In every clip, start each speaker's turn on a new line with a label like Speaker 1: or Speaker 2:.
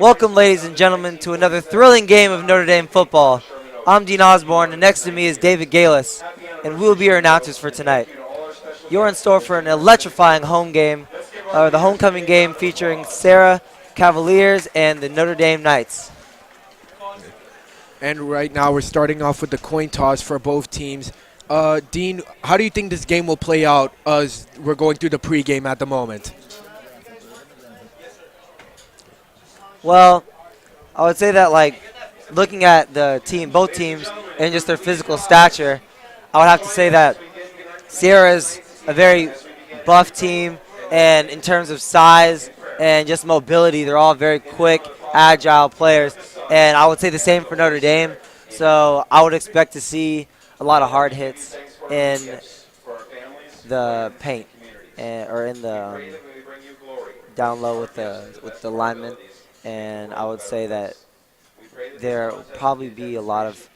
Speaker 1: Welcome, ladies and gentlemen, to another thrilling game of Notre Dame football. I'm Dean Osborne, and next to me is David Galis, and we will be your announcers for tonight. You're in store for an electrifying home game, the homecoming game featuring Serra Cavaliers and the Notre Dame Knights.
Speaker 2: And right now we're starting off with the coin toss for both teams. Dean, how do you think this game will play out as we're going through the pregame at the moment?
Speaker 1: Well, I would say that, looking at both teams, and just their physical stature, I would have to say that Sierra's a very buff team, and in terms of size and just mobility, they're all very quick, agile players. And I would say the same for Notre Dame. So I would expect to see a lot of hard hits in the paint or in the down low with the linemen. And I would say that there will probably be a lot of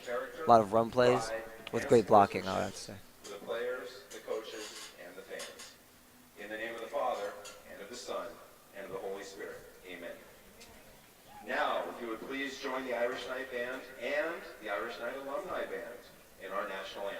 Speaker 1: run plays with great blocking, I would have to say.
Speaker 3: The players, the coaches, and the fans. In the name of the Father, and of the Son, and of the Holy Spirit. Amen. Now, if you would please join the Irish Knight Band and the Irish Knight Alumni Band in our national anthem.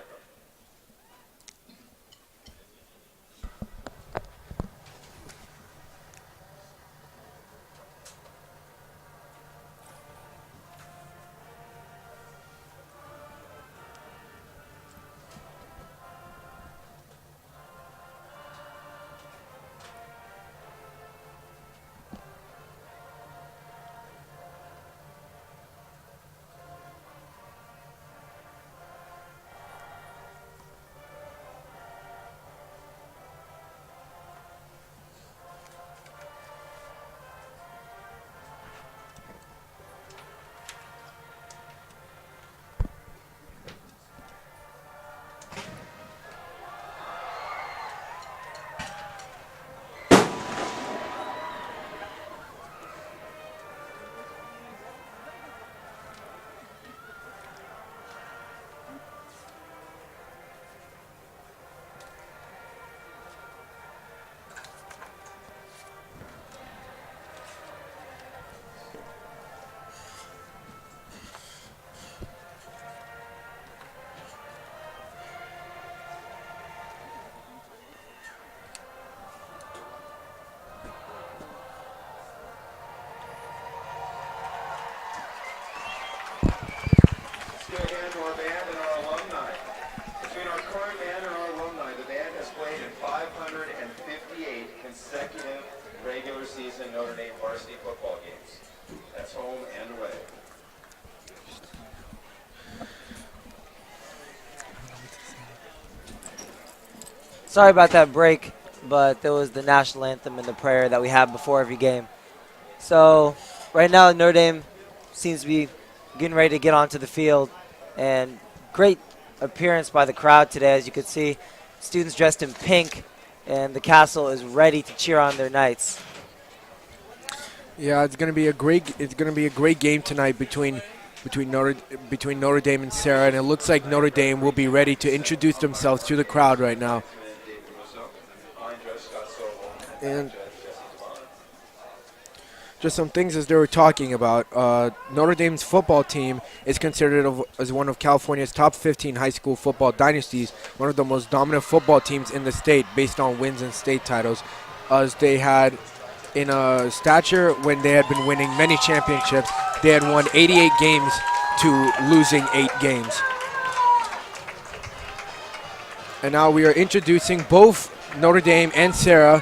Speaker 3: Consecutive regular season Notre Dame Varsity football games. That's home and away.
Speaker 1: Sorry about that break, but there was the national anthem and the prayer that we have before every game. So right now Notre Dame seems to be getting ready to get onto the field, and great appearance by the crowd today. As you can see, students dressed in pink, and the castle is ready to cheer on their Knights.
Speaker 2: Yeah, it's going to be a great game tonight between Notre Dame and Serra, and it looks like Notre Dame will be ready to introduce themselves to the crowd right now. And just some things as they were talking about. Notre Dame's football team is considered as one of California's top 15 high school football dynasties, one of the most dominant football teams in the state based on wins and state titles, as they had in a stature when they had been winning many championships. They had won 88 games to losing 8 games. And now we are introducing both Notre Dame and Serra.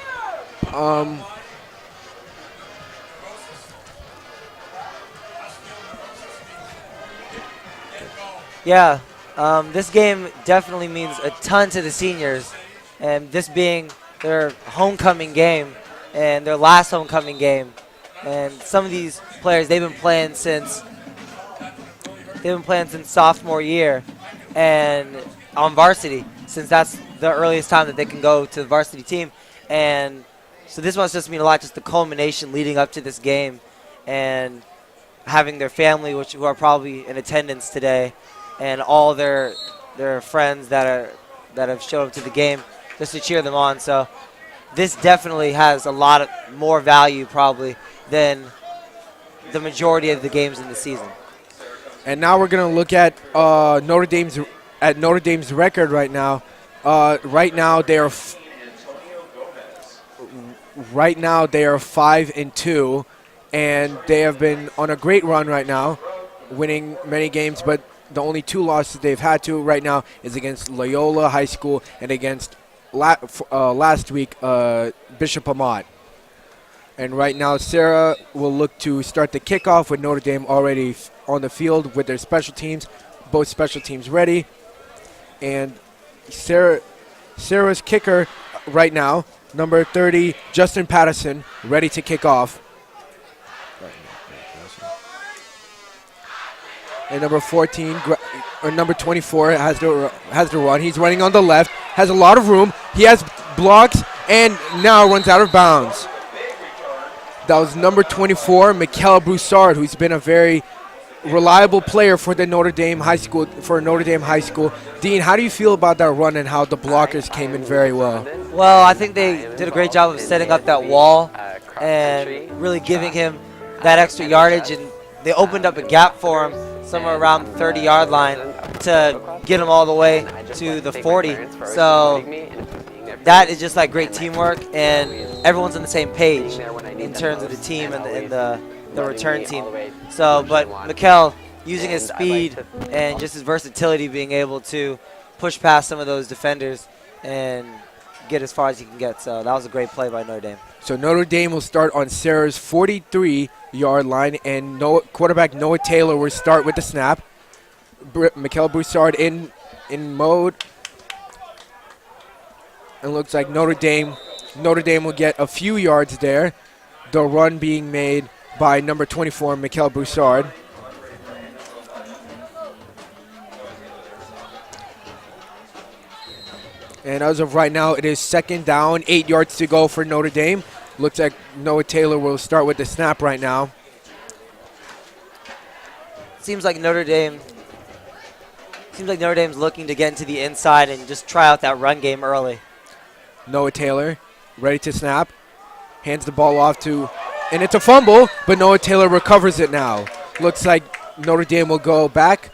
Speaker 1: This game definitely means a ton to the seniors, and this being their homecoming game and their last homecoming game. And some of these players, they've been playing since sophomore year and on varsity, since that's the earliest time that they can go to the varsity team. And so this must just mean a lot, just the culmination leading up to this game and having their family, who are probably in attendance today, and all their friends that have showed up to the game just to cheer them on. So this definitely has a lot of more value probably than the majority of the games in the season.
Speaker 2: And now we're going to look at Notre Dame's record right now. Right now they are 5-2, and they have been on a great run right now, winning many games. But the only 2 losses they've had to right now is against Loyola High School and against last week Bishop Amat. And right now, Serra will look to start the kickoff with Notre Dame already on the field with their special teams, both special teams ready. And Serra's kicker right now, number 30, Justin Patterson, ready to kick off. And number 14, or number 24 has the run. He's running on the left, has a lot of room. He has blocks and now runs out of bounds. That was number 24, Kayla Broussard, who's been a very reliable player for the Notre Dame High School. Dean, how do you feel about that run and how the blockers came in very well?
Speaker 1: Well, I think they did a great job of setting up that wall and really giving him that extra yardage, and they opened up a gap for him somewhere around the 30-yard line to get him all the way to the 40. So that is just like great teamwork, and everyone's on the same page in terms of the team and the return team. So, but Mikel, using his speed and just his versatility, being able to push past some of those defenders and get as far as he can get. So that was a great play by Notre Dame.
Speaker 2: So Notre Dame will start on Serra's 43-yard line, and quarterback Noah Taylor will start with the snap. Kayla Broussard in mode. It looks like Notre Dame will get a few yards there. The run being made by number 24, Kayla Broussard. And as of right now, it is 2nd down, 8 yards to go for Notre Dame. Looks like Noah Taylor will start with the snap right now.
Speaker 1: Seems like Notre Dame's looking to get into the inside and just try out that run game early.
Speaker 2: Noah Taylor ready to snap. Hands the ball off to, and it's a fumble, but Noah Taylor recovers it now. Looks like Notre Dame will go back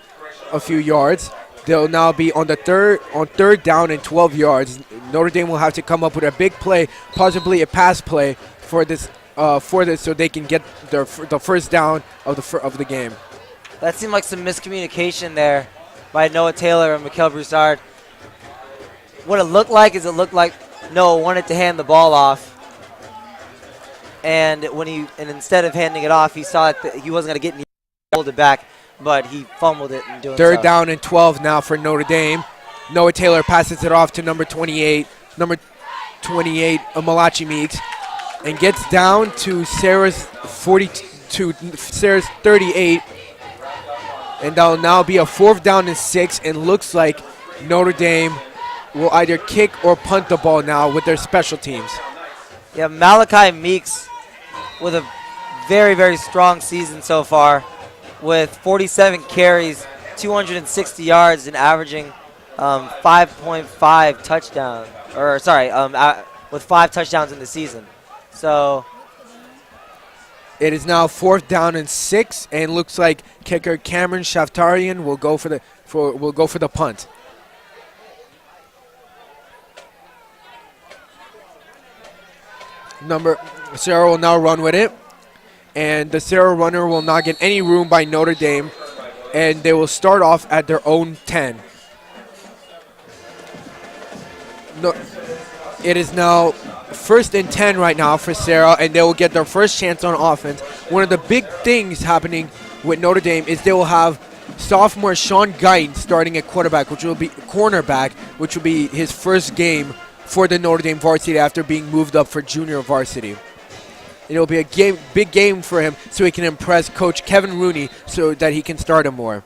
Speaker 2: a few yards. They'll now be on third down and 12 yards. Notre Dame will have to come up with a big play, possibly a pass play for this, so they can get the first down of the game.
Speaker 1: That seemed like some miscommunication there by Noah Taylor and Kayla Broussard. What it looked like is Noah wanted to hand the ball off, and instead of handing it off, he saw that he wasn't going to get any, hold it back, but he fumbled it in doing so.
Speaker 2: Third down and 12 now for Notre Dame. Noah Taylor passes it off to number 28, Malachi Meeks, and gets down to Serra's 38, and that'll now be a 4th down and 6, and looks like Notre Dame will either kick or punt the ball now with their special teams.
Speaker 1: Yeah, Malachi Meeks with a very, very strong season so far, with 47 carries, 260 yards, and averaging 5.5 touchdowns. With 5 touchdowns in the season. So
Speaker 2: it is now 4th down and 6, and looks like kicker Cameron Shaftarian will go for the punt. Serra will now run with it, and the Serra runner will not get any room by Notre Dame, and they will start off at their own 10. It is now 1st and 10 right now for Serra, and they will get their first chance on offense. One of the big things happening with Notre Dame is they will have sophomore Sean Guyton starting at cornerback, which will be his first game for the Notre Dame Varsity after being moved up for junior varsity. It will be a big game for him, so he can impress Coach Kevin Rooney so that he can start him more.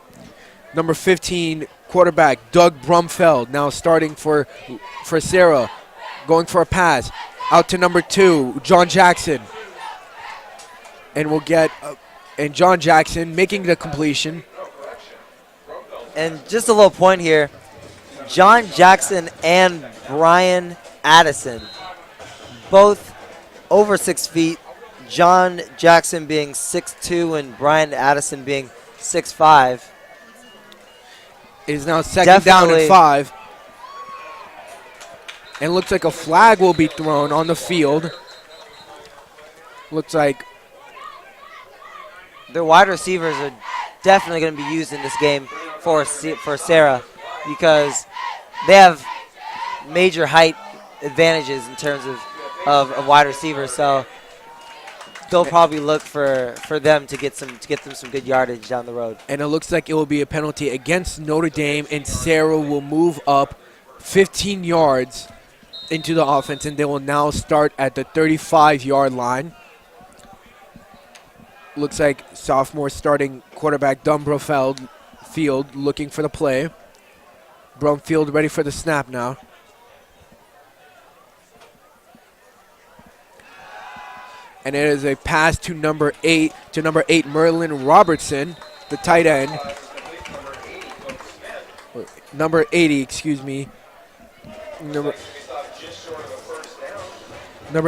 Speaker 2: Number 15, quarterback Doug Brumfeld, now starting for Serra, going for a pass out to number 2, John Jackson, and we'll get and John Jackson making the completion.
Speaker 1: And just a little point here, John Jackson and Brian Addison both over 6 feet. John Jackson being 6'2" and Brian Addison being 6'5".
Speaker 2: It is now second down and 5. And looks like a flag will be thrown on the field. Looks like
Speaker 1: their wide receivers are definitely going to be used in this game for Serra because they have major height advantages in terms of wide receivers. So they'll probably look for them to get them some good yardage down the road.
Speaker 2: And it looks like it will be a penalty against Notre Dame, and Serra will move up 15 yards into the offense, and they will now start at the 35-yard line. Looks like sophomore starting quarterback Dunn Brumfield looking for the play. Brumfield ready for the snap now. And it is a pass to number 8 Merlin Robertson, the tight end. Number 80, excuse me. Number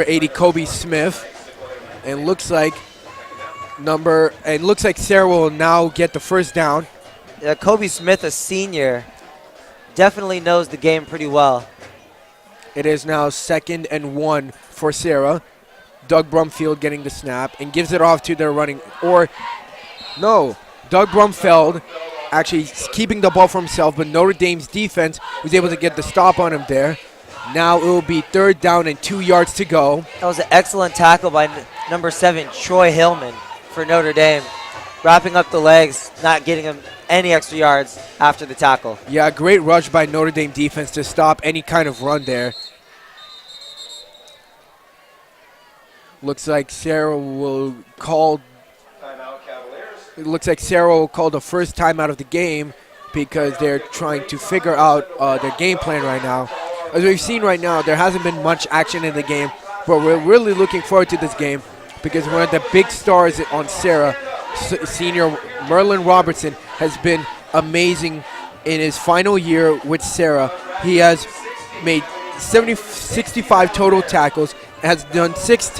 Speaker 2: 80 Kobe Smith. And looks like Serra will now get the first down.
Speaker 1: Yeah, Kobe Smith, a senior, definitely knows the game pretty well.
Speaker 2: It is now 2nd and 1 for Serra. Doug Brumfield getting the snap and gives it off to their running. Doug Brumfield actually keeping the ball for himself, but Notre Dame's defense was able to get the stop on him there. Now it will be 3rd down and 2 yards to go.
Speaker 1: That was an excellent tackle by number 7, Troy Hillman for Notre Dame. Wrapping up the legs, not getting him any extra yards after the tackle.
Speaker 2: Yeah, great rush by Notre Dame defense to stop any kind of run there. Looks like Serra will call. It looks like Serra will call the first timeout of the game because they're trying to figure out their game plan right now. As we've seen right now, there hasn't been much action in the game, but we're really looking forward to this game because one of the big stars on Serra, senior Merlin Robertson, has been amazing in his final year with Serra. He has made 65 total tackles, has done 6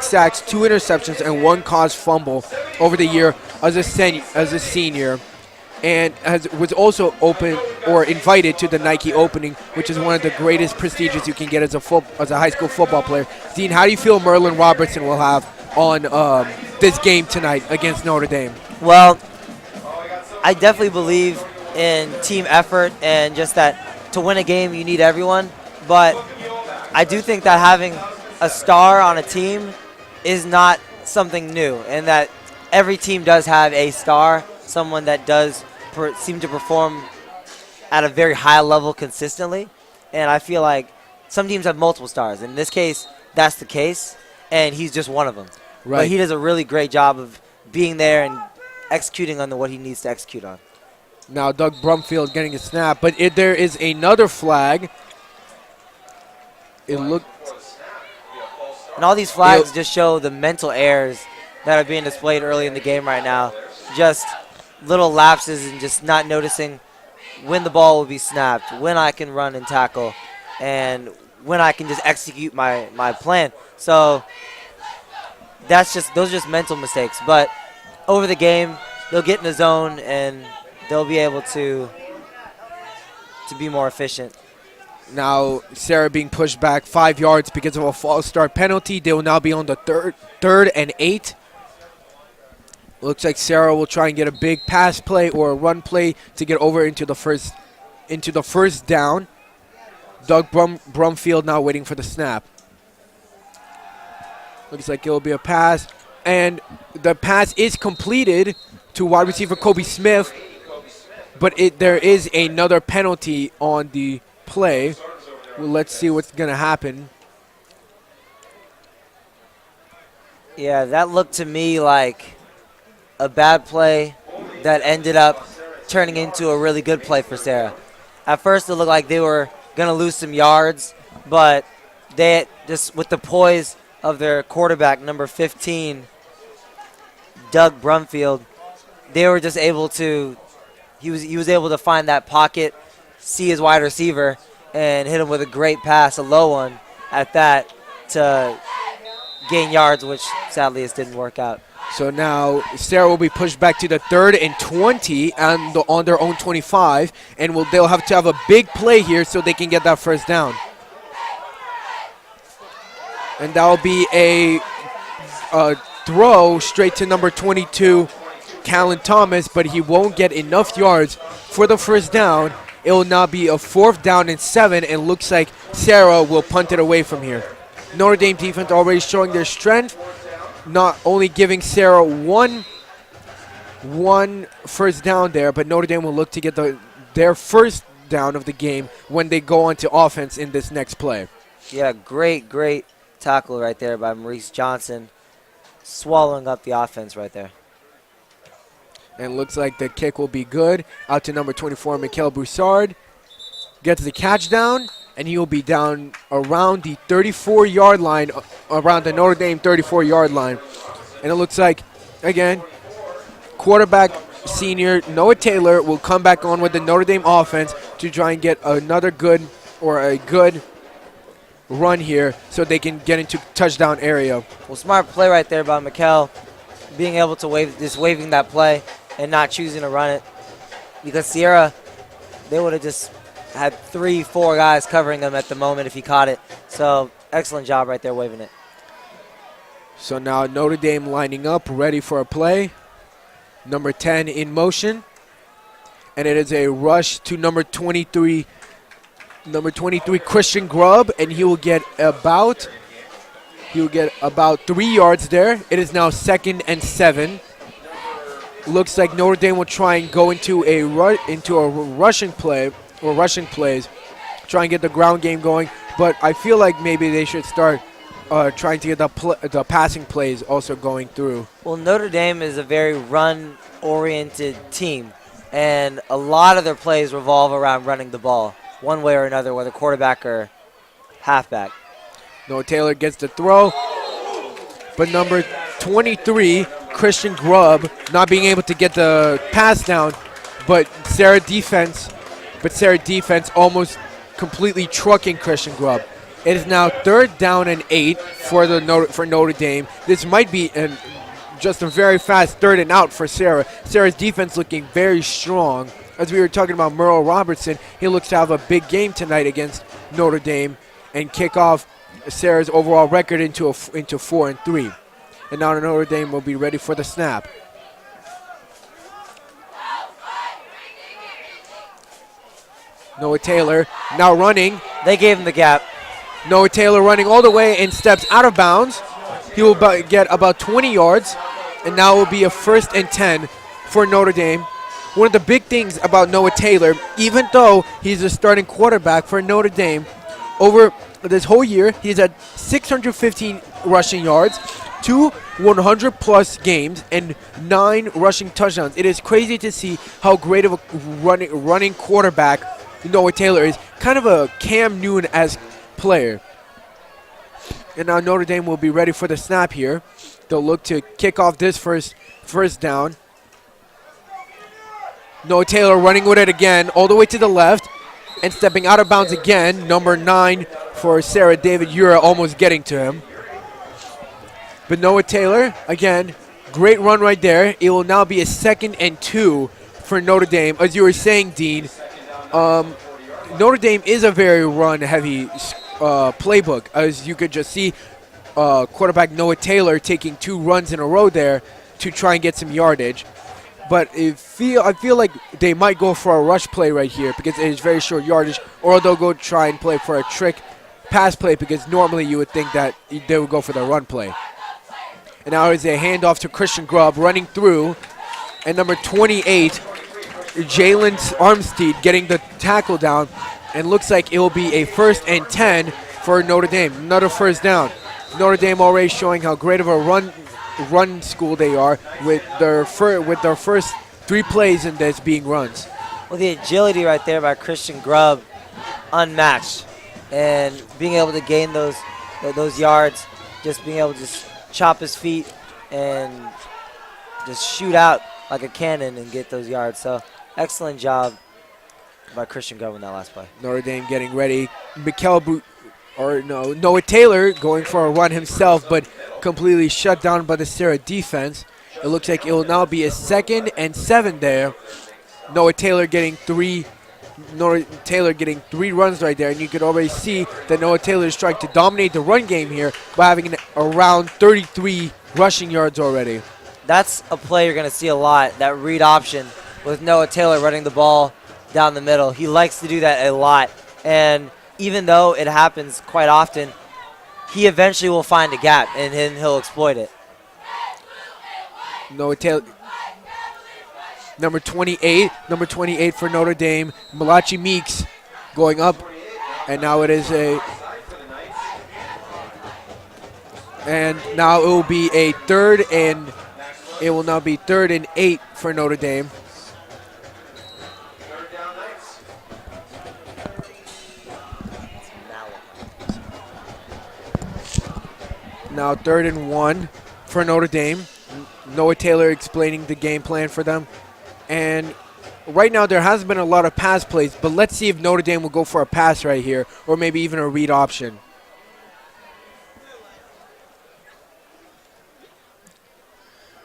Speaker 2: sacks, 2 interceptions, and 1 caused fumble over the year as a senior, and was also invited to the Nike opening, which is one of the greatest prestigious you can get as a high school football player. Dean, how do you feel Merlin Robertson will have on this game tonight against Notre Dame?
Speaker 1: Well, I definitely believe in team effort and just that to win a game you need everyone, but I do think that having a star on a team is not something new, and that every team does have a star, someone that does seem to perform at a very high level consistently. And I feel like some teams have multiple stars. In this case, that's the case, and he's just one of them.
Speaker 2: Right.
Speaker 1: But he does a really great job of being there and executing on what he needs to execute on.
Speaker 2: Now Doug Brumfield getting a snap, but there is another flag. And
Speaker 1: all these flags just show the mental errors that are being displayed early in the game right now. Just little lapses and just not noticing when the ball will be snapped, when I can run and tackle, and when I can just execute my plan. So those are just mental mistakes. But over the game, they'll get in the zone and they'll be able to be more efficient.
Speaker 2: Now Serra being pushed back 5 yards because of a false start penalty. They will now be on the third and 8. Looks like Serra will try and get a big pass play or a run play to get over into the first down. Doug Brumfield now waiting for the snap. Looks like it will be a pass, and the pass is completed to wide receiver Kobe Smith, but there is another penalty on the play. Well, let's see what's going to happen.
Speaker 1: Yeah, that looked to me like a bad play that ended up turning into a really good play for Serra. At first, it looked like they were going to lose some yards, but they just, with the poise of their quarterback, number 15, Doug Brumfield, they were just able to, he was able to find that pocket, see his wide receiver, and hit him with a great pass, a low one at that. to gain yards, which sadly just didn't work out.
Speaker 2: So now Serra will be pushed back to the 3rd and 20 on their own 25, and they'll have to have a big play here so they can get that first down. And that will be a throw straight to number 22, Callan Thomas, but he won't get enough yards for the first down. It will now be a 4th down and 7, and looks like Serra will punt it away from here. Notre Dame defense already showing their strength, not only giving Serra one first down there, but Notre Dame will look to get their first down of the game when they go on to offense in this next play.
Speaker 1: Yeah, great tackle right there by Maurice Johnson, swallowing up the offense right there.
Speaker 2: And looks like the kick will be good. Out to number 24, Mikhail Broussard. Gets the catch down, and he will be down around the 34-yard line, around the Notre Dame 34-yard line. And it looks like, again, quarterback senior Noah Taylor will come back on with the Notre Dame offense to try and get another good run here so they can get into touchdown area.
Speaker 1: Well, smart play right there by Mikhail, being able to waving that play and not choosing to run it, because Serra, they would have just had 3-4 guys covering him at the moment if he caught it. So excellent job right there waving it.
Speaker 2: So now Notre Dame lining up, ready for a play. Number 10 in motion, and it is a rush to number 23 Christian Grubb, and he will get about 3 yards there. It is now 2nd and 7. Looks like Notre Dame will try and go into a rushing play or rushing plays, try and get the ground game going. But I feel like maybe they should start trying to get the passing plays also going through.
Speaker 1: Well, Notre Dame is a very run-oriented team, and a lot of their plays revolve around running the ball one way or another, whether quarterback or halfback.
Speaker 2: Noah Taylor gets the throw, but number 23, Christian Grubb, not being able to get the pass down, but Serra defense almost completely trucking Christian Grubb. It is now 3rd down and 8 for Notre Dame. This might be just a very fast 3rd and out for Serra. Serra's defense looking very strong. As we were talking about Merle Robertson, he looks to have a big game tonight against Notre Dame and kick off Serra's overall record into 4-3. And now Notre Dame will be ready for the snap. Noah Taylor now running.
Speaker 1: They gave him the gap.
Speaker 2: Noah Taylor running all the way and steps out of bounds. He will get about 20 yards, and now it will be a 1st and 10 for Notre Dame. One of the big things about Noah Taylor, even though he's a starting quarterback for Notre Dame, over this whole year, he's had 615 rushing yards, 2 100-plus games, and 9 rushing touchdowns. It is crazy to see how great of a running quarterback Noah Taylor is. Kind of a Cam Newton-esque player. And now Notre Dame will be ready for the snap here. They'll look to kick off this first down. Noah Taylor running with it again, all the way to the left, and stepping out of bounds again. Number 9 for Serra, David Ura, almost getting to him. But Noah Taylor, again, great run right there. It will now be a 2nd and 2 for Notre Dame. As you were saying, Dean, Notre Dame is a very run-heavy playbook. As you could just see, quarterback Noah Taylor taking 2 runs in a row there to try and get some yardage. But I feel like they might go for a rush play right here because it is very short yardage, or they'll go try and play for a trick pass play because normally you would think that they would go for the run play. And now is a handoff to Christian Grubb running through, and number 28, Jalen Armstead getting the tackle down, and looks like it will be a 1st and 10 for Notre Dame. Another first down. Notre Dame already showing how great of a run school they are with their first 3 plays in this being runs.
Speaker 1: Well, the agility right there by Christian Grubb, unmatched, and being able to gain those yards, just being able to just chop his feet and just shoot out like a cannon and get those yards. So excellent job by Christian Grubb in that last play.
Speaker 2: Notre Dame getting ready. Mikhail or no, Noah Taylor going for a run himself, but completely shut down by the Serra defense. It looks like it will now be a 2nd and 7 there. Noah Taylor getting three runs right there, and you could already see that Noah Taylor is trying to dominate the run game here by having around 33 rushing yards already.
Speaker 1: That's a play you're going to see a lot, that read option with Noah Taylor running the ball down the middle. He likes to do that a lot, and even though it happens quite often, he eventually will find a gap, and then he'll exploit it.
Speaker 2: Noah Taylor, number 28 for Notre Dame, Malachi Meeks going up, and now it is now it will be a 3rd and it will now be 3rd and 8 for Notre Dame. Now 3rd and 1 for Notre Dame. Noah Taylor explaining the game plan for them. And right now there has been a lot of pass plays, but let's see if Notre Dame will go for a pass right here or maybe even a read option.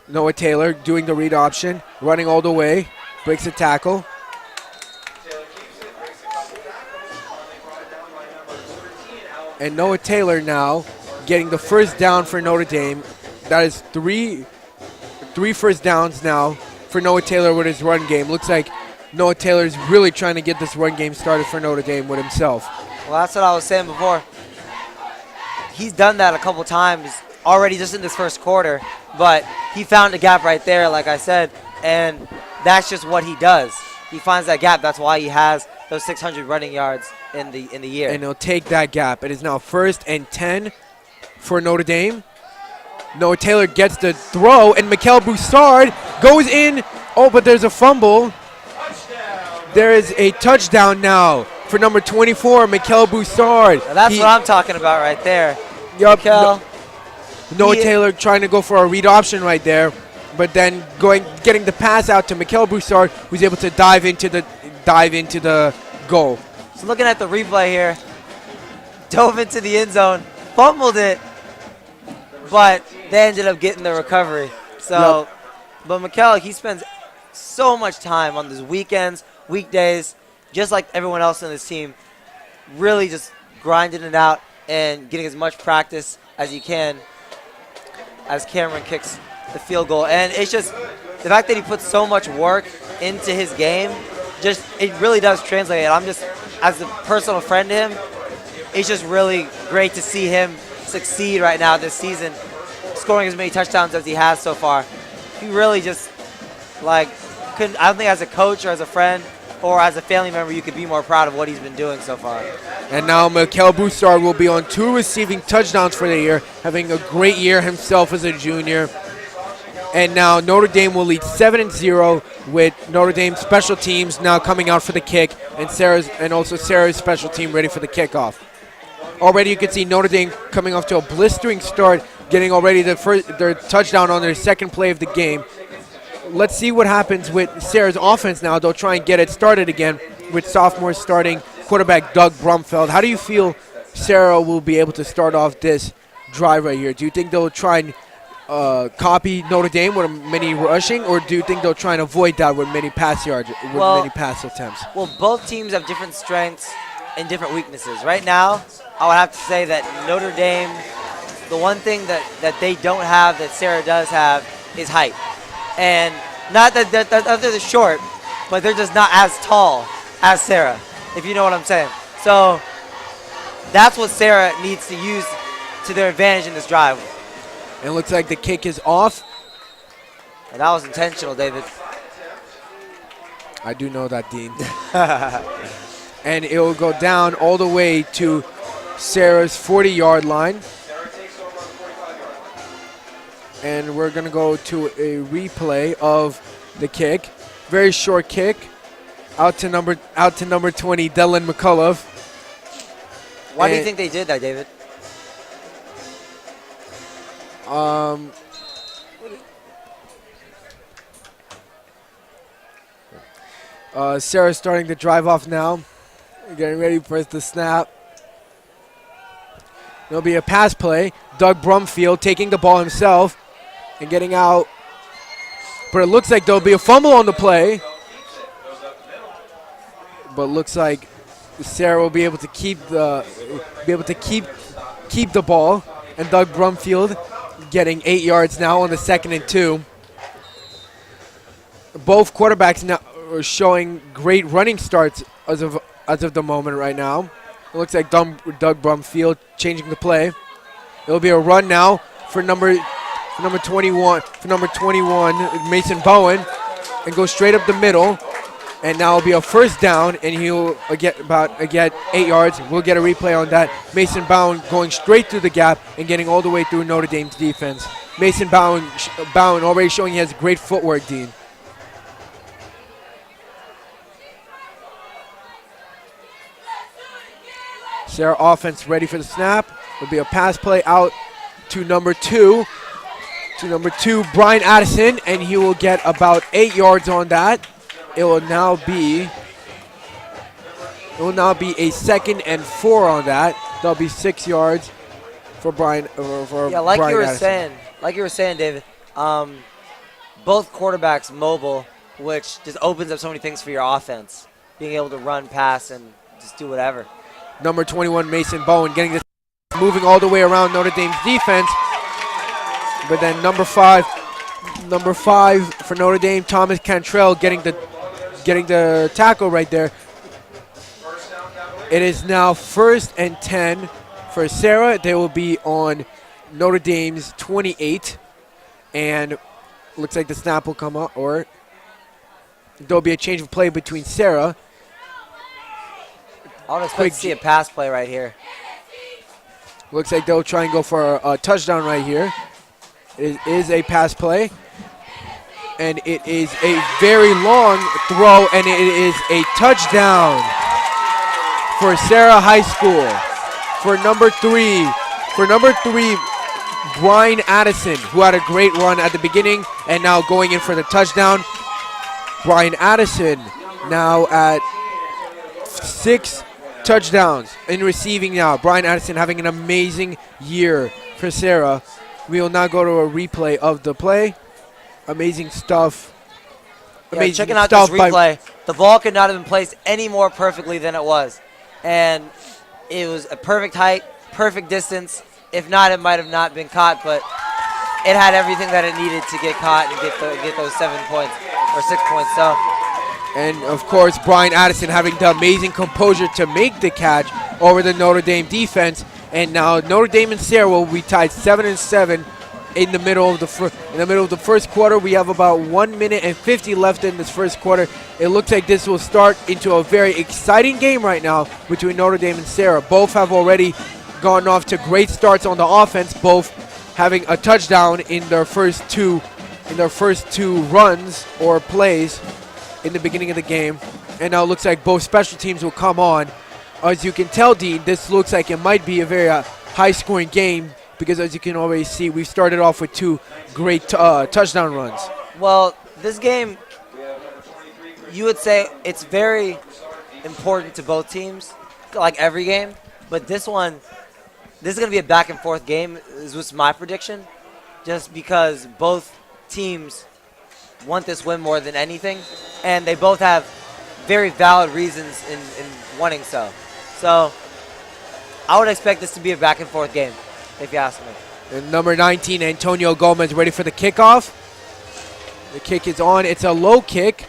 Speaker 2: Noah Taylor doing the read option, running all the way, breaks a tackle. And Noah Taylor now getting the first down for Notre Dame. That is three first downs now for Noah Taylor with his run game. Looks like Noah Taylor is really trying to get this run game started for Notre Dame with himself.
Speaker 1: Well, that's what I was saying before. He's done that a couple times already just in this first quarter, but he found a gap right there, like I said, and that's just what he does. He finds that gap. That's why he has those 600 running yards in the year.
Speaker 2: And he'll take that gap. It is now 1st and 10 for Notre Dame. Noah Taylor gets the throw, and Mikel Broussard goes in. Oh, but there's a fumble. There is a touchdown now for number 24, Mikel Broussard.
Speaker 1: Now that's what I'm talking about right there.
Speaker 2: Yup.
Speaker 1: Mikel.
Speaker 2: Noah Taylor trying to go for a read option right there, but then getting the pass out to Mikel Broussard, who's able to dive into the goal.
Speaker 1: So looking at the replay here, dove into the end zone, fumbled it, but they ended up getting the recovery. So, But Mikel, he spends so much time on these weekends, weekdays, just like everyone else on this team, really just grinding it out and getting as much practice as he can as Cameron kicks the field goal. And it's just the fact that he puts so much work into his game, it really does translate. I'm just, as a personal friend to him, it's just really great to see him succeed right now this season, scoring as many touchdowns as he has so far. He really just, I don't think as a coach or as a friend or as a family member you could be more proud of what he's been doing so far.
Speaker 2: And now Mikel Broussard will be on 2 receiving touchdowns for the year, having a great year himself as a junior. And now Notre Dame will lead 7-0 with Notre Dame special teams now coming out for the kick, and Serra's special team ready for the kickoff. Already you can see Notre Dame coming off to a blistering start, getting already their touchdown on their second play of the game. Let's see what happens with Serra's offense now. They'll try and get it started again with sophomore starting quarterback Doug Brumfeld. How do you feel Serra will be able to start off this drive right here? Do you think they'll try and copy Notre Dame with many rushing, or do you think they'll try and avoid that with many pass yards, many pass attempts?
Speaker 1: Well, both teams have different strengths and different weaknesses. Right now, I would have to say that Notre Dame, the one thing that they don't have that Serra does have is height. And not that they're short, but they're just not as tall as Serra, if you know what I'm saying. So that's what Serra needs to use to their advantage in this drive.
Speaker 2: And it looks like the kick is off.
Speaker 1: And that was intentional, David.
Speaker 2: I do know that, Dean. And it will go down all the way to Serra's 40-yard line. And we're going to go to a replay of the kick. Very short kick. Out to number 20, Dylan McCullough.
Speaker 1: Why do you think they did that, David?
Speaker 2: Serra's starting to drive off now. Getting ready for the snap. There'll be a pass play. Doug Brumfield taking the ball himself and getting out. But it looks like there'll be a fumble on the play. But looks like Serra will be able to keep the ball, and Doug Brumfield getting 8 yards now on the 2nd and 2. Both quarterbacks now are showing great running starts as of the moment right now. It looks like Doug Brumfield changing the play. It'll be a run now for number 21 Mason Bowen, and go straight up the middle. And now it'll be a first down, and he'll get 8 yards. We'll get a replay on that. Mason Bowen going straight through the gap and getting all the way through Notre Dame's defense. Mason Bowen already showing he has great footwork, Dean. Serra offense ready for the snap. It'll be a pass play out to number 2. Brian Addison, and he will get about 8 yards on that. It will now be a 2nd and 4 on that. That'll be 6 yards for Brian.
Speaker 1: Like
Speaker 2: Brian
Speaker 1: you were
Speaker 2: Addison.
Speaker 1: saying, David. Both quarterbacks mobile, which just opens up so many things for your offense. Being able to run, pass, and just do whatever.
Speaker 2: Number 21 Mason Bowen getting this, moving all the way around Notre Dame's defense. But then number five for Notre Dame, Thomas Cantrell getting the tackle right there. It is now 1st and 10 for Serra. They will be on Notre Dame's 28, and looks like the snap will come up, or there'll be a change of play between Serra.
Speaker 1: I would expect to see a pass play right here.
Speaker 2: Looks like they'll try and go for a touchdown right here. It is a pass play. And it is a very long throw, and it is a touchdown for Serra High School. For number three, Brian Addison, who had a great run at the beginning and now going in for the touchdown. Brian Addison now at 6 touchdowns in receiving now. Brian Addison having an amazing year for Serra. We will now go to a replay of the play. Amazing stuff.
Speaker 1: Amazing checking out this replay. The ball could not have been placed any more perfectly than it was. And it was a perfect height, perfect distance. If not, it might have not been caught, but it had everything that it needed to get caught and get those 7 points or 6 points. So,
Speaker 2: and of course, Brian Addison having the amazing composure to make the catch over the Notre Dame defense. And now Notre Dame and Serra will be tied 7-7 in the middle of the first quarter. We have about 1 minute and 50 left in this first quarter. It looks like this will start into a very exciting game right now between Notre Dame and Serra. Both have already gone off to great starts on the offense, both having a touchdown in their first two runs or plays in the beginning of the game. And now it looks like both special teams will come on. As you can tell, Dean, this looks like it might be a very high-scoring game, because as you can already see, we started off with 2 great touchdown runs.
Speaker 1: Well, this game, you would say it's very important to both teams, like every game. But this is going to be a back-and-forth game, is what's my prediction, just because both teams want this win more than anything, and they both have very valid reasons in wanting so. So I would expect this to be a back-and-forth game, if you ask me.
Speaker 2: And number 19, Antonio Gomez, ready for the kickoff. The kick is on. It's a low kick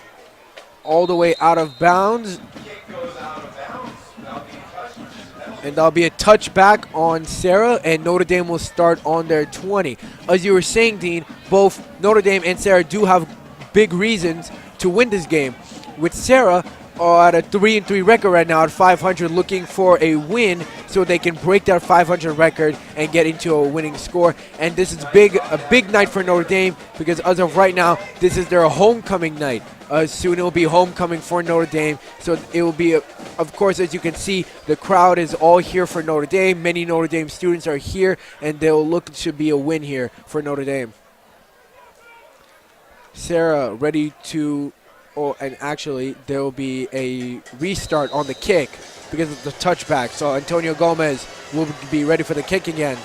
Speaker 2: all the way out of bounds. And that'll be a touchback on Serra, and Notre Dame will start on their 20. As you were saying, Dean, both Notre Dame and Serra do have big reasons to win this game. With Serra at a 3-3 record right now at 500, looking for a win so they can break that 500 record and get into a winning score. And this is a big night for Notre Dame, because as of right now, this is their homecoming night. Soon it will be homecoming for Notre Dame. So it will be, of course, as you can see, the crowd is all here for Notre Dame. Many Notre Dame students are here, and they'll look to be a win here for Notre Dame. Serra ready to... Oh, and actually, there will be a restart on the kick because of the touchback. So Antonio Gomez will be ready for the kick again.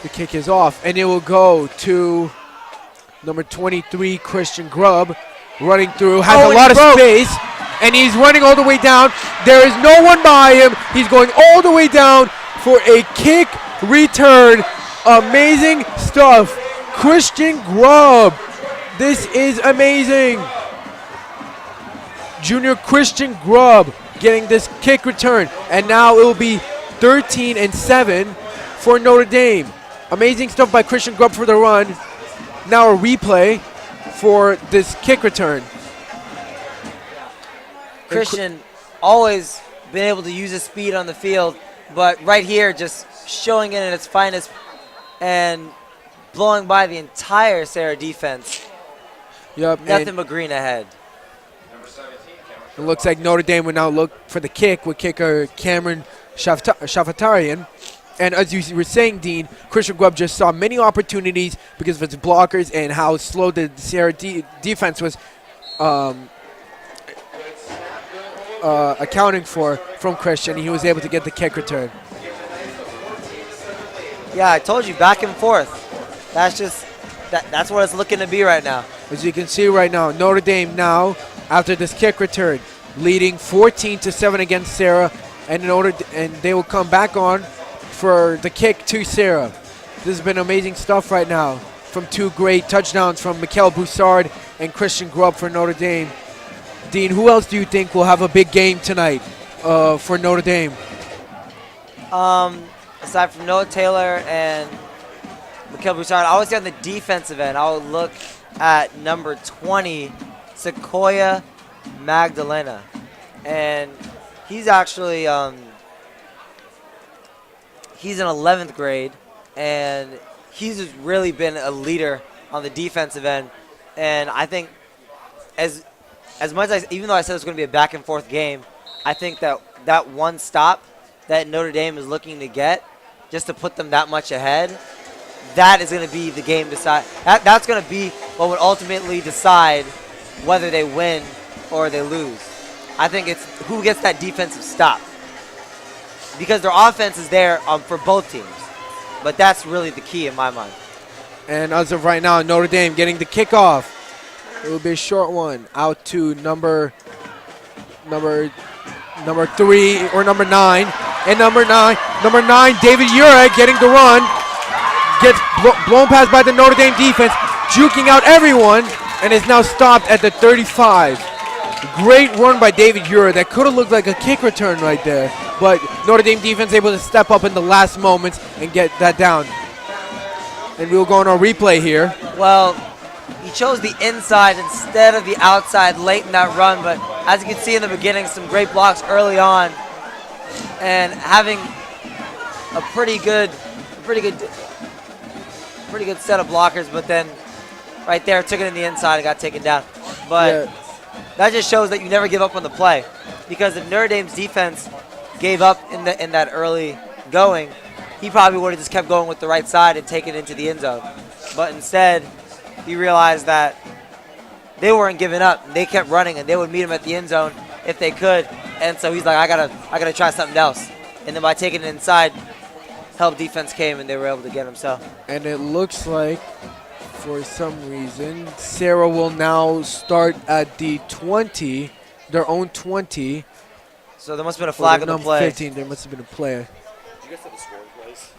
Speaker 2: The kick is off, and it will go to number 23, Christian Grubb, running through, has a lot of space, and he's running all the way down. There is no one by him. He's going all the way down for a kick return. Amazing stuff. Christian Grubb. This is amazing. Junior Christian Grubb getting this kick return. And now it will be 13-7 for Notre Dame. Amazing stuff by Christian Grubb for the run. Now a replay for this kick return.
Speaker 1: Christian always been able to use his speed on the field, but right here just showing it in its finest and blowing by the entire Serra defense.
Speaker 2: Yep.
Speaker 1: Nothing but green ahead.
Speaker 2: It looks like Notre Dame will now look for the kick with kicker Cameron Shafatarian. And as you were saying, Dean, Christian Grubb just saw many opportunities because of its blockers and how slow the Serra defense was accounting for from Christian. He was able to get the kick return.
Speaker 1: Yeah, I told you, back and forth. That's what it's looking to be right now.
Speaker 2: As you can see right now, Notre Dame now, after this kick return, leading 14-7 against Serra, and they will come back on for the kick to Serra. This has been amazing stuff right now from two great touchdowns from Mikael Broussard and Christian Grubb for Notre Dame. Dean, who else do you think will have a big game tonight for Notre Dame?
Speaker 1: Aside from Noah Taylor and Mikael Broussard, I would say on the defensive end, I would look at number 20, Sequoia Magdalena. And he's actually, he's in 11th grade, and he's really been a leader on the defensive end. And I think as much as, even though I said it's going to be a back and forth game, I think that one stop that Notre Dame is looking to get, just to put them that much ahead, that is going to be the game decide. That's going to be what would ultimately decide whether they win or they lose. I think it's who gets that defensive stop, because their offense is there for both teams, but that's really the key in my mind.
Speaker 2: And as of right now, Notre Dame getting the kickoff. It will be a short one out to number 3 or number 9. And number 9, David Urek getting the run. Gets blown past by the Notre Dame defense, juking out everyone, and is now stopped at the 35. Great run by David Urek. That could have looked like a kick return right there. But Notre Dame defense able to step up in the last moments and get that down. And we'll go on our replay here.
Speaker 1: Well, he chose the inside instead of the outside late in that run, but as you can see in the beginning, some great blocks early on, and having a pretty good set of blockers, but then right there took it in the inside and got taken down. But yeah, that just shows that you never give up on the play, because if Notre Dame's defense gave up in that early going, he probably would have just kept going with the right side and taken it into the end zone. But instead, he realized that they weren't giving up. They kept running, and they would meet him at the end zone if they could. And so he's like, I gotta try something else. And then by taking it inside, help defense came, and they were able to get him. So. And
Speaker 2: it looks like, for some reason, Serra will now start at the 20, their own 20.
Speaker 1: So there must have been a flag on the play.
Speaker 2: 15, there must have been a play.
Speaker 4: Did you guys have the scoring plays?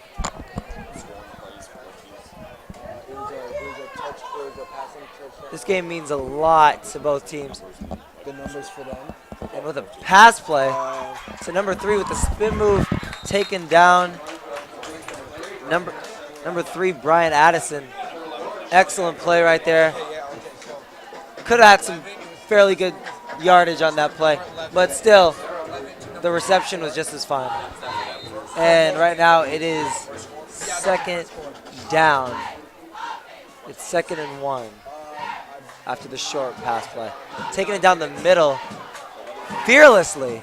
Speaker 1: This game means a lot to both teams.
Speaker 2: The numbers for them.
Speaker 1: And with a pass play to number 3 with the spin move taken down. Number 3, Brian Addison. Excellent play right there. Could have had some fairly good yardage on that play, but still, the reception was just as fine. And right now it is second down. It's 2nd and 1 after the short pass play. Taking it down the middle fearlessly.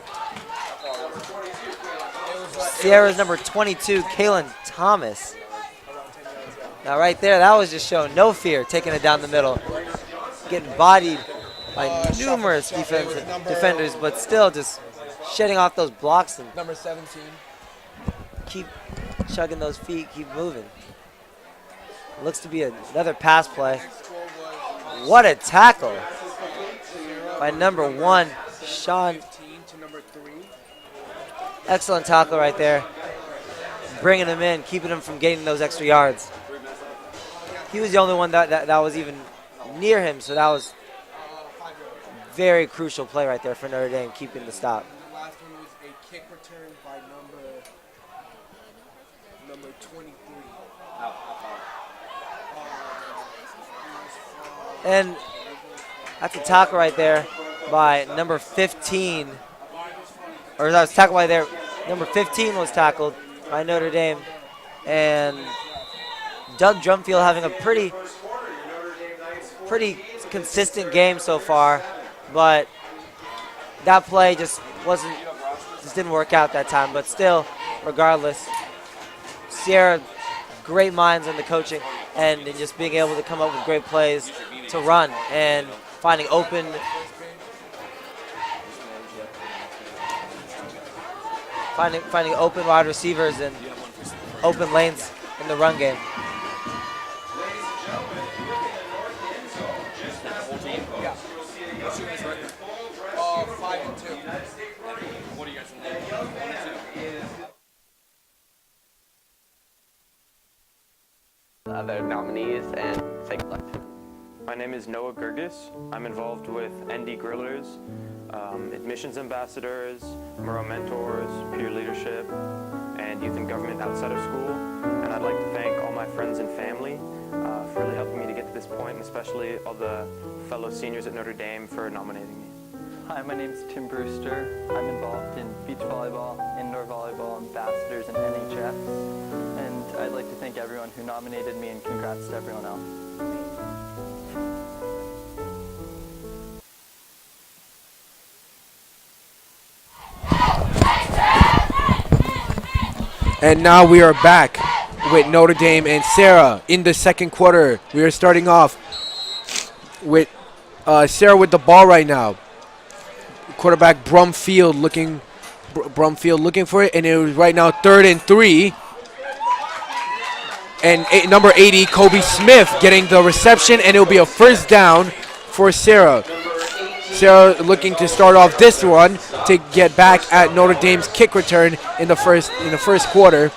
Speaker 1: Sierra's number 22, Kalen Thomas. Now right there, that was just showing no fear, taking it down the middle. Getting bodied by numerous defenders, but still just shedding off those blocks and
Speaker 2: Number 17.
Speaker 1: keep chugging those feet, keep moving. Looks to be another pass play. What a tackle by number 1, Sean.
Speaker 2: 15 to number 3.
Speaker 1: Excellent tackle right there. Bringing him in, keeping him from gaining those extra yards. He was the only one that was even near him, so that was very crucial play right there for Notre Dame, keeping the stop.
Speaker 2: And the last one was a kick return by number 23.
Speaker 1: And that's a tackle right there by number 15. Or that was tackled by there. Number 15 was tackled by Notre Dame. And Doug Drumfield having a pretty consistent game so far. But that play just didn't work out that time. But still, regardless, Serra, great minds in the coaching and in just being able to come up with great plays to run and finding open wide receivers and open lanes in the run game.
Speaker 5: Other nominees and say good luck.
Speaker 6: My name is Noah Gergis. I'm involved with ND Grillers, admissions ambassadors, Murrow mentors, peer leadership, and youth and government outside of school. And I'd like to thank all my friends and family for really helping me to get to this point, and especially all the fellow seniors at Notre Dame for nominating me.
Speaker 7: Hi, my name is Tim Brewster. I'm involved in beach volleyball, indoor volleyball, ambassadors, and NHS. And I'd like to thank everyone who nominated me and congrats to everyone else.
Speaker 2: And now we are back with Notre Dame and Serra in the second quarter. We are starting off with Serra with the ball right now. Quarterback Brumfield looking for it, and it was right now 3rd and 3. And number 80, Kobe Smith, getting the reception, and it will be a first down for Serra. Serra looking to start off this one to get back at Notre Dame's kick return in the first quarter.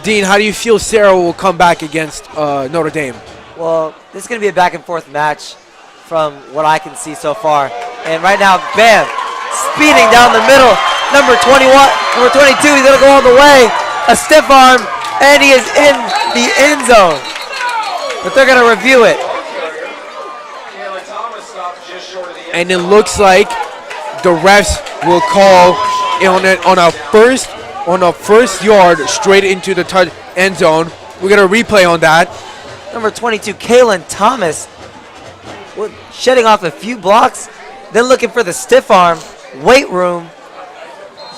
Speaker 2: Dean, how do you feel Serra will come back against Notre Dame?
Speaker 1: Well, this is going to be a back and forth match from what I can see so far. And right now, bam, speeding down the middle, number 21, number 22, he's going to go all the way. A stiff arm, and he is in the end zone. But they're going to review it.
Speaker 2: And it looks like the refs will call on a first yard straight into the end zone. We're going to replay on that.
Speaker 1: Number 22, Kayla Thomas, shedding off a few blocks, then looking for the stiff arm, weight room,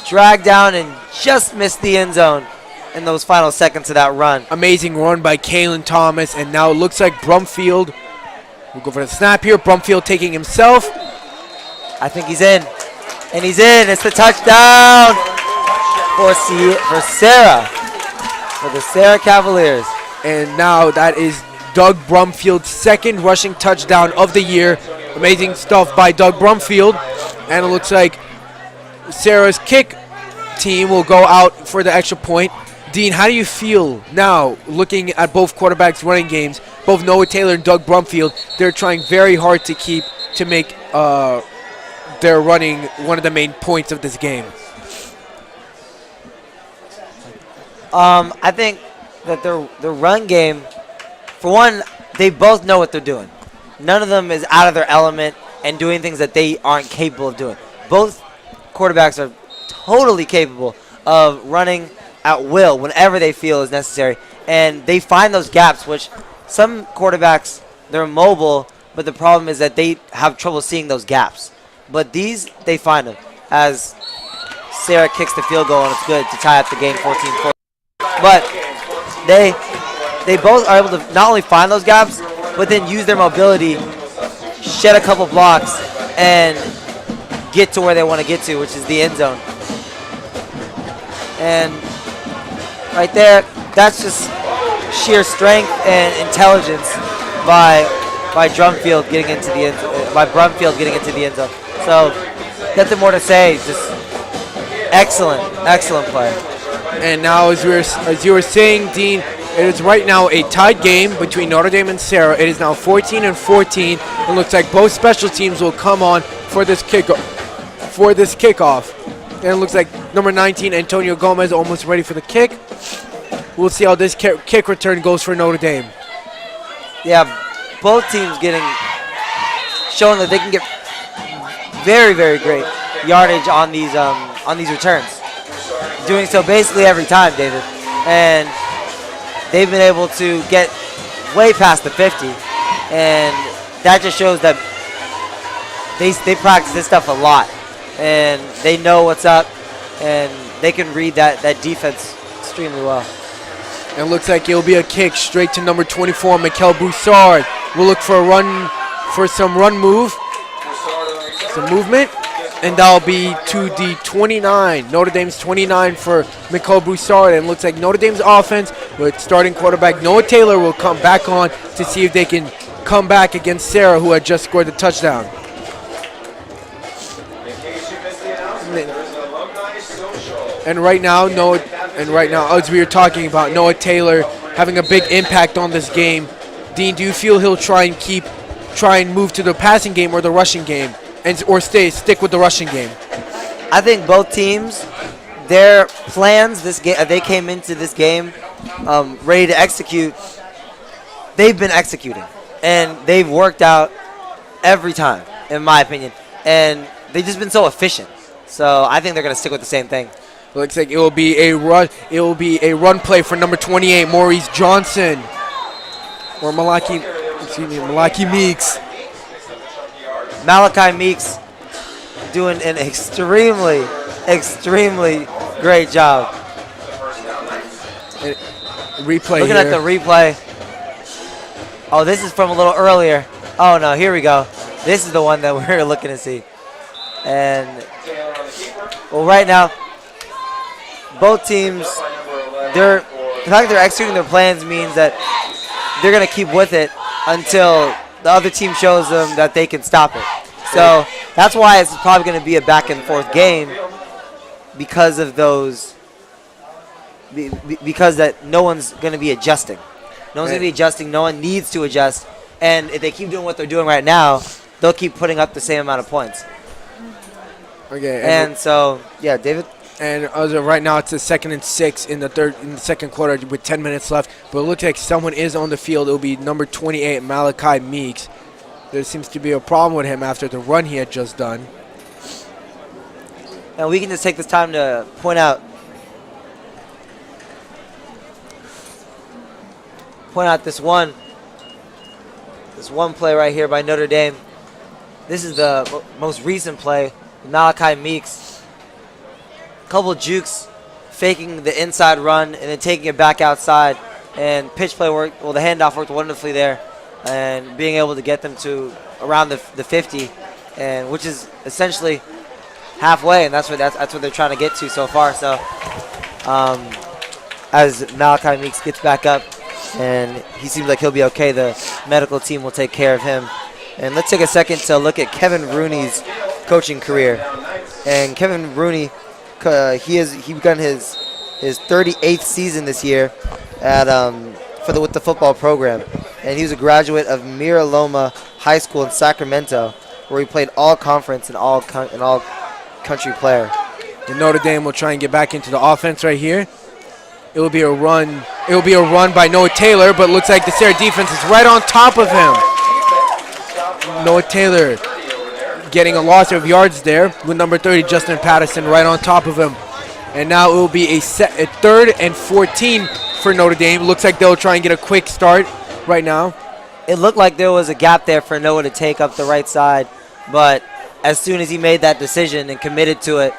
Speaker 1: dragged down and just missed the end zone in those final seconds of that run.
Speaker 2: Amazing run by Kayla Thomas, and now it looks like Brumfield will go for the snap here. Brumfield taking himself.
Speaker 1: I think he's in, and he's in. It's the touchdown for Serra, for the Serra Cavaliers.
Speaker 2: And now that is Doug Brumfield's second rushing touchdown of the year. Amazing stuff by Doug Brumfield. And it looks like Serra's kick team will go out for the extra point. Dean, how do you feel now looking at both quarterbacks' running games, both Noah Taylor and Doug Brumfield? They're trying very hard to make their running one of the main points of this game.
Speaker 1: I think that their run game, for one, they both know what they're doing. None of them is out of their element and doing things that they aren't capable of doing. Both quarterbacks are totally capable of running at will whenever they feel is necessary. And they find those gaps, which some quarterbacks, they're mobile, but the problem is that they have trouble seeing those gaps. But these, they find them as Serra kicks the field goal, and it's good to tie up the game 14-14. But they both are able to not only find those gaps, but then use their mobility, shed a couple blocks, and get to where they want to get to, which is the end zone. And right there, that's just sheer strength and intelligence by Brumfield getting into the end zone. So nothing more to say. Just excellent play.
Speaker 2: And now, as you were saying, Dean, it is right now a tied game between Notre Dame and Serra. It is now 14-14. It looks like both special teams will come on for this kickoff. And it looks like number 19, Antonio Gomez, almost ready for the kick. We'll see how this kick return goes for Notre Dame.
Speaker 1: Yeah, both teams showing that they can get very, very great yardage on these returns. Doing so basically every time, David. And they've been able to get way past the 50. And that just shows that they practice this stuff a lot. And they know what's up. And they can read that defense extremely well.
Speaker 2: And it looks like it'll be a kick straight to number 24, Mikel Broussard. We'll look for some movement. And that'll be to the 29. Notre Dame's 29 for Mikel Broussard. And it looks like Notre Dame's offense with starting quarterback Noah Taylor will come back on to see if they can come back against Serra, who had just scored the touchdown. And right now, as we were talking about, Noah Taylor having a big impact on this game. Dean, do you feel he'll try and move to the passing game or the rushing game, or stick with the rushing game?
Speaker 1: I think both teams, their plans they came into this game ready to execute. They've been executing, and they've worked out every time, in my opinion. And they've just been so efficient. So I think they're going to stick with the same thing.
Speaker 2: Looks like it will be a run. It will be a run play for number 28, Maurice Johnson, or Malachi Meeks.
Speaker 1: Malachi Meeks doing an extremely great job.
Speaker 2: Replay.
Speaker 1: Looking at the replay. Oh, this is from a little earlier. Oh no, here we go. This is the one that we're looking to see. And well, right now, both teams, the fact they're executing their plans means that they're going to keep with it until the other team shows them that they can stop it. So that's why it's probably going to be a back and forth game, because of those, because that no one's going to be adjusting. No one's going to be adjusting. No one needs to adjust. And if they keep doing what they're doing right now, they'll keep putting up the same amount of points.
Speaker 2: Okay.
Speaker 1: And so, yeah, David?
Speaker 2: And as of right now, it's a 2nd and 6 in the second quarter with 10 minutes left. But it looks like someone is on the field. It'll be number 28, Malachi Meeks. There seems to be a problem with him after the run he had just done.
Speaker 1: And we can just take this time to point out this one play right here by Notre Dame. This is the most recent play. Malachi Meeks. Couple of jukes, faking the inside run and then taking it back outside, and pitch play worked. Well, the handoff worked wonderfully there, and being able to get them to around the 50, and which is essentially halfway, and that's what they're trying to get to so far. So, as Malachi Meeks gets back up, and he seems like he'll be okay, the medical team will take care of him. And let's take a second to look at Kevin Rooney's coaching career. And Kevin Rooney, he begun his 38th season this year at with the football program, and he was a graduate of Mira Loma High School in Sacramento, where he played all conference and all country player.
Speaker 2: And Notre Dame will try and get back into the offense right here. It will be a run. It will be a run by Noah Taylor, but looks like the Serra defense is right on top of him. Noah Taylor getting a loss of yards there with number 30, Justin Patterson, right on top of him. And now it will be a 3rd and 14 for Notre Dame. Looks like they'll try and get a quick start right now.
Speaker 1: It looked like there was a gap there for Noah to take up the right side, but as soon as he made that decision and committed to it,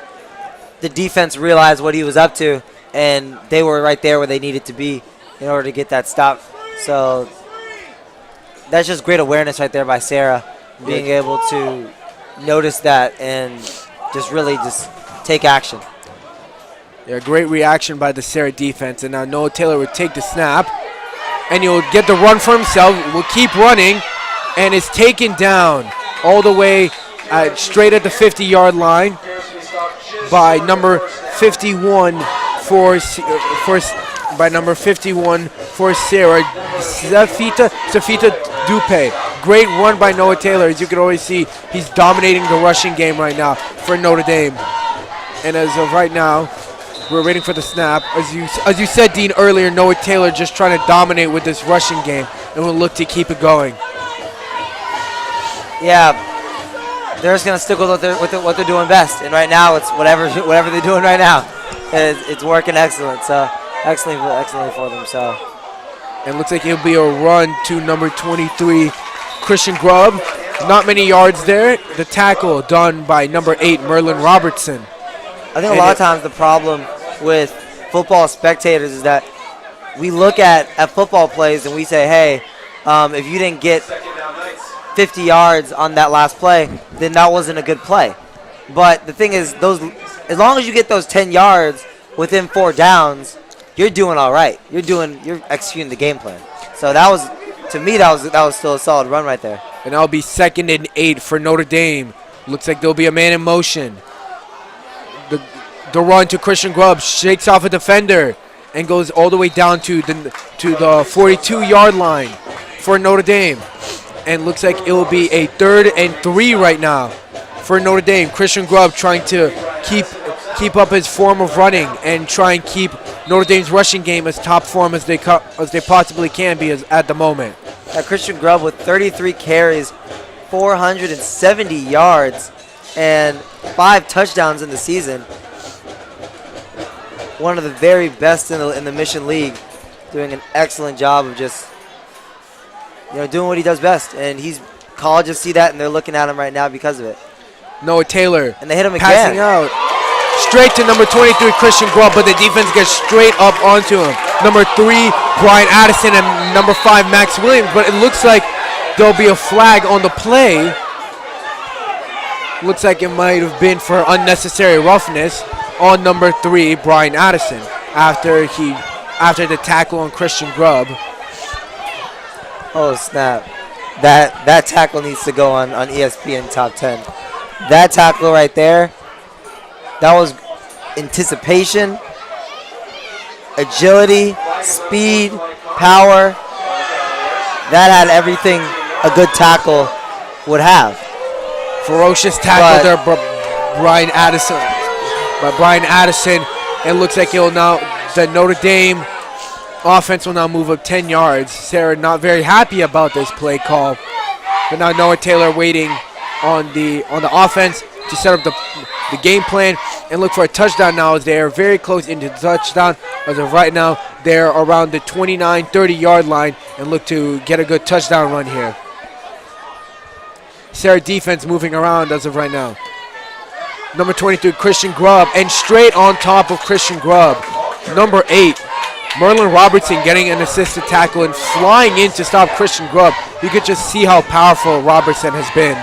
Speaker 1: the defense realized what he was up to, and they were right there where they needed to be in order to get that stop. So that's just great awareness right there by Serra, being able to notice that and just really just take action.
Speaker 2: Yeah, great reaction by the Serra defense. And now Noah Taylor would take the snap, and he'll get the run for himself. Will keep running, and is taken down all the way straight at the 50-yard line by number 51 for Serra, Safita Dupe. Great run by Noah Taylor. As you can always see, he's dominating the rushing game right now for Notre Dame. And as of right now, we're waiting for the snap. As you said, Dean, earlier, Noah Taylor just trying to dominate with this rushing game, and we'll look to keep it going.
Speaker 1: Yeah, they're just gonna stick with what they're doing best, and right now it's whatever they're doing right now. It's working excellent. So excellent for them. So.
Speaker 2: And looks like it'll be a run to number 23, Christian Grubb. Not many yards there. The tackle done by number 8, Merlin Robertson.
Speaker 1: I think a lot of times the problem with football spectators is that we look at football plays and we say, hey, if you didn't get 50 yards on that last play, then that wasn't a good play. But the thing is, as long as you get those 10 yards within 4 downs, you're doing all right. You're executing the game plan. So to me, that was still a solid run right there.
Speaker 2: And that'll be 2nd and 8 for Notre Dame. Looks like there'll be a man in motion. The run to Christian Grubb shakes off a defender and goes all the way down to the 42-yard line for Notre Dame. And looks like it will be a 3rd and 3 right now for Notre Dame. Christian Grubb trying to keep up his form of running and try and keep Notre Dame's rushing game as top form as they possibly can be at the moment.
Speaker 1: Christian Grubb with 33 carries, 470 yards, and 5 touchdowns in the season. One of the very best in the Mission League, doing an excellent job of just doing what he does best. And colleges see that, and they're looking at him right now because of it.
Speaker 2: Noah Taylor.
Speaker 1: And they hit him
Speaker 2: passing
Speaker 1: again.
Speaker 2: Out. Straight to number 23, Christian Grubb, but the defense gets straight up onto him. Number 3, Brian Addison, and number 5, Max Williams. But it looks like there'll be a flag on the play. Looks like it might have been for unnecessary roughness on number 3, Brian Addison, after the tackle on Christian Grubb.
Speaker 1: Oh, snap. That tackle needs to go on ESPN Top 10. That tackle right there, that was anticipation, agility, speed, power. That had everything a good tackle would have.
Speaker 2: Ferocious tackle there by Brian Addison. It looks like the Notre Dame offense will now move up 10 yards. Serra not very happy about this play call. But now Noah Taylor waiting on the offense to set up the game plan and look for a touchdown now as they are very close into the touchdown. As of right now, they're around the 29-30 yard line and look to get a good touchdown run here. Serra defense moving around as of right now. Number 23, Christian Grubb, and straight on top of Christian Grubb, number 8, Merlin Robertson getting an assisted tackle and flying in to stop Christian Grubb. You could just see how powerful Robertson has been.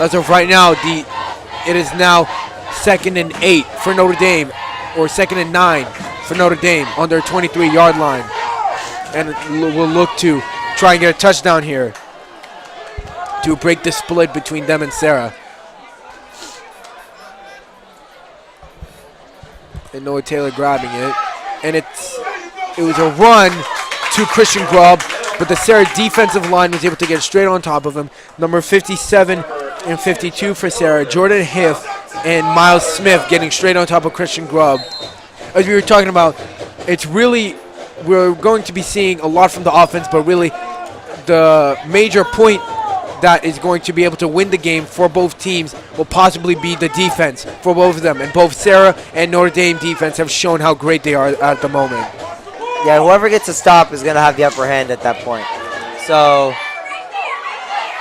Speaker 2: As of right now, it is now 2nd and 8 for Notre Dame, or 2nd and 9 for Notre Dame on their 23-yard line. And we'll look to try and get a touchdown here to break the split between them and Serra. And Noah Taylor grabbing it. And it was a run to Christian Grubb, but the Serra defensive line was able to get straight on top of him. Number 57 and 52 for Serra, Jordan Hiff and Miles Smith getting straight on top of Christian Grubb. As we were talking about, we're going to be seeing a lot from the offense, but really the major point that is going to be able to win the game for both teams will possibly be the defense for both of them. And both Serra and Notre Dame defense have shown how great they are at the moment.
Speaker 1: Yeah, whoever gets a stop is going to have the upper hand at that point. So,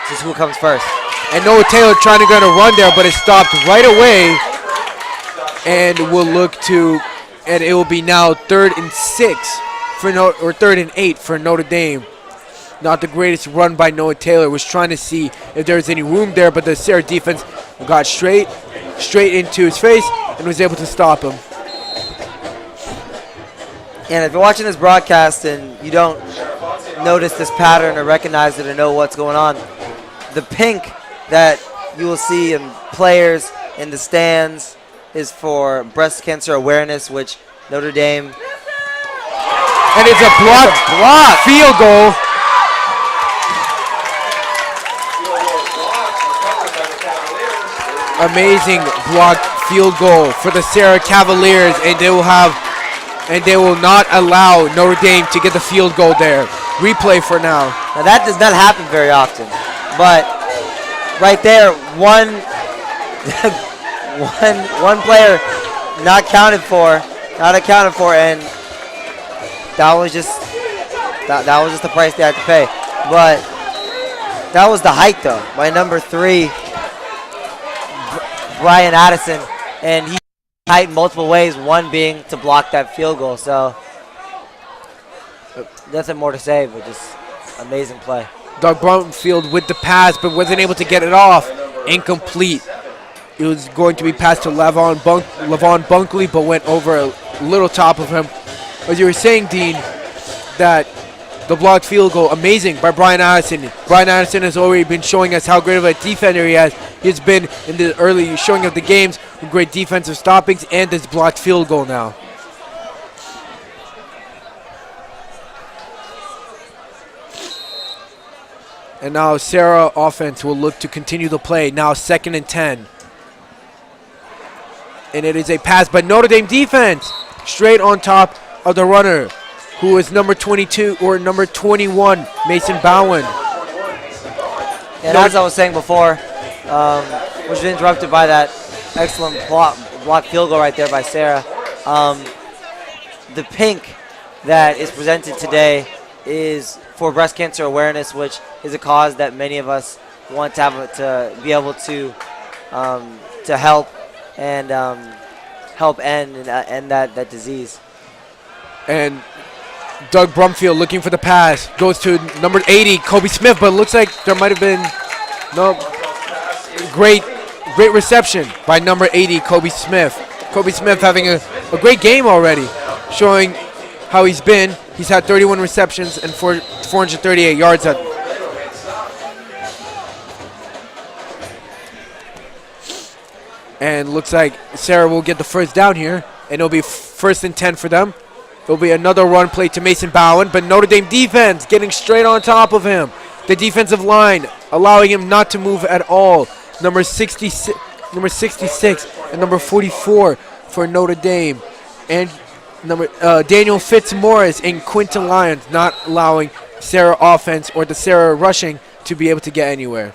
Speaker 1: this is who comes first.
Speaker 2: And Noah Taylor trying to get a run there, but it stopped right away. And we'll look to, and it will be now 3rd and 6 for 3rd and 8 for Notre Dame. Not the greatest run by Noah Taylor. Was trying to see if there was any room there, but the Serra defense got straight into his face and was able to stop him.
Speaker 1: And if you're watching this broadcast and you don't notice this pattern or recognize it or know what's going on, the pink that you will see in players in the stands is for breast cancer awareness, which Notre Dame.
Speaker 2: And it's a block field goal. Amazing blocked field goal for the Serra Cavaliers, and they will not allow Notre Dame to get the field goal there. Replay for now.
Speaker 1: Now that does not happen very often, but right there, one player not accounted for, and that was just the price they had to pay. But that was the height, though, by number 3, Brian Addison, and he height in multiple ways. One being to block that field goal. So nothing more to say, but just amazing play.
Speaker 2: Doug Brumfield with the pass, but wasn't able to get it off. Incomplete. It was going to be passed to Lavon Bunkley, but went over a little top of him. As you were saying, Dean, that the blocked field goal, amazing by Brian Addison. Brian Addison has already been showing us how great of a defender he has. He's been in the early showing of the games with great defensive stoppings and this blocked field goal now. And now Serra offense will look to continue the play. Now 2nd and 10. And it is a pass by Notre Dame defense. Straight on top of the runner, who is number 22 or number 21, Mason Bowen.
Speaker 1: And as I was saying before, was interrupted by that excellent block field goal right there by Serra. The pink that is presented today is for breast cancer awareness, which is a cause that many of us want to be able to help and help end that disease.
Speaker 2: And Doug Brumfield looking for the pass, goes to number 80, Kobe Smith, but it looks like there might have been no great reception by number 80, Kobe Smith. Kobe Smith having a great game already, showing how he's been. He's had 31 receptions and 438 yards. And looks like Serra will get the first down here, and it'll be 1st and 10 for them. There'll be another run play to Mason Bowen, but Notre Dame defense getting straight on top of him. The defensive line allowing him not to move at all. Number 66 and number 44 for Notre Dame. And Daniel Fitzmaurice and Quinton Lyons not allowing Serra offense or the Serra rushing to be able to get anywhere.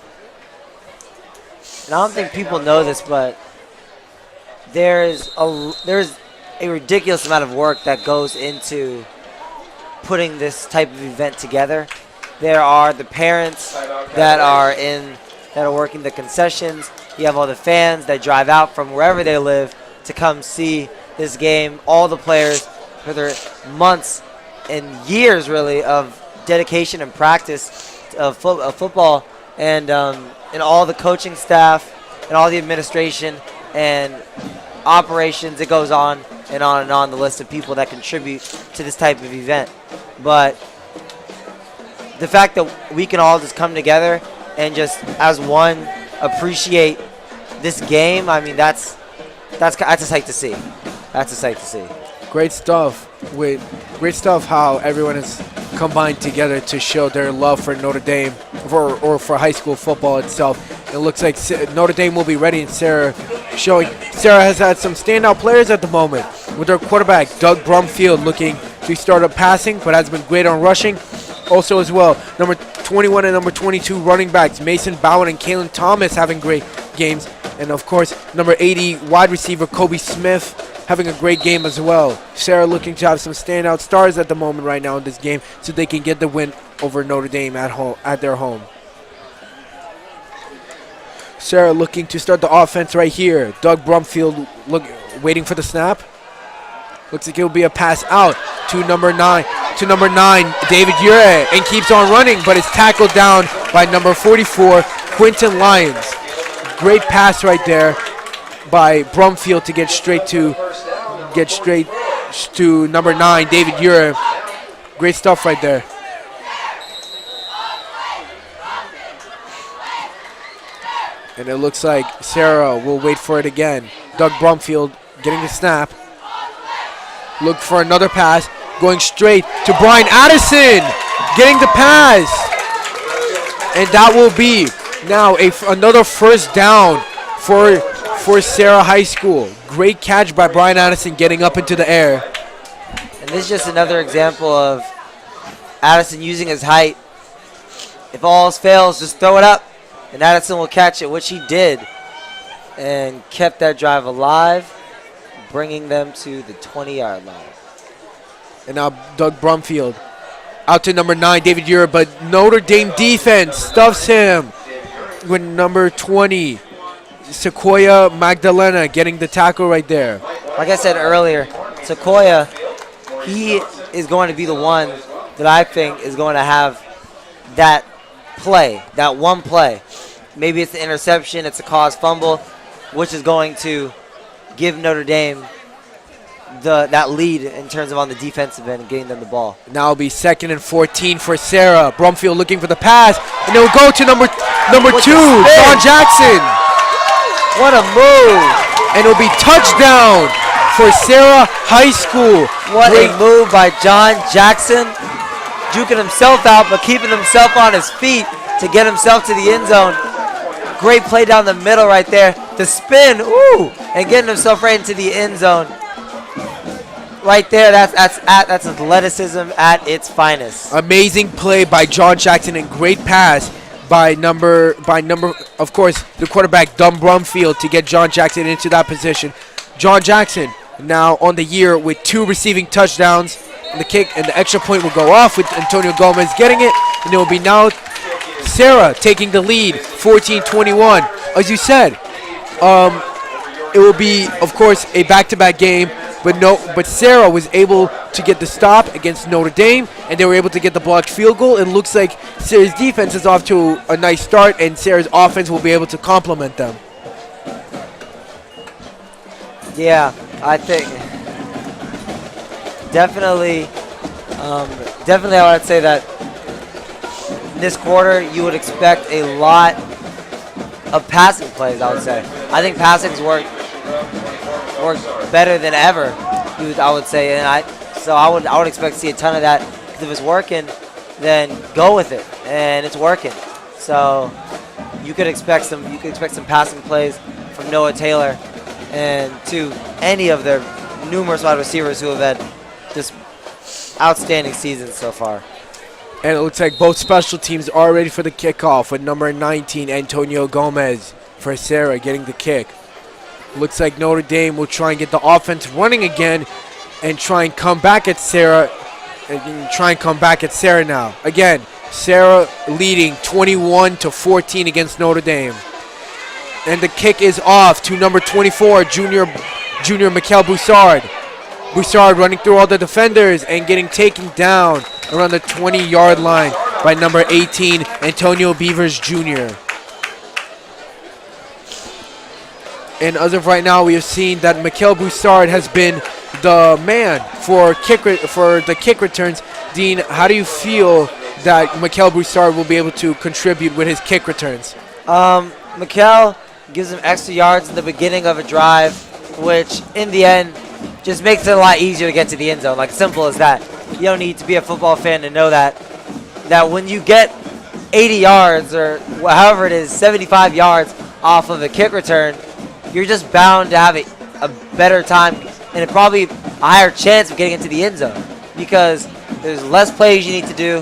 Speaker 1: And I don't think people know this, but there's a ridiculous amount of work that goes into putting this type of event together. There are the parents that are working the concessions. You have all the fans that drive out from wherever they live to come see this game. All the players for their months and years, really, of dedication and practice of football, and all the coaching staff and all the administration and operations. It goes on and on and on, the list of people that contribute to this type of event. But the fact that we can all just come together and just as one appreciate this game, I mean, that's a sight to see. That's a sight to see.
Speaker 2: Great stuff. Great stuff how everyone has combined together to show their love for Notre Dame or for high school football itself. It looks like Notre Dame will be ready, and Serra has had some standout players at the moment with their quarterback, Doug Brumfield, looking to start up passing, but has been great on rushing. Also as well, number 21 and number 22 running backs, Mason Bowen and Kalen Thomas having great games. And of course, number 80 wide receiver, Kobe Smith, having a great game as well. Serra looking to have some standout stars at the moment right now in this game so they can get the win over Notre Dame at their home. Serra looking to start the offense right here. Doug Brumfield waiting for the snap. Looks like it will be a pass out to number 9, to number 9, David Ure, and keeps on running, but is tackled down by number 44, Quinton Lyons. Great pass right there by Brumfield to get straight to number 9, David Ure. Great stuff right there. And it looks like Serra will wait for it again. Doug Brumfield getting the snap. Look for another pass. Going straight to Brian Addison. Getting the pass. And that will be now another first down for Serra High School. Great catch by Brian Addison getting up into the air.
Speaker 1: And this is just another example of Addison using his height. If all else fails, just throw it up, and Addison will catch it, which he did, and kept that drive alive, bringing them to the 20-yard line.
Speaker 2: And now Doug Brumfield out to number 9, David Ure, but Notre Dame defense stuffs him with number 20, Sequoia Magdalena, getting the tackle right there.
Speaker 1: Like I said earlier, Sequoia, he is going to be the one that I think is going to have that play, that one play. Maybe it's the interception, it's a caused fumble, which is going to give Notre Dame that lead in terms of on the defensive end and getting them the ball.
Speaker 2: Now it'll be 2nd and 14 for Serra. Brumfield looking for the pass, and it will go to number 2, John Jackson.
Speaker 1: What a move.
Speaker 2: And it'll be touchdown for Serra High School.
Speaker 1: What a move by John Jackson. Juking himself out, but keeping himself on his feet to get himself to the end zone. Great play down the middle right there. The spin, and getting himself right into the end zone. Right there, that's athleticism at its finest.
Speaker 2: Amazing play by John Jackson and great pass by number, of course, the quarterback, Dumb Brumfield, to get John Jackson into that position. John Jackson now on the year with 2 receiving touchdowns. And the kick and the extra point will go off with Antonio Gomez getting it. And it will be now Serra taking the lead, 14-21. As you said, it will be, of course, a back-to-back game. But Serra was able to get the stop against Notre Dame, and they were able to get the blocked field goal. It looks like Serra's defense is off to a nice start, and Serra's offense will be able to complement them.
Speaker 1: Yeah, I think definitely I would say that this quarter you would expect a lot of passing plays, I would say. I think passing's worked better than ever, I would say, and I would expect to see a ton of that, because if it's working, then go with it, and it's working. So you could expect some passing plays from Noah Taylor and to any of their numerous wide receivers who have had just outstanding seasons so far.
Speaker 2: And it looks like both special teams are ready for the kickoff with number 19, Antonio Gomez, for Serra getting the kick. Looks like Notre Dame will try and get the offense running again and try and come back at Serra. Now. Again, Serra leading 21-14 against Notre Dame. And the kick is off to number 24, junior Mikel Boussard. Boussard running through all the defenders and getting taken down around the 20-yard line by number 18, Antonio Beavers Jr. And as of right now, we have seen that Mikel Boussard has been the man for the kick returns. Dean, how do you feel that Mikel Boussard will be able to contribute with his kick returns?
Speaker 1: Mikel gives him extra yards in the beginning of a drive, which in the end just makes it a lot easier to get to the end zone. Like, simple as that. You don't need to be a football fan to know that when you get 80 yards or however it is, 75 yards off of a kick return, you're just bound to have a better time and probably a higher chance of getting into the end zone, because there's less plays you need to do,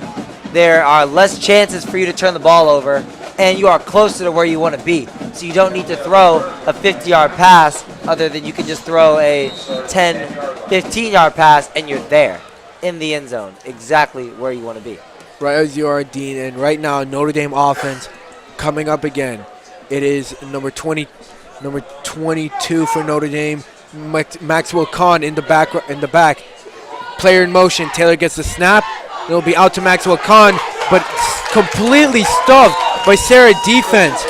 Speaker 1: there are less chances for you to turn the ball over, and you are closer to where you want to be. So you don't need to throw a 50-yard pass other than you can just throw a 10, 15-yard pass, and you're there in the end zone, exactly where you want to be.
Speaker 2: Right as you are, Dean. And right now, Notre Dame offense coming up again. It is number 22 for Notre Dame, Maxwell Kahn in the back, Player in motion. Taylor gets the snap. It'll be out to Maxwell Khan, but completely stuffed by Serra defense.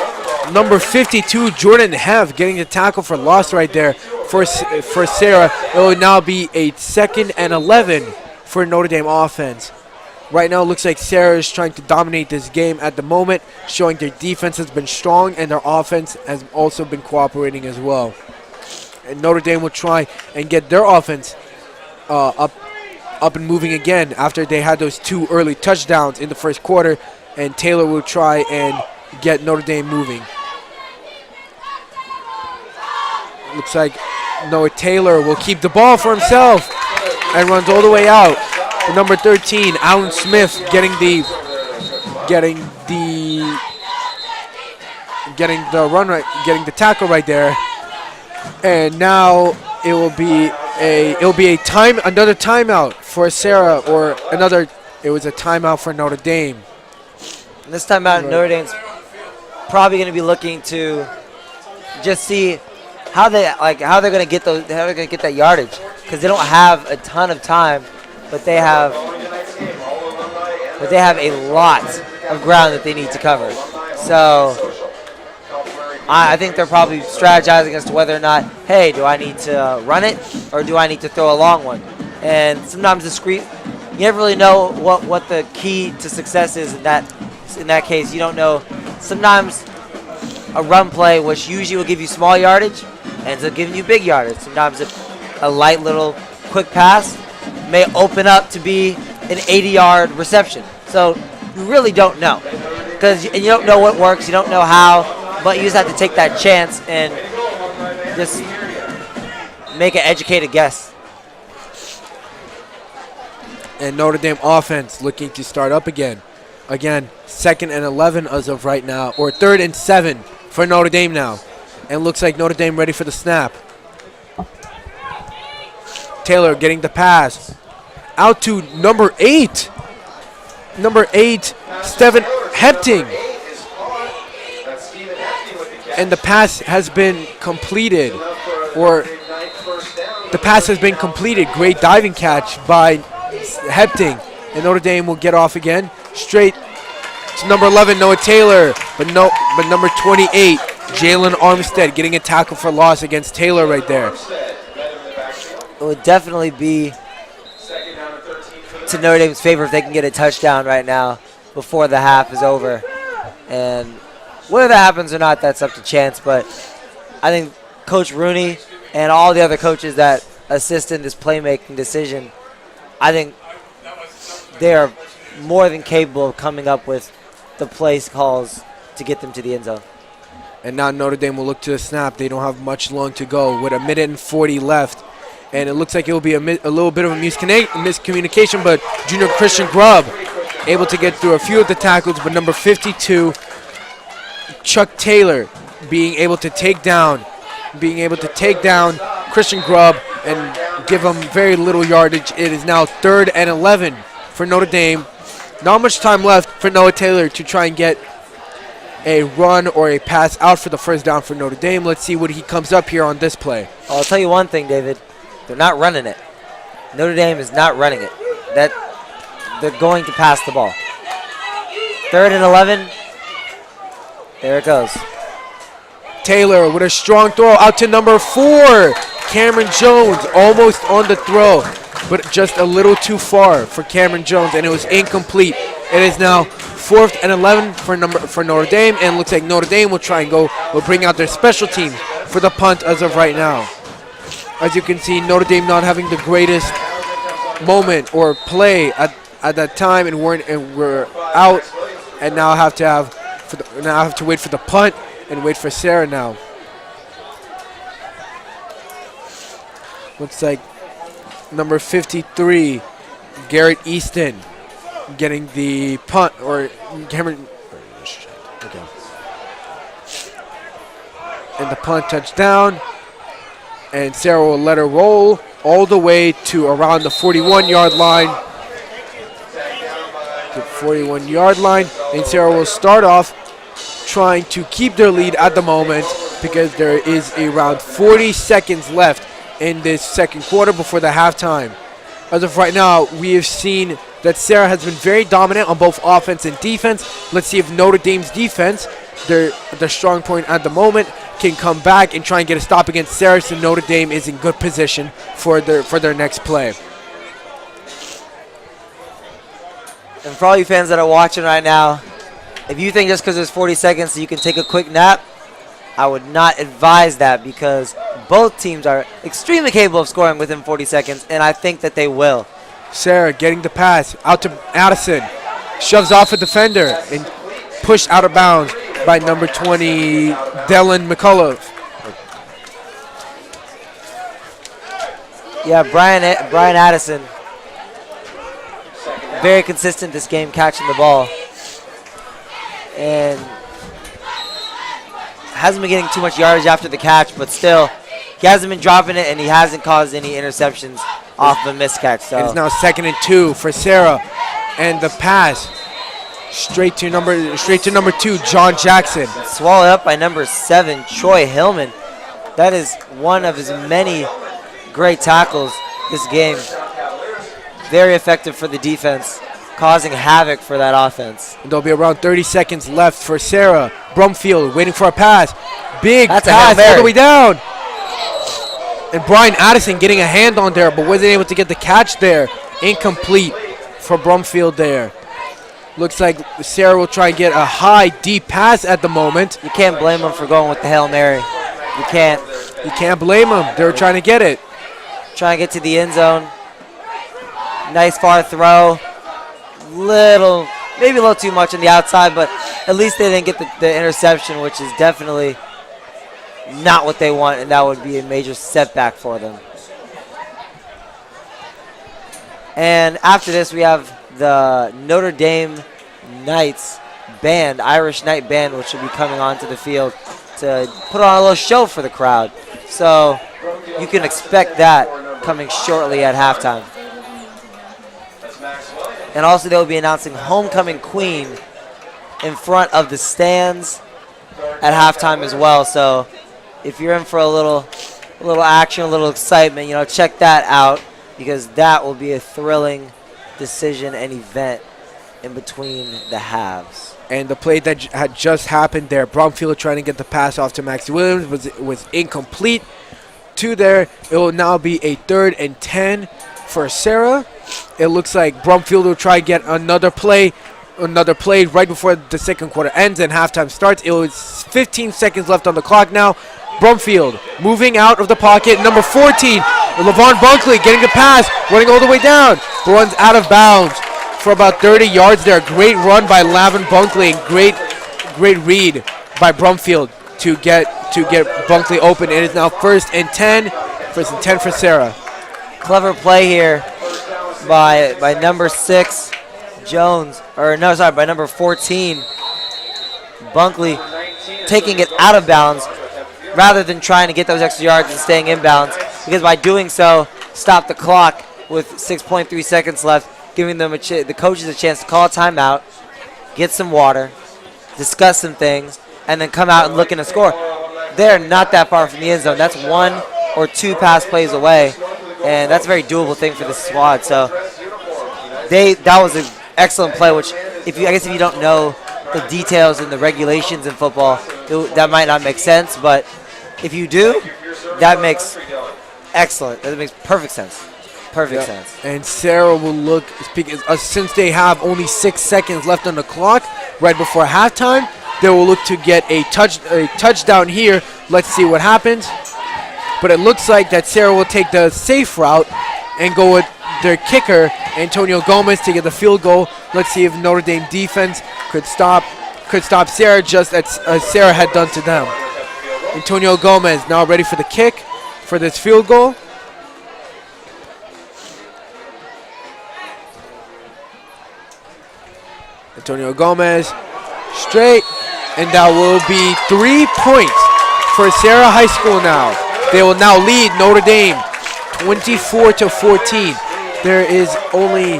Speaker 2: Number 52, Jordan Hev, getting the tackle for loss right there for Serra. It will now be a 2nd and 11 for Notre Dame offense. Right now, it looks like Serra is trying to dominate this game at the moment, showing their defense has been strong and their offense has also been cooperating as well. And Notre Dame will try and get their offense up and moving again after they had those 2 early touchdowns in the first quarter, and Taylor will try and get Notre Dame moving. Looks like Noah Taylor will keep the ball for himself and runs all the way out. Number 13, Alan Smith getting the tackle right there. And now it will be another timeout for Serra, or it was a timeout for Notre Dame.
Speaker 1: And this timeout, Notre Dame's probably going to be looking to just see how they're going to get that yardage, because they don't have a ton of time, but they have a lot of ground that they need to cover. So I think they're probably strategizing as to whether or not, hey, do I need to run it or do I need to throw a long one? And sometimes you never really know what the key to success is in that case. You don't know. Sometimes a run play, which usually will give you small yardage, ends up giving you big yardage. Sometimes a light little quick pass may open up to be an 80-yard reception. So you really don't know, and you don't know what works. You don't know how, but you just have to take that chance and just make an educated guess.
Speaker 2: And Notre Dame offense looking to start up again. Again, 2nd and 11 as of right now, or 3rd and 7 for Notre Dame now. And looks like Notre Dame ready for the snap. Taylor getting the pass. Out to number 8. Number 8, Steven Hepting. And the pass has been completed. Great diving catch by Hepting. And Notre Dame will get off again. Straight to number 11, Noah Taylor. But number 28, Jalen Armstead getting a tackle for loss against Taylor right there.
Speaker 1: It would definitely be to Notre Dame's favor if they can get a touchdown right now before the half is over. And whether that happens or not, that's up to chance. But I think Coach Rooney and all the other coaches that assist in this playmaking decision, I think they are more than capable of coming up with the play calls to get them to the end zone.
Speaker 2: And now Notre Dame will look to the snap. They don't have much long to go with 1:40 left. And it looks like it will be a little bit of a miscommunication, but junior Christian Grubb able to get through a few of the tackles, but number 52, Chuck Taylor, being able to take down Christian Grubb and give him very little yardage. It is now 3rd and 11 for Notre Dame. Not much time left for Noah Taylor to try and get a run or a pass out for the first down for Notre Dame. Let's see what he comes up here on this play.
Speaker 1: I'll tell you one thing, David. They're not running it. Notre Dame is not running it. They're going to pass the ball. 3rd and 11. There it goes.
Speaker 2: Taylor with a strong throw out to number 4. Cameron Jones almost on the throw, but just a little too far for Cameron Jones, and it was incomplete. It is now 4th and 11 for Notre Dame, and looks like Notre Dame will bring out their special teams for the punt as of right now. As you can see, Notre Dame not having the greatest moment or play at that time, and we're out, and now have to wait for the punt and wait for Serra now. Looks like number 53, Garrett Easton, getting the punt, or Cameron. Okay. And the punt touchdown. And Serra will let her roll all the way to around the 41-yard line. The 41-yard line. And Serra will start off trying to keep their lead at the moment, because there is around 40 seconds left in this second quarter before the halftime. As of right now, we have seen that Serra has been very dominant on both offense and defense. Let's see if Notre Dame's defense, their strong point at the moment, can come back and try and get a stop against Serra, so Notre Dame is in good position for their next play.
Speaker 1: And for all you fans that are watching right now, if you think just because there's 40 seconds you can take a quick nap, I would not advise that, because both teams are extremely capable of scoring within 40 seconds, and I think that they will.
Speaker 2: Serra getting the pass out to Addison. Shoves off a defender and pushed out of bounds by number 20, Dylan McCullough.
Speaker 1: Yeah, Brian Addison, very consistent this game catching the ball. And hasn't been getting too much yardage after the catch, but still, he hasn't been dropping it, and he hasn't caused any interceptions off of a miscatch. So
Speaker 2: it's now 2nd and 2 for Serra, and the pass straight to number 2, John Jackson.
Speaker 1: Swallowed up by number 7, Troy Hillman. That is one of his many great tackles this game. Very effective for the defense, causing havoc for that offense.
Speaker 2: And there'll be around 30 seconds left for Serra. Brumfield waiting for a pass. Big
Speaker 1: That's
Speaker 2: pass all the way down. And Brian Addison getting a hand on there, but wasn't able to get the catch there. Incomplete for Brumfield there. Looks like Serra will try and get a high, deep pass at the moment.
Speaker 1: You can't blame him for going with the Hail Mary. You can't.
Speaker 2: You can't blame him. They were trying to get it.
Speaker 1: Trying to get to the end zone. Nice far throw. Maybe a little too much on the outside, but at least they didn't get the interception, which is definitely not what they want, and that would be a major setback for them. And after this, we have the Notre Dame Knights band, Irish Knight band, which will be coming onto the field to put on a little show for the crowd. So you can expect that coming shortly at halftime. And also they'll be announcing Homecoming Queen in front of the stands at halftime as well. So if you're in for a little action, a little excitement, check that out, because that will be a thrilling decision and event in between the halves.
Speaker 2: And the play that had just happened there, Brumfield trying to get the pass off to Max Williams was incomplete. It will now be a 3rd and 10 for Serra. It looks like Brumfield will try to get another play right before the second quarter ends and halftime starts. It was 15 seconds left on the clock now. Brumfield moving out of the pocket. Number 14, LaVon Bunkley getting the pass, running all the way down, but runs out of bounds for about 30 yards there. Great run by Lavin Bunkley and great read by Brumfield to get Bunkley open. It is now 1st and 10 for Serra.
Speaker 1: Clever play here by number 6, Jones, by number 14, Bunkley, taking it out of bounds rather than trying to get those extra yards and staying in bounds, because by doing so, stop the clock with 6.3 seconds left, giving them the coaches a chance to call a timeout, get some water, discuss some things, and then come out and look in a score. They're not that far from the end zone. That's 1 or 2 pass plays away, and that's a very doable thing for this squad. So that was an excellent play, which if you don't know the details and the regulations in football, that might not make sense, but if you do, that makes excellent. That makes perfect sense. Perfect sense.
Speaker 2: And Serra will look, since they have only 6 seconds left on the clock right before halftime, they will look to get a touchdown here. Let's see what happens. But it looks like that Serra will take the safe route and go with their kicker, Antonio Gomez, to get the field goal. Let's see if Notre Dame defense could stop Serra just as Serra had done to them. Antonio Gomez now ready for the kick for this field goal. Antonio Gomez straight, and that will be 3 points for Serra High School now. They will now lead Notre Dame 24-14. There is only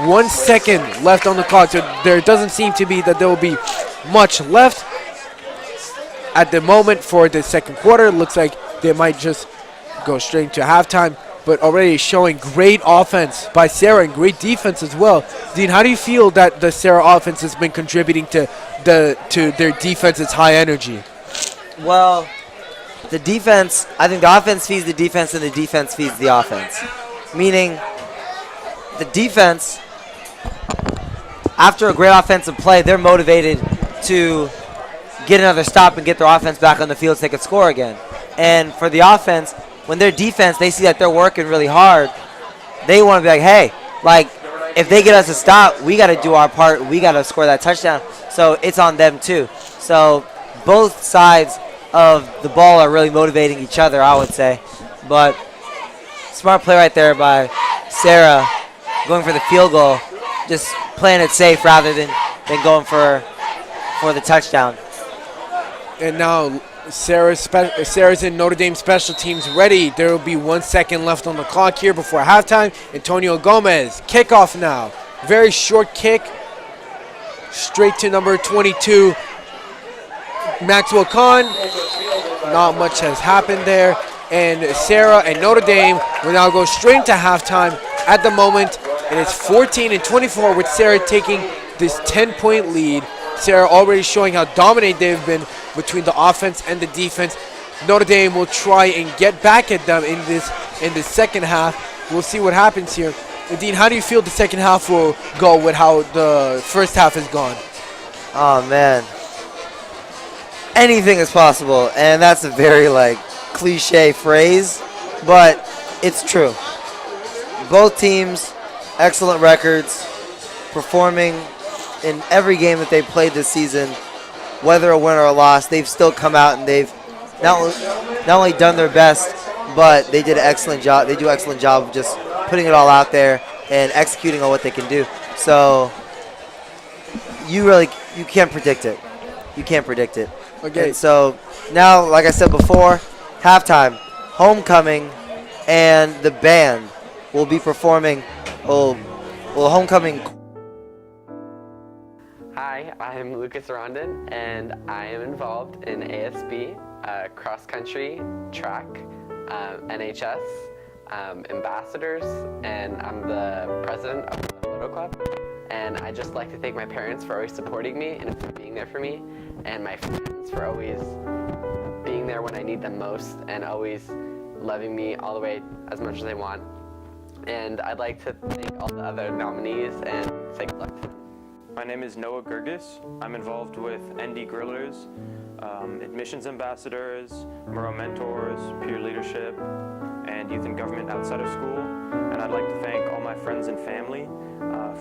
Speaker 2: 1 second left on the clock, so there doesn't seem to be that there will be much left at the moment for the second quarter. It looks like they might just go straight to halftime, but already showing great offense by Serra and great defense as well. Dean, how do you feel that the Serra offense has been contributing to their defense's high energy?
Speaker 1: Well, the defense, I think the offense feeds the defense and the defense feeds the offense. Meaning the defense, after a great offensive play, they're motivated to get another stop and get their offense back on the field so they can score again. And for the offense, when their defense, they see that they're working really hard, they want to be like, hey, like, if they get us a stop, we got to do our part. We got to score that touchdown. So it's on them too. So both sides of the ball are really motivating each other, I would say. But smart play right there by Serra, going for the field goal, just playing it safe rather than going for the touchdown.
Speaker 2: And now Serra's in Notre Dame special teams ready. There will be 1 second left on the clock here before halftime. Antonio Gomez, kickoff now. Very short kick, straight to number 22, Maxwell Kahn. Not much has happened there. And Serra and Notre Dame will now go straight into halftime. At the moment, it is 14-24 with Serra taking this 10-point lead. Serra already showing how dominant they've been between the offense and the defense. Notre Dame will try and get back at them in the second half. We'll see what happens here. Dean, how do you feel the second half will go with how the first half has gone?
Speaker 1: Oh, man. Anything is possible, and that's a very, cliche phrase, but it's true. Both teams, excellent records, performing in every game that they've played this season, whether a win or a loss. They've still come out and they've not only done their best, but they did an excellent job. They do an excellent job of just putting it all out there and executing on what they can do. So you can't predict it. You can't predict it.
Speaker 2: Okay.
Speaker 1: And so now, like I said before, halftime, homecoming, and the band will be performing. Homecoming.
Speaker 5: Hi, I'm Lucas Rondon, and I am involved in ASB, cross country, track, NHS, ambassadors, and I'm the president of the Photo Club. And I'd just like to thank my parents for always supporting me and for being there for me, and my friends for always being there when I need them most and always loving me all the way as much as they want. And I'd like to thank all the other nominees and say good luck to them.
Speaker 6: My name is Noah Gergis. I'm involved with ND Grillers, admissions ambassadors, Murrow mentors, peer leadership, and youth and government outside of school. And I'd like to thank all my friends and family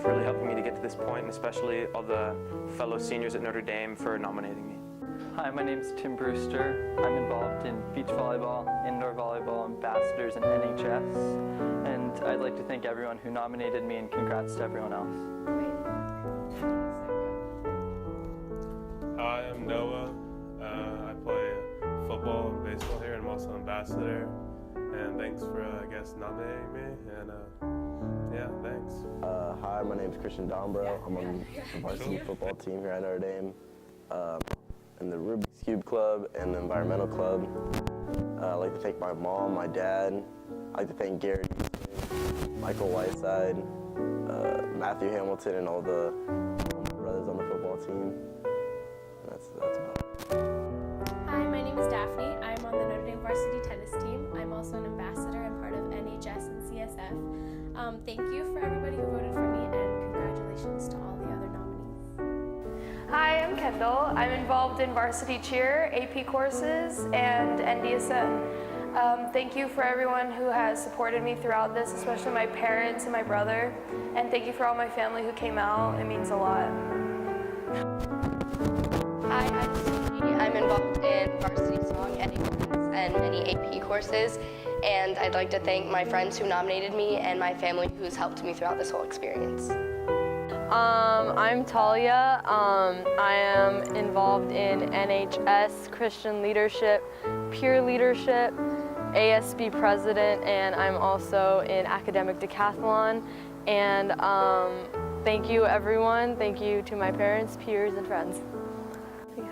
Speaker 6: for really helping me to get to this point, and especially all the fellow seniors at Notre Dame for nominating me.
Speaker 7: Hi, my name is Tim Brewster. I'm involved in beach volleyball, indoor volleyball, ambassadors, and NHS. And I'd like to thank everyone who nominated me, and congrats to everyone else.
Speaker 8: Hi, I'm Noah. I play football and baseball here, and I'm also an ambassador. And thanks for, nominating me. And thanks.
Speaker 9: Hi, my name's Christian Dombro. I'm on the varsity football team here at Notre Dame, in the Rubik's Cube Club and the Environmental Club. I'd like to thank my mom, my dad. I'd like to thank Gary, Michael Whiteside, Matthew Hamilton, and all the brothers on the football team. That's about it.
Speaker 10: Hi, my name is Daphne. I'm on the Notre Dame Varsity tennis team. I'm also an ambassador and part of NHS and CSF. Thank you for everybody who voted for me, and congratulations to all the other nominees.
Speaker 11: Hi, I'm Kendall. I'm involved in varsity cheer, AP courses, and NDSN. Thank you for everyone who has supported me throughout this, especially my parents and my brother. And thank you for all my family who came out. It means a lot.
Speaker 12: Hi, I'm Susie. I'm involved in varsity song, and many AP courses. And I'd like to thank my friends who nominated me and my family who's helped me throughout this whole experience.
Speaker 13: I'm Talia. I am involved in NHS, Christian leadership, peer leadership, ASB president, and I'm also in academic decathlon. And thank you, everyone. Thank you to my parents, peers, and friends.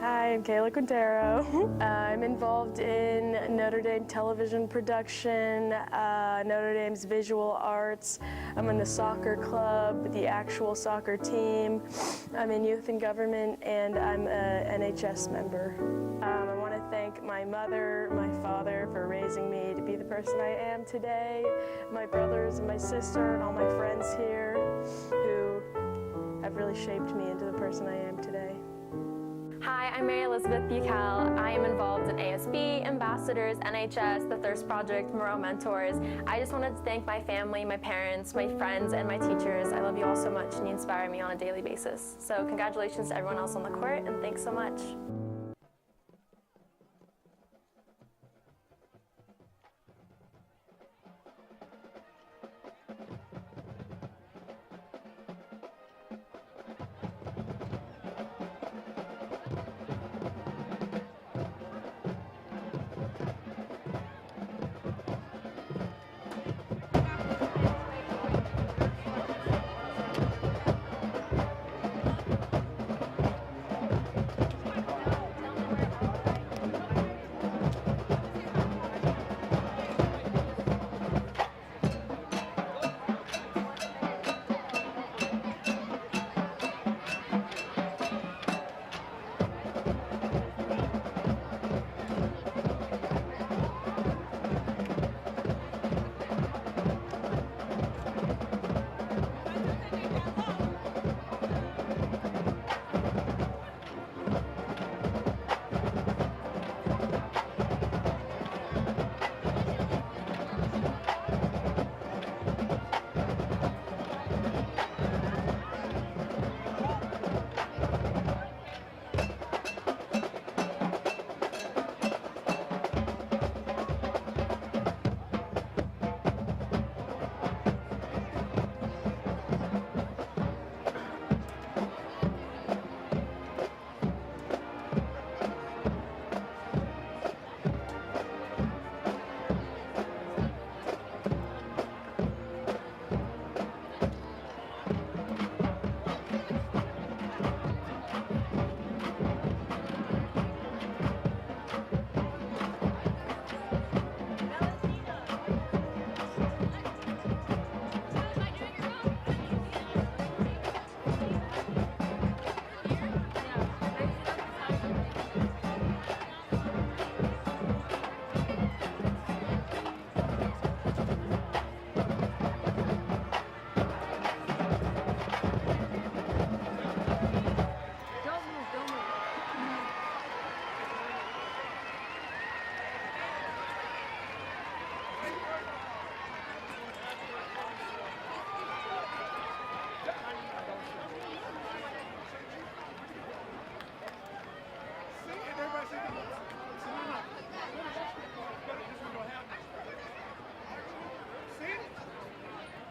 Speaker 14: Hi, I'm Kayla Cordero. I'm involved in Notre Dame television production, Notre Dame's visual arts. I'm in the soccer club, the actual soccer team. I'm in youth and government, and I'm an NHS member. I want to thank my mother, my father for raising me to be the person I am today, my brothers and my sister and all my friends here who have really shaped me into the person I am today.
Speaker 15: Hi, I'm Mary Elizabeth Bucal. I am involved in ASB, Ambassadors, NHS, the Thirst Project, Moreau Mentors. I just wanted to thank my family, my parents, my friends, and my teachers. I love you all so much, and you inspire me on a daily basis. So congratulations to everyone else on the court, and thanks so much.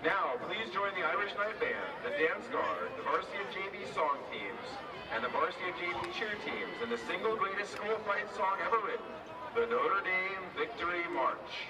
Speaker 3: Now, please join the Irish Night Band, the Dance Guard, the Varsity of JV song teams, and the Varsity of JV cheer teams in the single greatest school fight song ever written, the Notre Dame Victory March.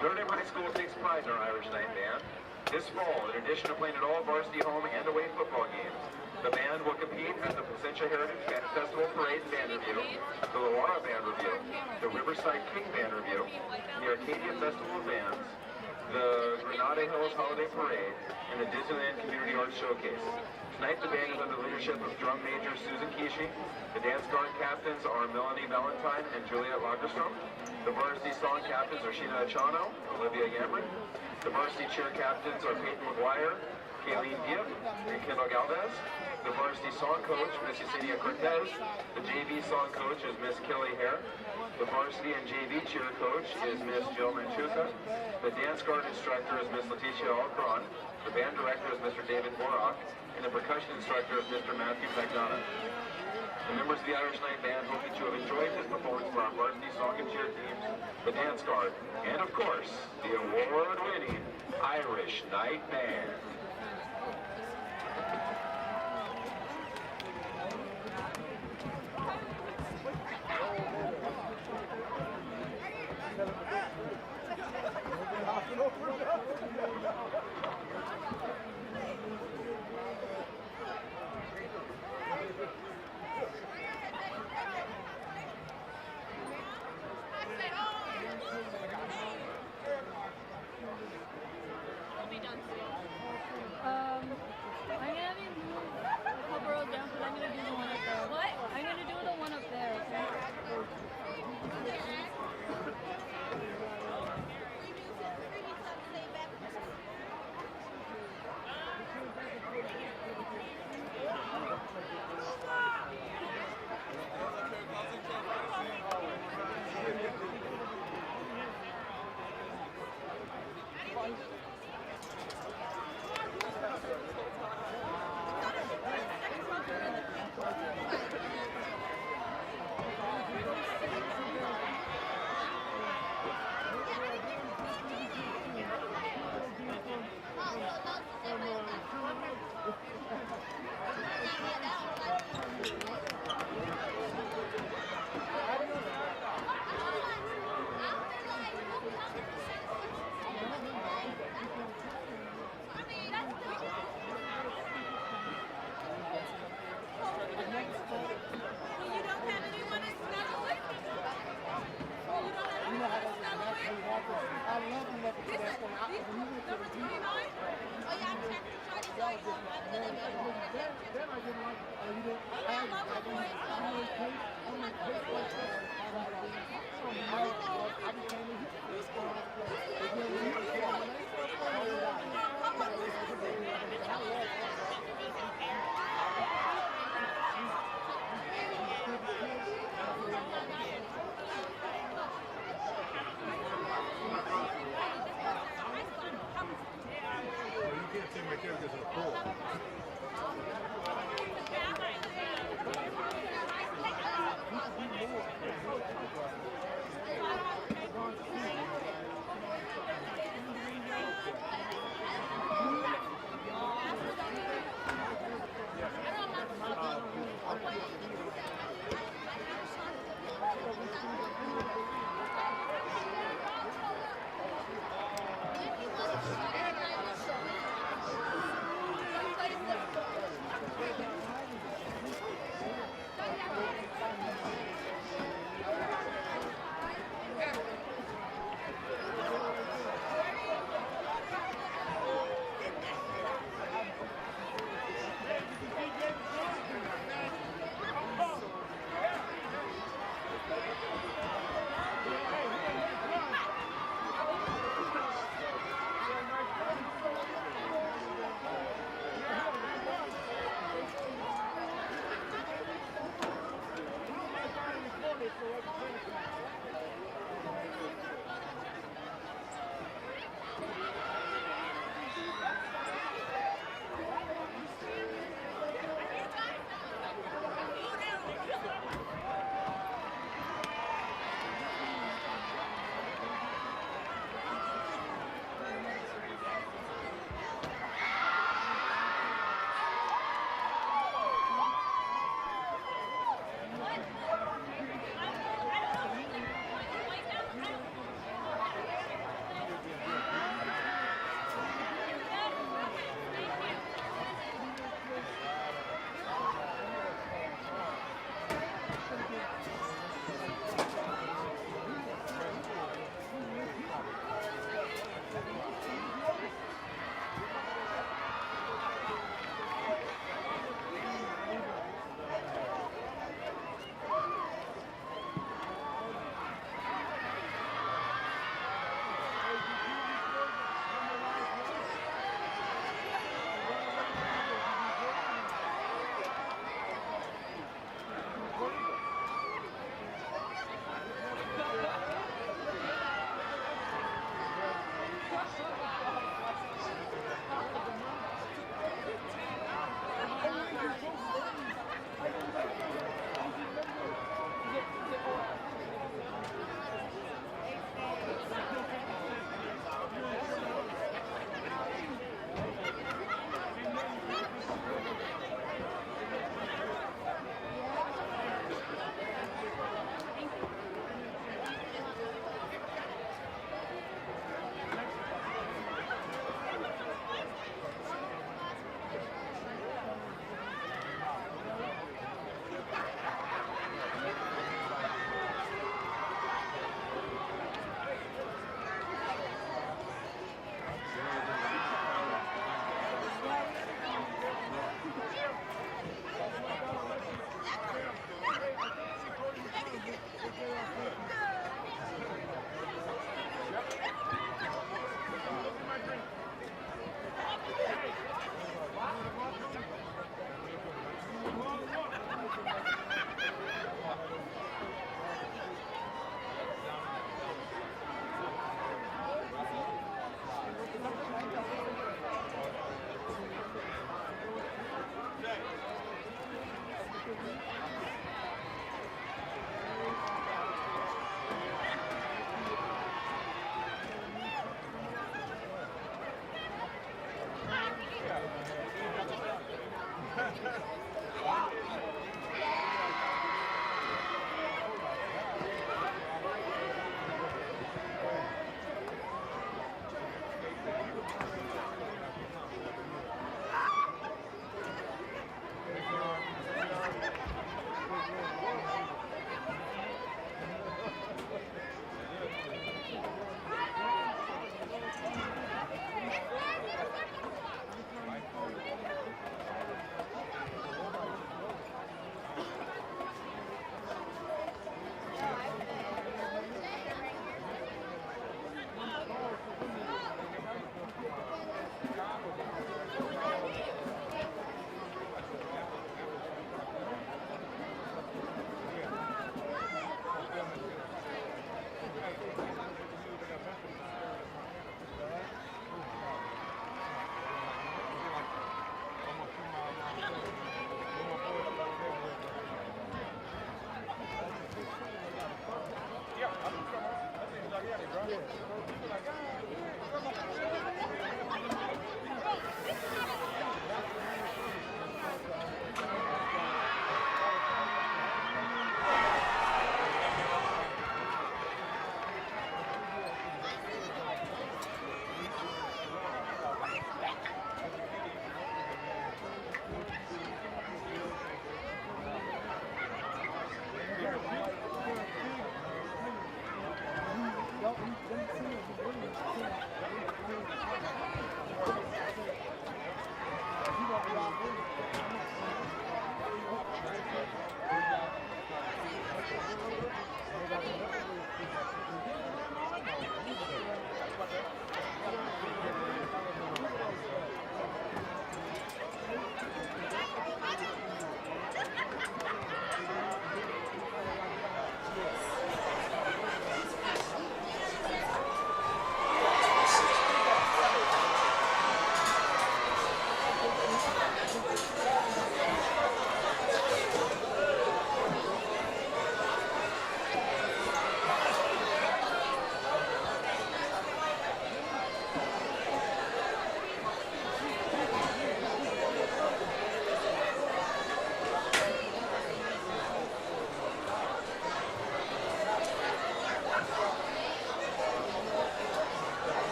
Speaker 3: Notre Dame High School takes pride in our Irish Night Band. This fall, in addition to playing at all varsity home and away football games, the band will compete at the Placentia Heritage Festival Parade Band Review, the Loara Band Review, the Riverside King Band Review, the Arcadia Festival of Bands, the Granada Hills Holiday Parade, and the Disneyland Community Arts Showcase. Tonight, the band is under the leadership of drum major Susan Kishi. The dance guard captains are Melanie Valentine and Juliet Lagerstrom. The varsity song captains are Sheena Achano, Olivia Yamrin. The varsity cheer captains are Peyton McGuire, Kayleen Diep, and Kendall Galvez. The varsity song coach, Miss Yesenia Cortez. The JV song coach is Miss Kelly Hare. The varsity and JV cheer coach is Miss Jill Manchuca. The dance guard instructor is Miss Leticia Alcron. The band director is Mr. David Borak. And the percussion instructor is Mr. Matthew Pagdana. The members of the Irish Night Band hope that you have enjoyed this performance for our varsity song and cheer teams, the dance guard, and of course, the award-winning Irish Night Band.
Speaker 16: I'm gonna be a couple rows down, but I'm gonna do the one up there. What? I'm gonna do the one up there, okay?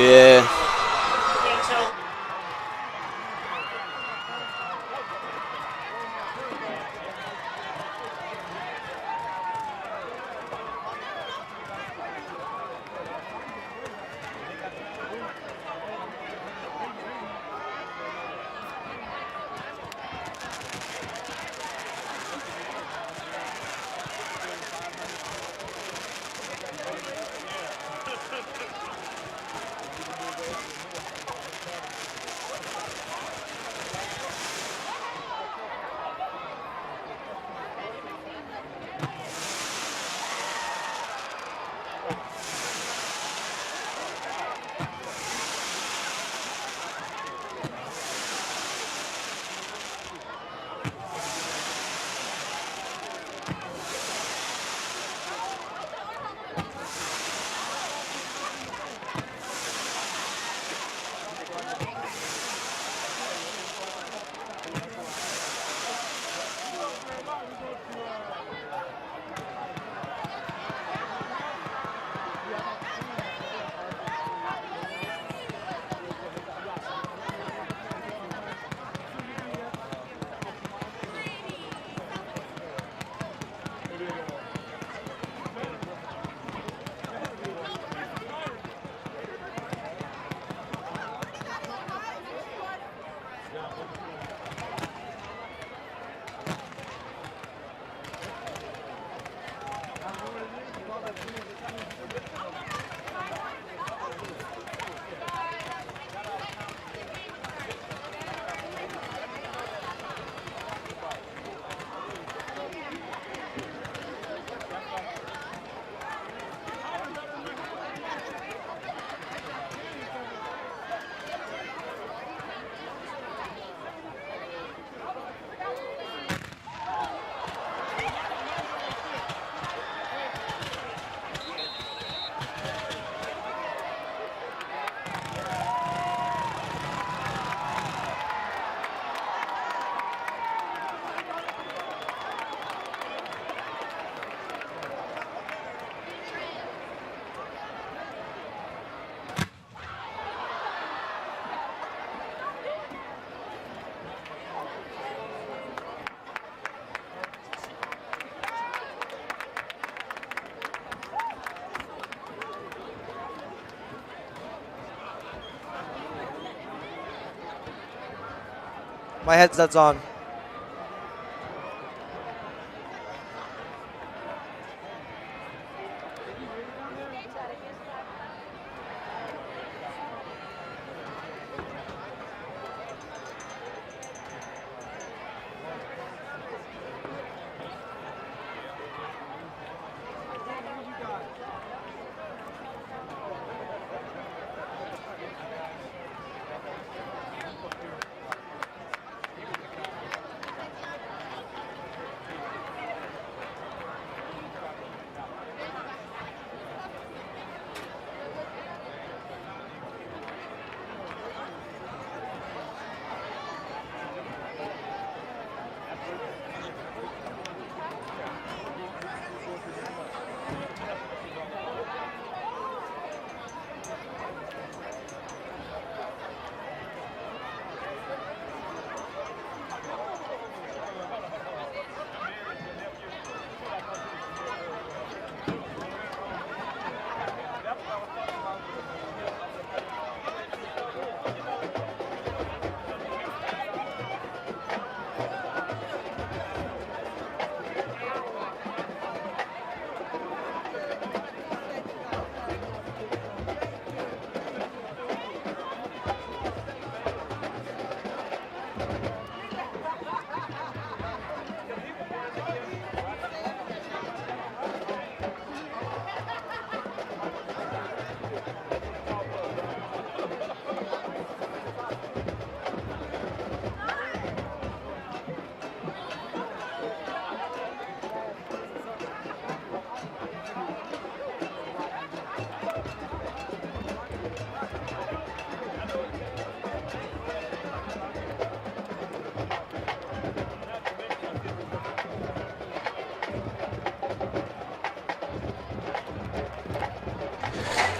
Speaker 17: Yeah.
Speaker 1: My headset's on.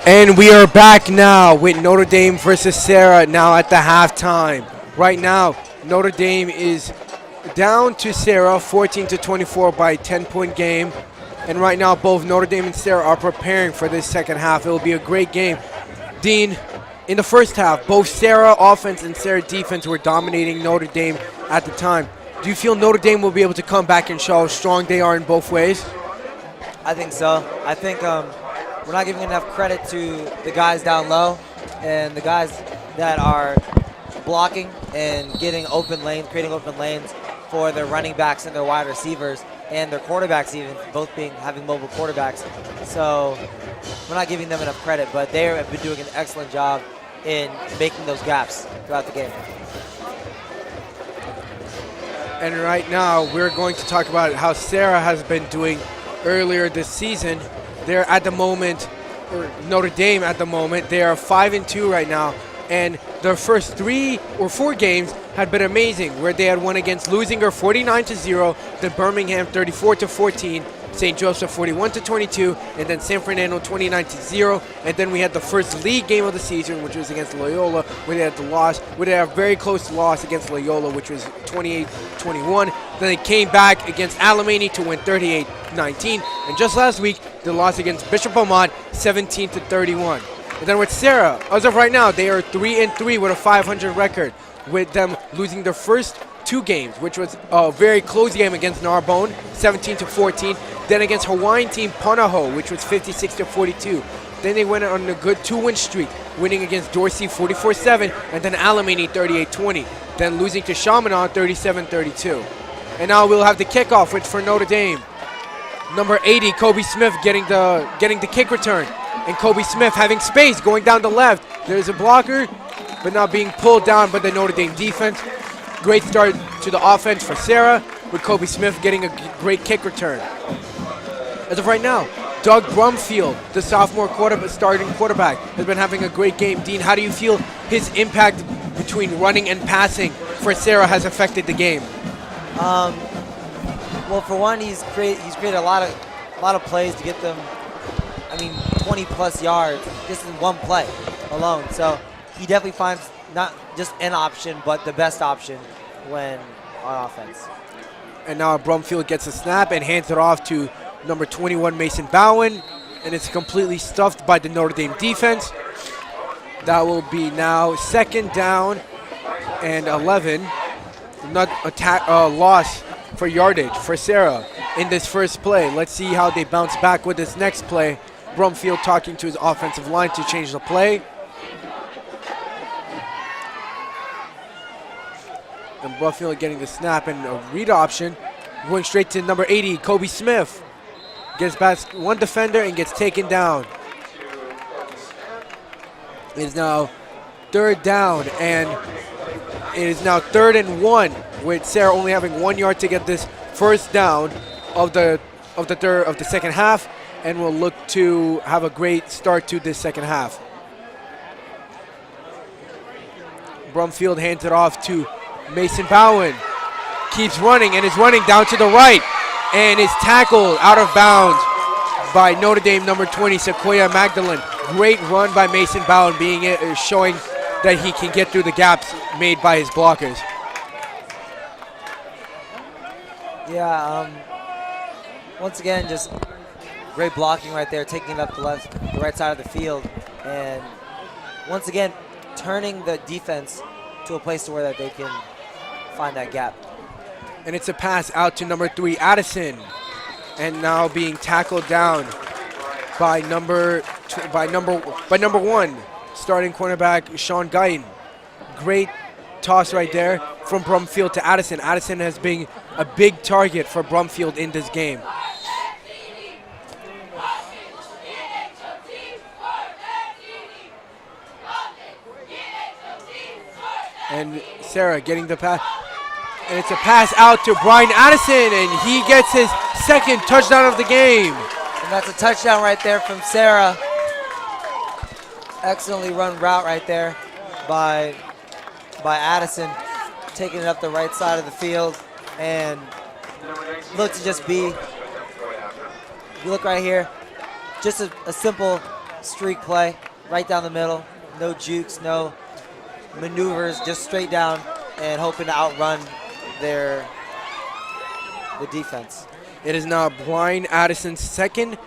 Speaker 2: And we are back now with Notre Dame versus Serra now at the halftime. Right now, Notre Dame is down to Serra 14-24 by a 10-point game. And right now, both Notre Dame and Serra are preparing for this second half. It will be a great game. Dean, in the first half, both Serra offense and Serra defense were dominating Notre Dame at the time. Do you feel Notre Dame will be able to come back and show how strong they are in both ways?
Speaker 1: I think so. I think we're not giving enough credit to the guys down low and the guys that are blocking and getting open lanes, creating open lanes for their running backs and their wide receivers and their quarterbacks, even both having mobile quarterbacks. So we're not giving them enough credit, but they have been doing an excellent job in making those gaps throughout the game.
Speaker 2: And right now, we're going to talk about how Serra has been doing earlier this season. They're at the moment, or Notre Dame at the moment, they are 5-2 right now. And their first 3 or 4 games had been amazing, where they had won against Lusinger 49-0, then Birmingham 34-14, St. Joseph 41-22, and then San Fernando 29-0. And then we had the first league game of the season, which was against Loyola, where they had the loss, where they had a very close loss against Loyola, which was 28-21. Then they came back against Alemany to win 38-19. And just last week, they lost against Bishop Amat 17-31. And then with Serra, as of right now, they are 3-3 with a 500 record, with them losing their first 2 games, which was a very close game against Narbonne, 17-14. Then against Hawaiian team Punahou, which was 56-42. Then they went on a good 2-win streak, winning against Dorsey 44-7, and then Alemany 38-20. Then losing to Chaminade 37-32. And now we'll have the kickoff for Notre Dame. Number 80, Kobe Smith getting the kick return. And Kobe Smith having space going down the left. There's a blocker, but not being pulled down by the Notre Dame defense. Great start to the offense for Serra, with Kobe Smith getting a great kick return. As of right now, Doug Brumfield, the sophomore starting quarterback, has been having a great game. Dean, how do you feel his impact between running and passing for Serra has affected the game?
Speaker 1: Well, for one, he's created a lot of plays to get them, 20-plus yards just in one play alone. So he definitely finds not just an option, but the best option when on offense.
Speaker 2: And now Brumfield gets a snap and hands it off to number 21, Mason Bowen, and it's completely stuffed by the Notre Dame defense. That will be now 2nd down and 11 loss for yardage for Serra in this first play. Let's see how they bounce back with this next play. Brumfield talking to his offensive line to change the play. And Brumfield getting the snap and a read option. Going straight to number 80, Kobe Smith. Gets past one defender and gets taken down. It is now third down, and it is now 3rd and 1, with Serra only having 1 yard to get this first down of the second half, and will look to have a great start to this second half. Brumfield hands it off to Mason Bowen. Keeps running and is running down to the right and is tackled out of bounds by Notre Dame number 20, Sequoia Magdalene. Great run by Mason Bowen, showing that he can get through the gaps made by his blockers.
Speaker 1: Yeah, once again, just great blocking right there, taking it up the right side of the field, and once again, turning the defense to a place to where that they can find that gap.
Speaker 2: And it's a pass out to number 3, Addison, and now being tackled down by number 1, starting cornerback Sean Guyton. Great toss right there from Brumfield to Addison. Addison has been a big target for Brumfield in this game. And Serra getting the pass. And it's a pass out to Brian Addison, and he gets his second touchdown of the game.
Speaker 1: And that's a touchdown right there from Serra. Excellently run route right there by Addison, taking it up the right side of the field, and look to just be, if you look right here, just a simple streak play right down the middle. No jukes, no maneuvers, just straight down and hoping to outrun the defense.
Speaker 2: It is now Brian Addison's second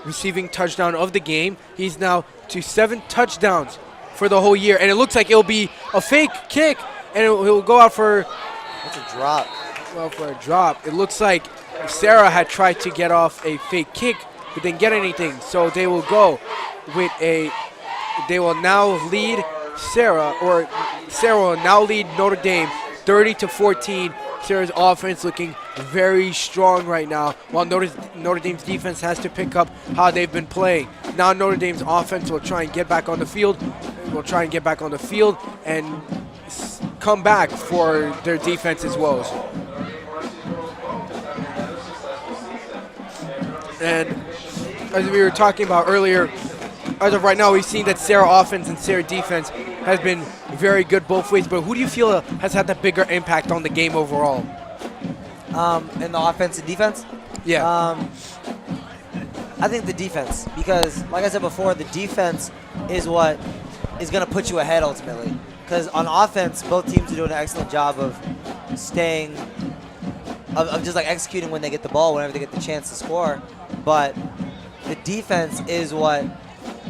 Speaker 2: receiving touchdown of the game. He's now to 7 touchdowns for the whole year, and it looks like it'll be a fake kick, and he'll go out for
Speaker 1: That's a drop.
Speaker 2: Well, for a drop. It looks like Serra had tried to get off a fake kick, but didn't get anything. So they will go with they will now lead Serra will now lead Notre Dame 30-14. Serra's offense looking very strong right now, while Notre Dame's defense has to pick up how they've been playing. Now Notre Dame's offense will try and get back on the field. And come back for their defense's woes. And as we were talking about earlier, as of right now, we've seen that Serra offense and Serra defense has been very good both ways. But who do you feel has had the bigger impact on the game overall?
Speaker 1: In the offense and defense?
Speaker 2: Yeah.
Speaker 1: I think the defense, because like I said before, the defense is what is going to put you ahead ultimately. Because on offense, both teams are doing an excellent job of of just like executing when they get the ball, whenever they get the chance to score. But the defense is what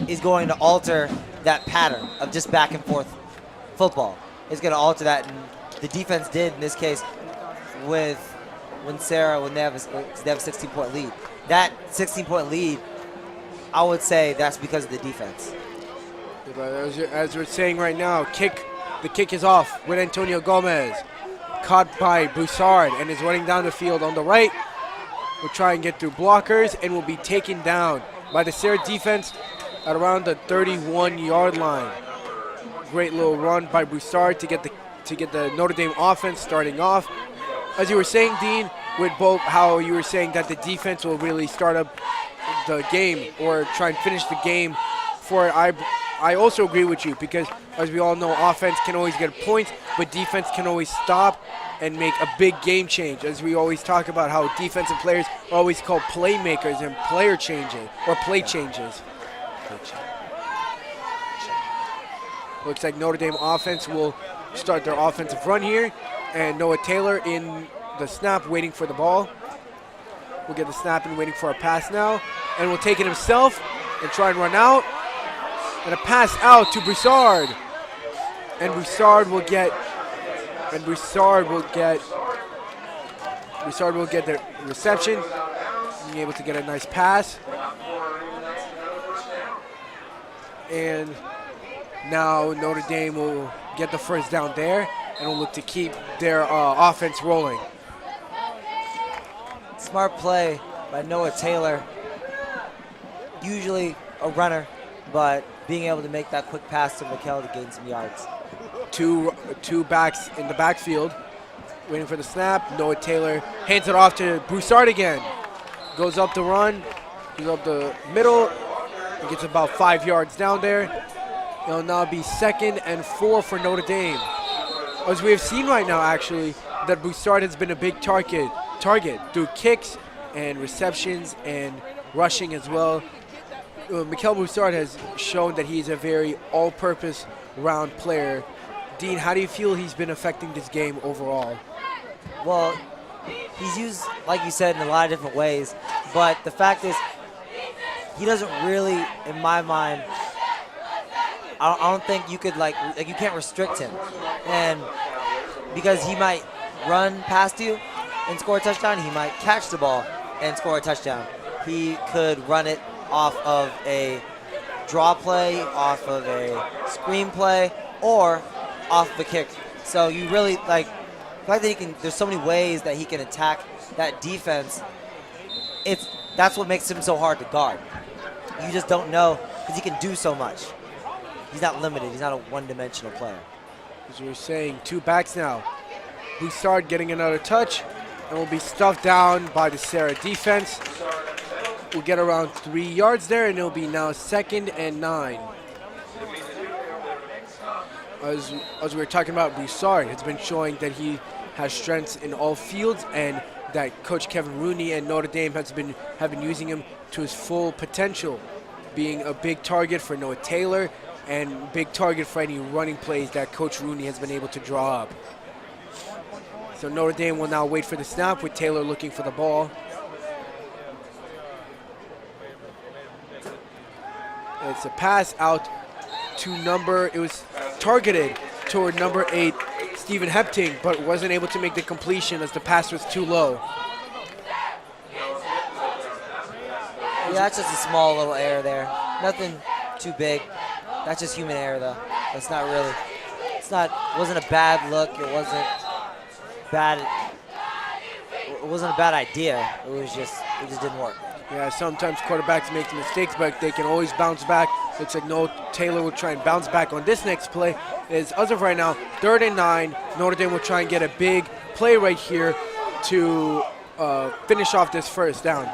Speaker 1: is going to alter that pattern of just back and forth football. It's going to alter that, and the defense did in this case when they have a 16-point lead. That 16-point lead, I would say that's because of the defense.
Speaker 2: As we're saying right now, the kick is off with Antonio Gomez. Caught by Broussard and is running down the field on the right. Will try and get through blockers and will be taken down by the Serra defense at around the 31-yard line. Great little run by Broussard to get the Notre Dame offense starting off. As you were saying, Dean, with both how you were saying that the defense will really start up the game or try and finish the game for it. I also agree with you, because as we all know, offense can always get points, but defense can always stop and make a big game change. As we always talk about how defensive players are always called playmakers and player changing or play changes. Looks like Notre Dame offense will start their offensive run here, and Noah Taylor in the snap waiting for the ball. We'll get the snap and waiting for a pass now, and will take it himself and try and run out. And a pass out to Broussard. And Broussard will get And Broussard will get the reception, being able to get a nice pass. And now Notre Dame will get the first down there and will look to keep their offense rolling.
Speaker 1: Smart play by Noah Taylor. Usually a runner, but being able to make that quick pass to Mikel to gain some yards.
Speaker 2: Two backs in the backfield, waiting for the snap. Noah Taylor hands it off to Broussard again. Goes up the run, goes up the middle, and gets about 5 yards down there. It'll now be 2nd and 4 for Notre Dame. As we have seen right now, actually, that Broussard has been a big target through kicks and receptions and rushing as well. Mikel Broussard has shown that he's a very all-purpose round player. Dean, how do you feel he's been affecting this game overall?
Speaker 1: Well, he's used, like you said, in a lot of different ways, but the fact is he doesn't really, in my mind, I don't think you could like you can't restrict him, and because he might run past you and score a touchdown, he might catch the ball and score a touchdown. He could run it off of a draw play, off of a screen play, or off the kick. So you really like the fact that he can. There's so many ways that he can attack that defense. That's what makes him so hard to guard. You just don't know because he can do so much. He's not limited. He's not a one-dimensional player.
Speaker 2: As we were saying, 2 backs now. Broussard getting another touch and will be stuffed down by the Serra defense. We'll get around 3 yards there, and it'll be now 2nd and 9. As we were talking about, Broussard has been showing that he has strengths in all fields, and that Coach Kevin Rooney and Notre Dame have been using him to his full potential, being a big target for Noah Taylor and big target for any running plays that Coach Rooney has been able to draw up. So Notre Dame will now wait for the snap with Taylor looking for the ball. It's a pass out to it was targeted toward number 8, Stephen Hepting, but wasn't able to make the completion as the pass was too low.
Speaker 1: Yeah, that's just a small little error there. Nothing too big. That's just human error, though. It's not really. Wasn't a bad look. It wasn't bad. It wasn't a bad idea. It just didn't work.
Speaker 2: Yeah, sometimes quarterbacks make mistakes, but they can always bounce back. Looks like Noah Taylor will try and bounce back on this next play. As of right now, 3rd and 9. Notre Dame will try and get a big play right here to finish off this first down.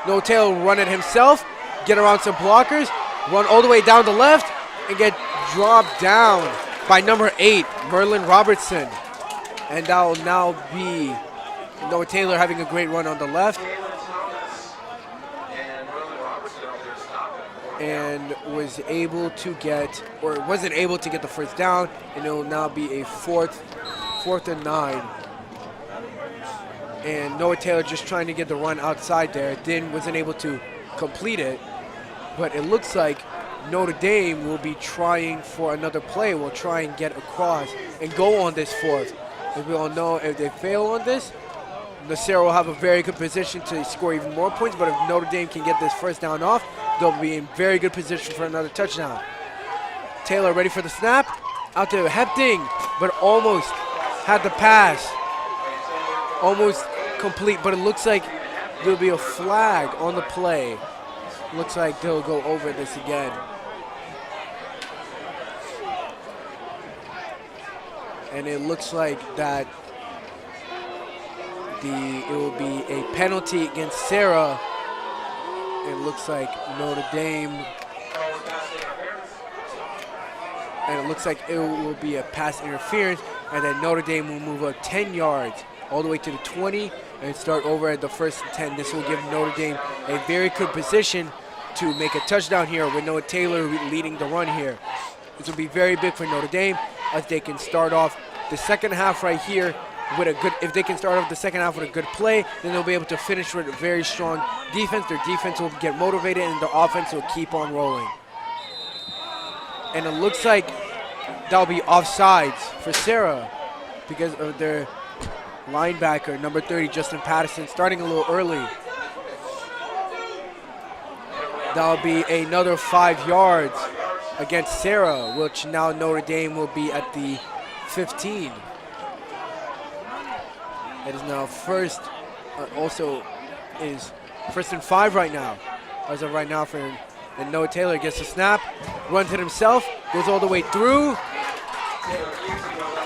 Speaker 2: Noah Taylor will run it himself, get around some blockers, run all the way down the left, and get dropped down by number 8, Merlin Robertson. And that will now be Noah Taylor having a great run on the left. And wasn't able to get the first down, and it will now be a 4th and 9. And Noah Taylor just trying to get the run outside there, wasn't able to complete it. But it looks like Notre Dame will be trying for another play. Will try and get across and go on this 4th. As we all know, if they fail on this, Serra will have a very good position to score even more points, but if Notre Dame can get this first down off, they'll be in very good position for another touchdown. Taylor ready for the snap, out to Hepting, but almost had the pass. Almost complete, but it looks like there'll be a flag on the play. Looks like they'll go over this again. And it looks like that it will be a penalty against Serra. It looks like Notre Dame, and it looks like it will be a pass interference, and then Notre Dame will move up 10 yards all the way to the 20 and start over at the 1st and 10. This will give Notre Dame a very good position to make a touchdown here with Noah Taylor leading the run here. This will be very big for Notre Dame as they can start off the second half right here with a good, if they can start off the second half with a good play, then they'll be able to finish with a very strong defense. Their defense will get motivated and their offense will keep on rolling. And it looks like that'll be offsides for Serra because of their linebacker, number 30, Justin Patterson, starting a little early. That'll be another 5 yards against Serra, which now Notre Dame will be at the 15. It is now first, also is 1st and 5 right now. As of right now for him. And Noah Taylor gets the snap, runs it himself, goes all the way through,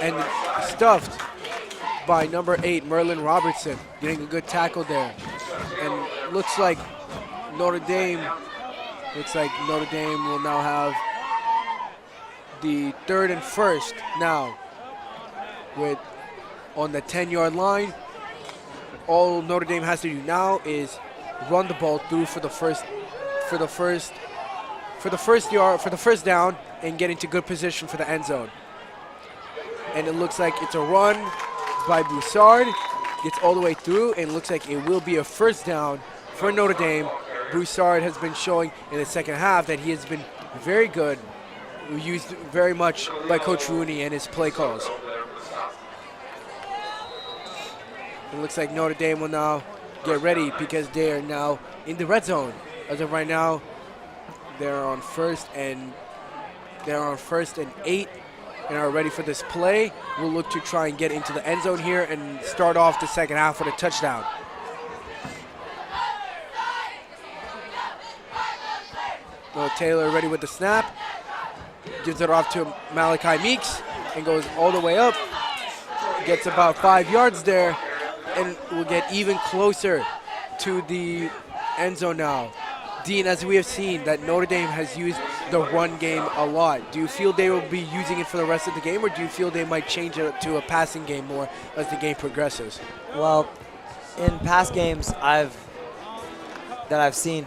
Speaker 2: and stuffed by number 8, Merlin Robertson, getting a good tackle there. And looks like Notre Dame will now have the 3rd and 1st now with on the 10-yard line. All Notre Dame has to do now is run the ball through for the first down and get into good position for the end zone. And it looks like it's a run by Broussard, gets all the way through, and looks like it will be a 1st down for Notre Dame. Broussard has been showing in the second half that he has been very good, used very much by Coach Rooney and his play calls. It looks like Notre Dame will now get ready because they are now in the red zone. As of right now, they're on 1st and 8 and are ready for this play. We'll look to try and get into the end zone here and start off the second half with a touchdown. Noah Taylor ready with the snap. Gives it off to Malachi Meeks and goes all the way up. Gets about 5 yards there and will get even closer to the end zone now. Dean, as we have seen that Notre Dame has used the run game a lot, do you feel they will be using it for the rest of the game, or do you feel they might change it to a passing game more as the game progresses?
Speaker 1: Well, in past games I've seen,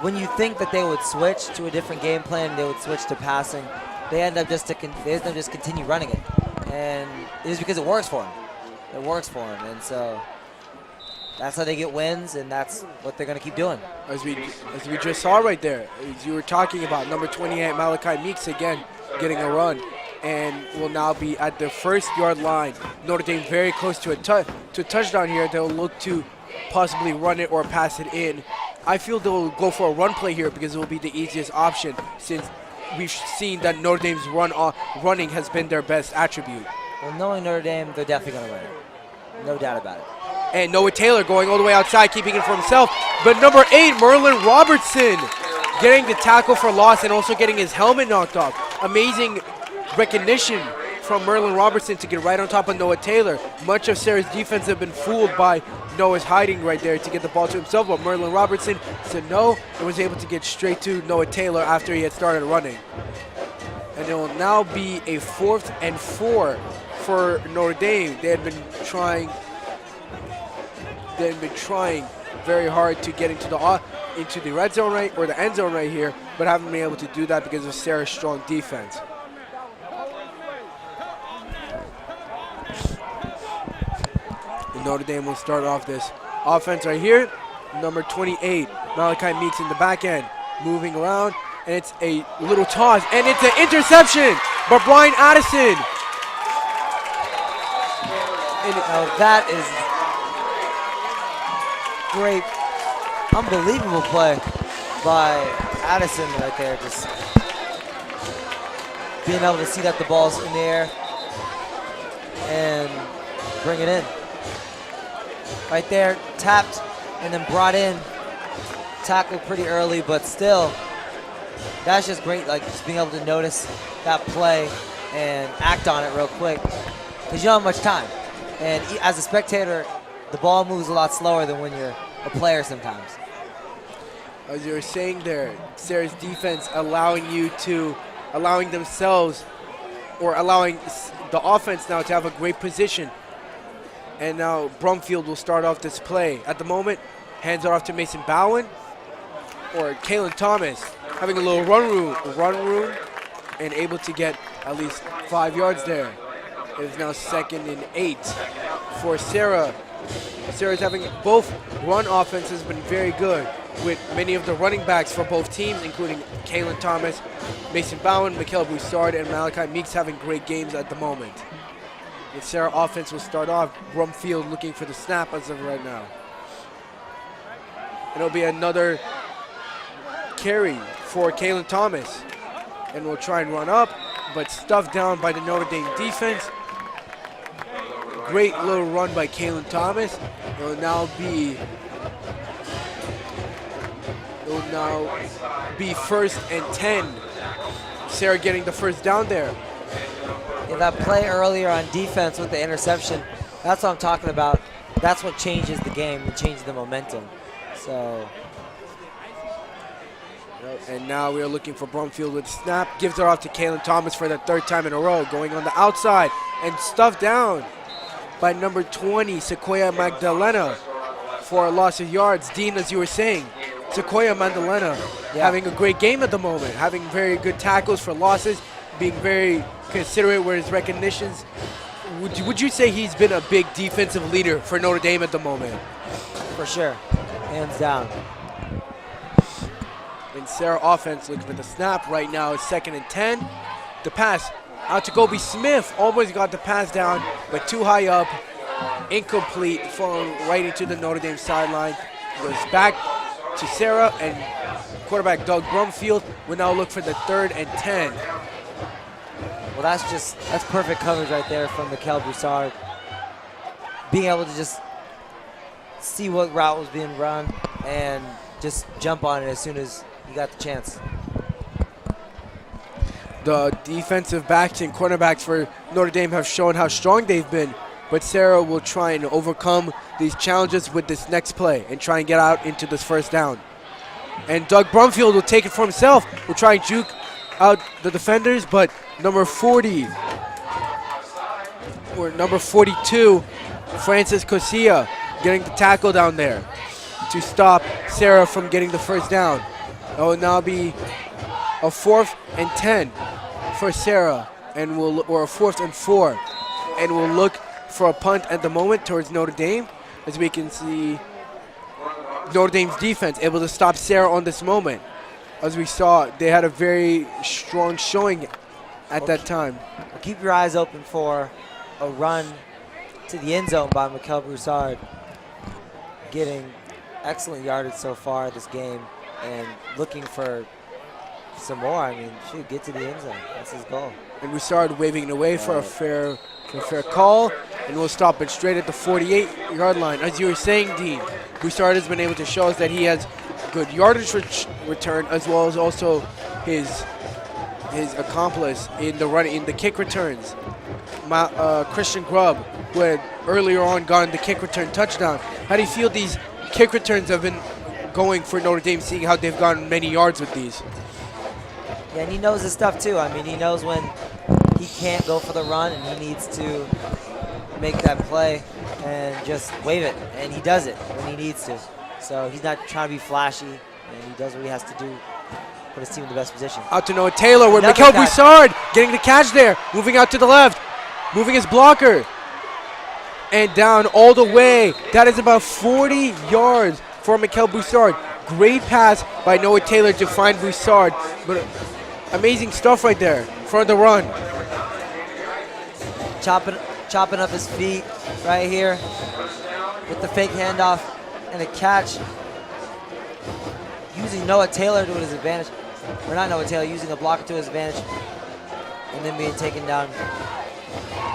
Speaker 1: when you think that they would switch to a different game plan, they would switch to passing, they end up just continue running it, and it is because it works for them. It works for them, and so that's how they get wins, and that's what they're going to keep doing.
Speaker 2: As we just saw right there, as you were talking about, number 28, Malachi Meeks again getting a run, and will now be at the 1st-yard line. Notre Dame very close to a touchdown here. They'll look to possibly run it or pass it in. I feel they'll go for a run play here because it will be the easiest option since we've seen that Notre Dame's running has been their best attribute.
Speaker 1: Well, knowing Notre Dame, they're definitely going to run it. No doubt about it.
Speaker 2: And Noah Taylor going all the way outside, keeping it for himself. But number 8, Merlin Robertson, getting the tackle for loss and also getting his helmet knocked off. Amazing recognition from Merlin Robertson to get right on top of Noah Taylor. Much of Serra's defense have been fooled by Noah's hiding right there to get the ball to himself, but Merlin Robertson said no and was able to get straight to Noah Taylor after he had started running. And it will now be a 4th and 4 for Notre Dame. They had been trying very hard to get into the red zone right or the end zone right here, but haven't been able to do that because of Serra's strong defense. And Notre Dame will start off this offense right here. Number 28, Malachi Meeks in the back end, moving around, and it's a little toss, and it's an interception by Brian Addison.
Speaker 1: And that is great, unbelievable play by Addison right there. Just being able to see that the ball's in the air and bring it in. Right there, tapped and then brought in. Tackled pretty early, but still, that's just great. Like just being able to notice that play and act on it real quick because you don't have much time. And as a spectator, the ball moves a lot slower than when you're a player sometimes.
Speaker 2: As you were saying there, Serra's defense allowing themselves or allowing the offense now to have a great position. And now Brumfield will start off this play. At the moment, hands it off to Mason Bowen or Kalen Thomas, having a little run room and able to get at least 5 yards there. It is now 2nd and 8 for Serra. Serra's having both run offense has been very good. with many of the running backs for both teams, including Kalen Thomas, Mason Bowen, Mikael Broussard, and Malachi Meeks having great games at the moment. The Serra offense will start off. Brumfield looking for the snap as of right now. And it'll be another carry for Kalen Thomas. And we'll try and run up, but stuffed down by the Notre Dame defense. Great little run by Kalen Thomas. It'll now be 1st and 10. Serra getting the first down there.
Speaker 1: Yeah, that play earlier on defense with the interception, that's what I'm talking about. That's what changes the game and changes the momentum. So.
Speaker 2: And now we are looking for Brumfield with the snap. Gives it off to Kalen Thomas for the 3rd time in a row. Going on the outside and stuffed down by number 20, Sequoia Magdalena, for a loss of yards. Dean, as you were saying, Sequoia Magdalena having a great game at the moment, having very good tackles for losses, being very considerate with his recognitions. Would you say he's been a big defensive leader for Notre Dame at the moment?
Speaker 1: For sure, hands down.
Speaker 2: And Serra offense looking for the snap. Right now it's 2nd and 10. The pass out to Gobi Smith. Almost got the pass down, but too high up. Incomplete, falling right into the Notre Dame sideline. Goes back to Serra, and quarterback Doug Brumfield will now look for the 3rd and 10.
Speaker 1: Well, that's perfect coverage right there from Mikael Broussard. Being able to just see what route was being run and just jump on it as soon as you got the chance.
Speaker 2: The defensive backs and cornerbacks for Notre Dame have shown how strong they've been, but Serra will try and overcome these challenges with this next play and try and get out into this 1st down. And Doug Brumfield will take it for himself. Will try and juke out the defenders, but number 40 or number 42, Francis Cosilla, getting the tackle down there to stop Serra from getting the 1st down. That will now be a 4th and 10 for Serra, and or a 4th and 4, and we'll look for a punt at the moment towards Notre Dame. As we can see, Notre Dame's defense able to stop Serra on this moment. As we saw, they had a very strong showing at that time.
Speaker 1: Well, keep your eyes open for a run to the end zone by Mikael Broussard, getting excellent yardage so far this game and looking for some more. I mean, shoot, get to the end zone. That's his goal.
Speaker 2: And Broussard waving it away for a fair call, and we'll stop it straight at the 48-yard line. As you were saying, Dean, Broussard has been able to show us that he has good yardage return, as well as also his accomplice in the kick returns. Christian Grubb, who had earlier on gotten the kick return touchdown. How do you feel these kick returns have been going for Notre Dame, seeing how they've gotten many yards with these?
Speaker 1: Yeah, and he knows his stuff too. I mean, he knows when he can't go for the run and he needs to make that play and just wave it, and he does it when he needs to. So he's not trying to be flashy, and he does what he has to do, put his team in the best position.
Speaker 2: Out to Noah Taylor, with Mikael Broussard getting the catch there, moving out to the left, moving his blocker, and down all the way. That is about 40 yards for Mikael Broussard. Great pass by Noah Taylor to find Broussard, but amazing stuff right there for the run.
Speaker 1: Chopping up his feet right here with the fake handoff and a catch. Using Noah Taylor to his advantage. Or not Noah Taylor, using a blocker to his advantage. And then being taken down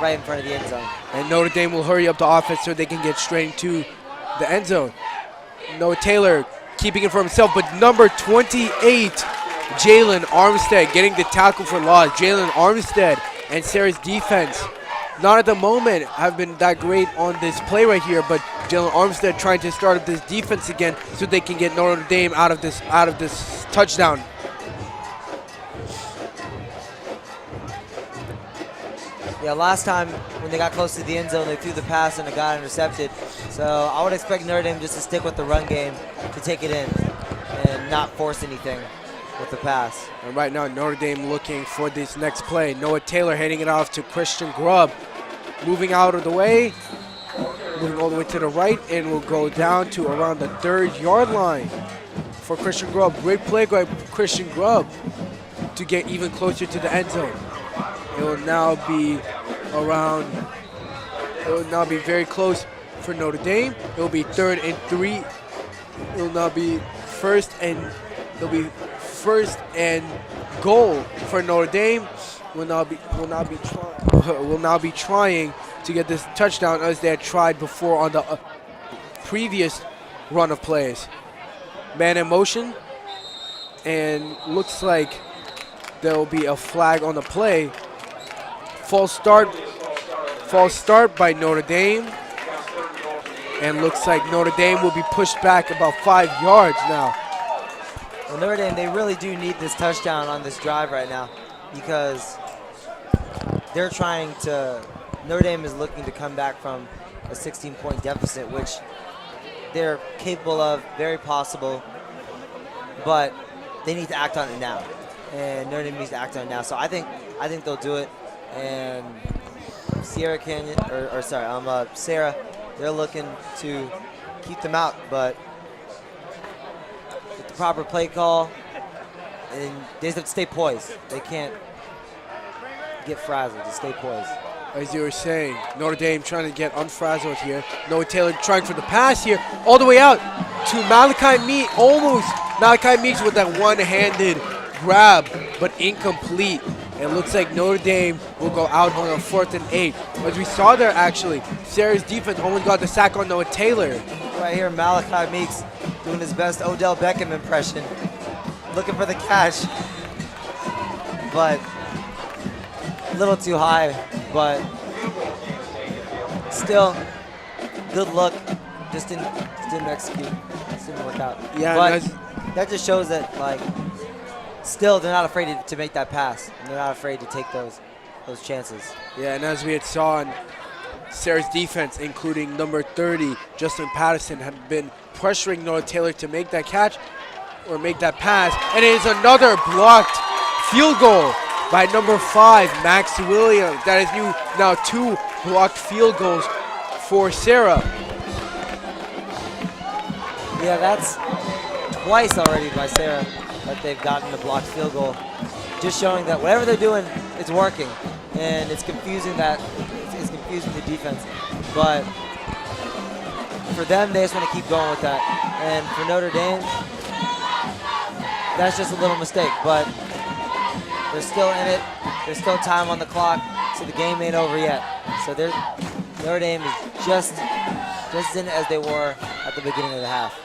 Speaker 1: right in front of the end zone.
Speaker 2: And Notre Dame will hurry up the offense so they can get straight into the end zone. Noah Taylor keeping it for himself, but number 28, Jalen Armstead getting the tackle for loss. Jalen Armstead and Serra's defense, not at the moment, have been that great on this play right here, but Jalen Armstead trying to start up this defense again so they can get Notre Dame out of this touchdown.
Speaker 1: Yeah, last time when they got close to the end zone, they threw the pass and it got intercepted. So I would expect Notre Dame just to stick with the run game to take it in and not force anything with the pass.
Speaker 2: And right now, Notre Dame looking for this next play. Noah Taylor handing it off to Christian Grubb. Moving out of the way, moving all the way to the right, and will go down to around the 3rd yard line. for Christian Grubb. Great play by Christian Grubb to get even closer to the end zone. It will now be very close for Notre Dame. It will be 3rd and 3. It will now be first and goal for Notre Dame. Will now be trying to get this touchdown as they had tried before on the previous run of plays. Man in motion, and looks like there will be a flag on the play. False start by Notre Dame, and looks like Notre Dame will be pushed back about 5 yards now.
Speaker 1: Well, Notre Dame, they really do need this touchdown on this drive right now because Notre Dame is looking to come back from a 16-point deficit, which they're capable of, very possible, but they need to act on it now. And Notre Dame needs to act on it now. So I think they'll do it. And Serra, they're looking to keep them out, but with the proper play call, and they just have to stay poised. They can't get frazzled, just stay poised.
Speaker 2: As you were saying, Notre Dame trying to get unfrazzled here. Noah Taylor trying for the pass here, all the way out to Malachi Meeks, almost. Malachi Meeks with that one-handed grab, but incomplete. It looks like Notre Dame will go out on a 4th and 8. As we saw there, actually, Serra's defense almost got the sack on Noah Taylor.
Speaker 1: Right here, Malachi Meeks doing his best Odell Beckham impression, looking for the catch, but a little too high, but still, good look. Just didn't execute. Just didn't work out.
Speaker 2: Yeah,
Speaker 1: but that just shows that, like, still they're not afraid to make that pass, and they're not afraid to take those chances.
Speaker 2: Yeah, and as we had saw on Serra's defense, including number 30, Justin Patterson, had been pressuring Noah Taylor to make that catch or make that pass, and it is another blocked field goal by number 5, Max Williams. That is now 2 blocked field goals for Serra.
Speaker 1: Yeah, that's twice already by Serra that they've gotten a blocked field goal. Just showing that whatever they're doing, it's working, and it's confusing the defense. But for them, they just want to keep going with that. And for Notre Dame, that's just a little mistake. But they're still in it. There's still time on the clock, so the game ain't over yet. So Notre Dame is just as in it as they were at the beginning of the half.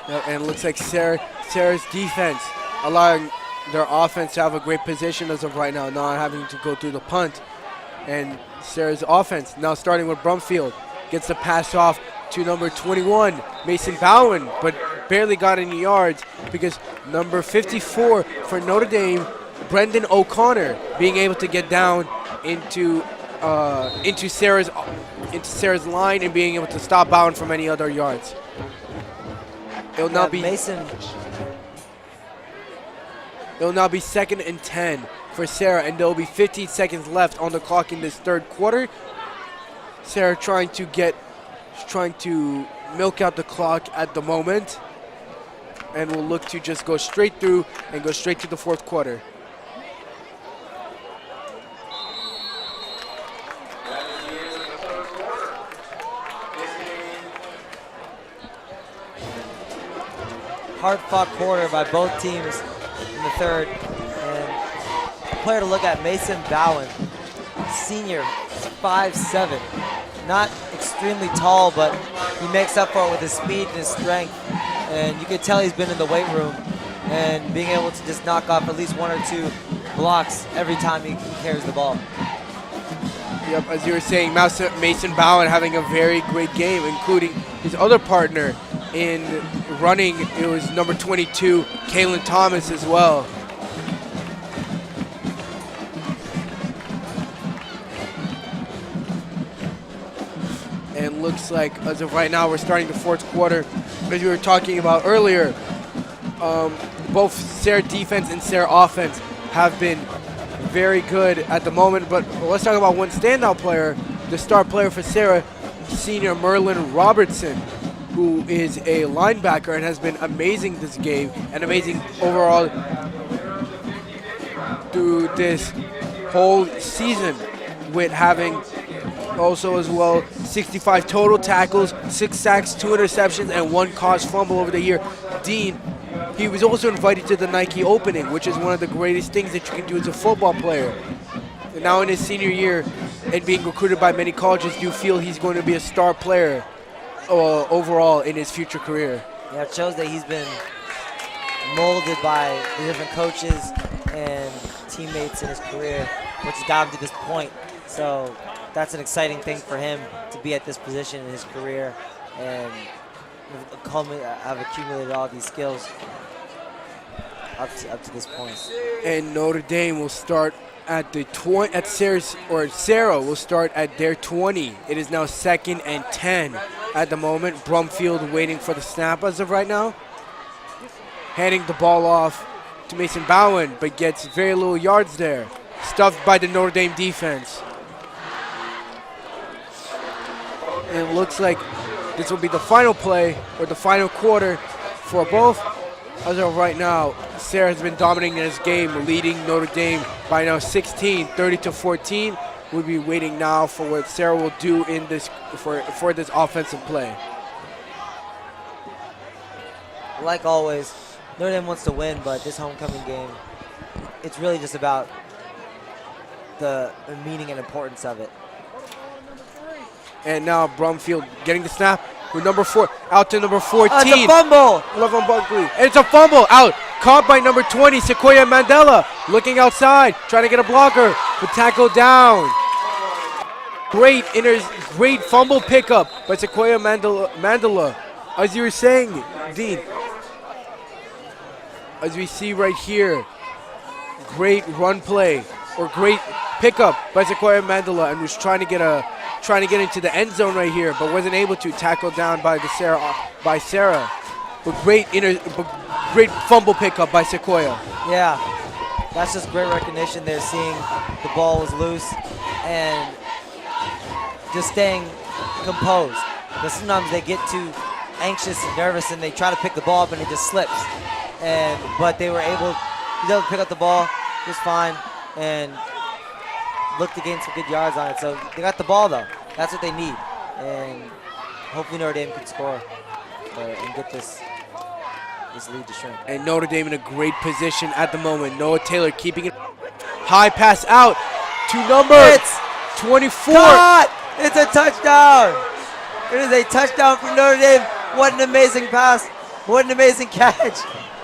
Speaker 2: And it looks like Serra's defense allowing their offense to have a great position as of right now, not having to go through the punt. And Serra's offense now starting with Brumfield gets the pass off to number 21, Mason Bowen, but barely got any yards because number 54 for Notre Dame, Brendan O'Connor, being able to get down into Serra's line and being able to stop Bowen from any other yards. It'll now be 2nd and 10 for Serra, and there will be 15 seconds left on the clock in this 3rd quarter. Serra trying to milk out the clock at the moment, and will look to just go straight through and go straight to the 4th quarter.
Speaker 1: Hard-fought quarter by both teams in the 3rd. And a player to look at, Mason Bowen, senior, 5'7". Not extremely tall, but he makes up for it with his speed and his strength. And you can tell he's been in the weight room and being able to just knock off at least 1 or 2 blocks every time he carries the ball.
Speaker 2: Yep, as you were saying, Mason Bowen having a very great game, including his other partner in running. It was number 22, Kalen Thomas, as well. And looks like, as of right now, we're starting the 4th quarter. As we were talking about earlier, both Serra defense and Serra offense have been very good at the moment. But let's talk about one standout player, the star player for Serra, senior Merlin Robertson, who is a linebacker and has been amazing this game and amazing overall through this whole season, with having also as well 65 total tackles, 6 sacks, 2 interceptions, and 1 caused fumble over the year. Dean, he was also invited to the Nike opening, which is one of the greatest things that you can do as a football player. And now in his senior year and being recruited by many colleges, do you feel he's going to be a star player overall in his future career?
Speaker 1: Yeah, it shows that he's been molded by the different coaches and teammates in his career, which has got him to this point. So that's an exciting thing for him to be at this position in his career and have accumulated all these skills up to this point.
Speaker 2: And Notre Dame will start at the Serra will start at their 20. It is now 2nd and 10 at the moment. Brumfield waiting for the snap as of right now. Handing the ball off to Mason Bowen, but gets very little yards there. Stuffed by the Notre Dame defense. And it looks like this will be the final play or the final quarter for both. As of right now, Serra has been dominating this game, leading Notre Dame by now 16, 30-14. We'll be waiting now for what Serra will do in this for this offensive play.
Speaker 1: Like always, Notre Dame wants to win, but this homecoming game, it's really just about the meaning and importance of it.
Speaker 2: And now Brumfield getting the snap with number 4, out to number 14.
Speaker 1: It's a fumble!
Speaker 2: Levon Buckley. And it's a fumble, out. Caught by number 20, Sequoia Mandela. Looking outside, trying to get a blocker, but tackled down. Great fumble pickup by Sequoia Mandela. As you were saying, Dean, as we see right here, great run play or great pickup by Sequoia Mandela, and was trying to get into the end zone right here, but wasn't able to. Tackle down by Serra. But great fumble pickup by Sequoia.
Speaker 1: Yeah, that's just great recognition there, seeing the ball was loose and just staying composed. Because sometimes they get too anxious and nervous and they try to pick the ball up and it just slips. But they were able to pick up the ball just fine and looked to gain some good yards on it. So they got the ball though. That's what they need. And hopefully Notre Dame can score and get this lead to shrink.
Speaker 2: And Notre Dame in a great position at the moment. Noah Taylor keeping it. High pass out to number 24.
Speaker 1: Caught! It's a touchdown. It is a touchdown from Notre Dame. What an amazing pass. What an amazing catch.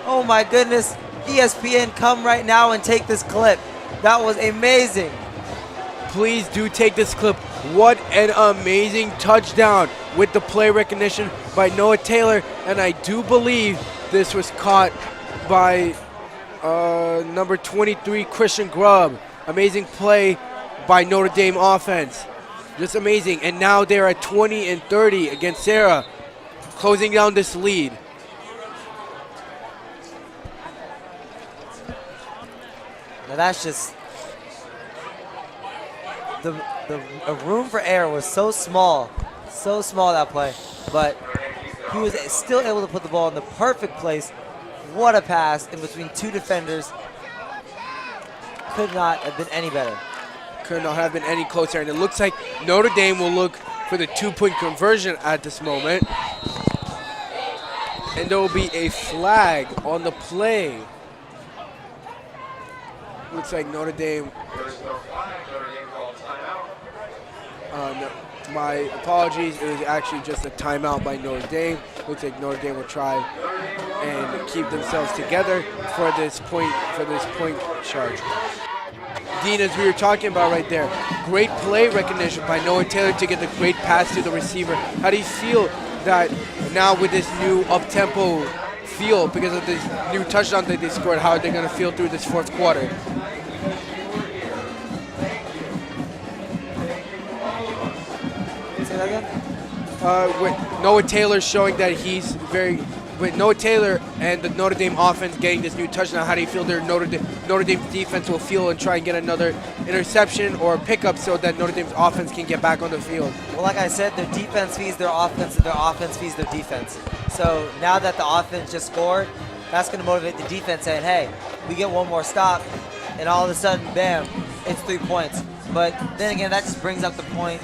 Speaker 1: Oh my goodness. ESPN, come right now and take this clip. That was amazing.
Speaker 2: Please do take this clip. What an amazing touchdown with the play recognition by Noah Taylor. And I do believe this was caught by number 23, Christian Grubb. Amazing play by Notre Dame offense. Just amazing. And now they're at 20-30 against Serra, closing down this lead.
Speaker 1: Now that's just the room for error was so small that play, but he was still able to put the ball in the perfect place. What a pass in between 2 defenders. Could not have been any better.
Speaker 2: Could not have been any closer. And it looks like Notre Dame will look for the 2-point conversion at this moment. And there will be a flag on the play. Looks like Notre Dame. No, my apologies. It was actually just a timeout by Notre Dame. Looks like Notre Dame will try and keep themselves together for this point charge. Dean, as we were talking about right there, great play recognition by Noah Taylor to get the great pass to the receiver. How do you feel that now with this new up-tempo feel because of this new touchdown that they scored, how are they going to feel through this fourth quarter?
Speaker 1: Say that again?
Speaker 2: With Noah Taylor showing that he's very with Noah Taylor and the Notre Dame offense getting this new touchdown, how do you feel their Notre Dame defense will feel and try and get another interception or pickup so that Notre Dame's offense can get back on the field?
Speaker 1: Well, like I said, their defense feeds their offense, and their offense feeds their defense. So now that the offense just scored, that's going to motivate the defense, saying, hey, we get one more stop, and all of a sudden, bam, it's 3 points. But then again, that just brings up the point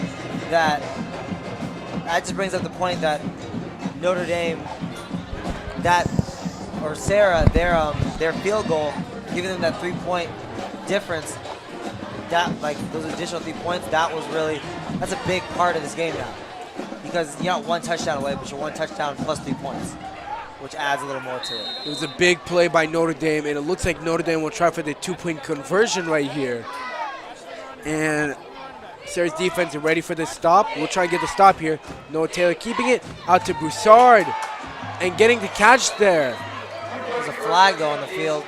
Speaker 1: that Notre Dame, or Serra, their field goal, giving them that 3-point difference, that like those additional 3 points, that's a big part of this game now. Because you're not one touchdown away, but you're one touchdown plus 3 points, which adds a little more to it.
Speaker 2: It was a big play by Notre Dame, and it looks like Notre Dame will try for the 2-point conversion right here. And Serra's defense is ready for the stop. We'll try and get the stop here. Noah Taylor keeping it out to Broussard and getting the catch there.
Speaker 1: There's a flag though on the field.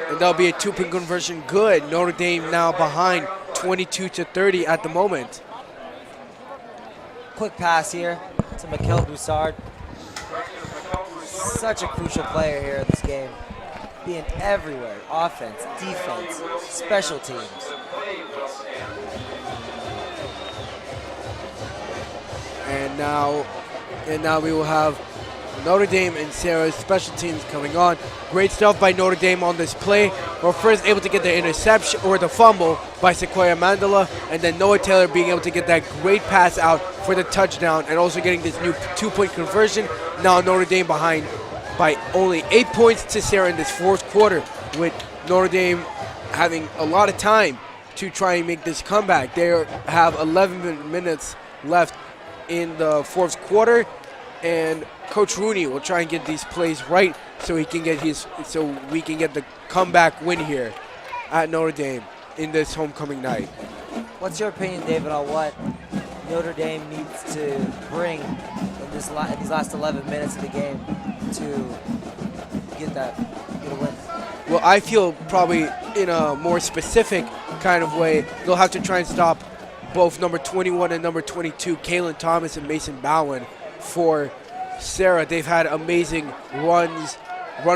Speaker 2: And that'll be a 2-point conversion good. Notre Dame now behind 22-30 at the moment.
Speaker 1: Quick pass here to Mikel Broussard. Such a crucial player here in this game. Being everywhere, offense, defense, special teams.
Speaker 2: And now we will have Notre Dame and Serra's special teams coming on. Great stuff by Notre Dame on this play. We're first able to get the interception or the fumble by Sequoia Mandela, and then Noah Taylor being able to get that great pass out for the touchdown and also getting this new 2-point conversion. Now Notre Dame behind by only 8 points to Serra in this fourth quarter, with Notre Dame having a lot of time to try and make this comeback. They have 11 minutes left in the fourth quarter, and Coach Rooney will try and get these plays right so we can get the comeback win here at Notre Dame in this homecoming night.
Speaker 1: What's your opinion, David, on what Notre Dame needs to bring in these last 11 minutes of the game to get a win?
Speaker 2: Well, I feel probably in a more specific kind of way, they'll have to try and stop both number 21 and number 22, Kalen Thomas and Mason Bowen, for Serra. They've had amazing run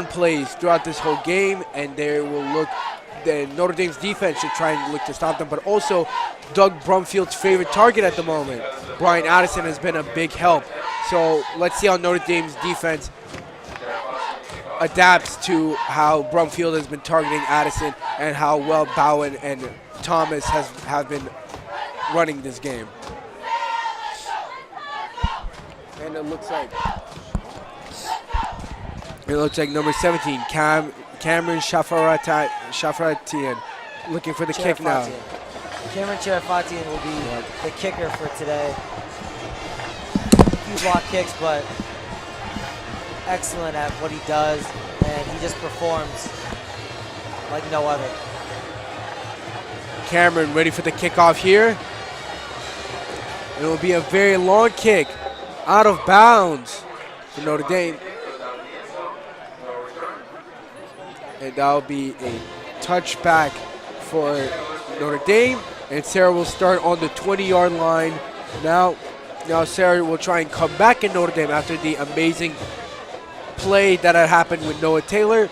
Speaker 2: plays throughout this whole game, and Notre Dame's defense should try and look to stop them. But also, Doug Brumfield's favorite target at the moment, Brian Addison, has been a big help. So let's see how Notre Dame's defense adapts to how Brumfield has been targeting Addison and how well Bowen and Thomas have been running this game. And it looks like number 17, Cameron Shafaratian, looking for the kick now.
Speaker 1: Cameron Shafaratian will be the kicker for today. Few block kicks, but excellent at what he does, and he just performs like no other.
Speaker 2: Cameron ready for the kickoff here. It will be a very long kick out of bounds for Notre Dame. And that will be a touchback for Notre Dame. And Serra will start on the 20-yard line. Now Serra will try and come back in Notre Dame after the amazing play that had happened with Noah Taylor,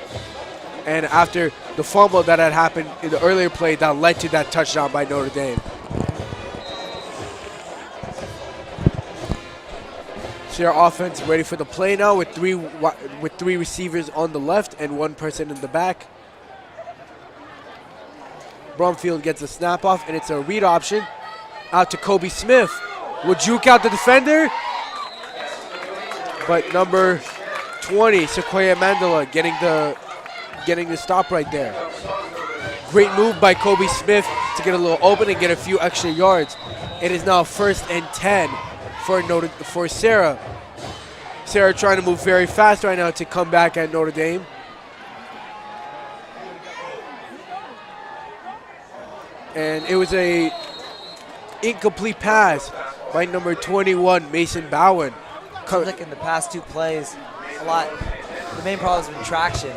Speaker 2: and after the fumble that had happened in the earlier play that led to that touchdown by Notre Dame. Serra offense ready for the play now with three receivers on the left and one person in the back. Brumfield gets a snap off, and it's a read option out to Kobe Smith. Will juke out the defender, but number 20, Sequoia Mandela, getting the stop right there. Great move by Kobe Smith to get a little open and get a few extra yards. It is now 1st and 10 for Serra. Serra trying to move very fast right now to come back at Notre Dame. And it was a incomplete pass by number 21, Mason Bowen.
Speaker 1: Like in the past two plays, the main problem has been traction,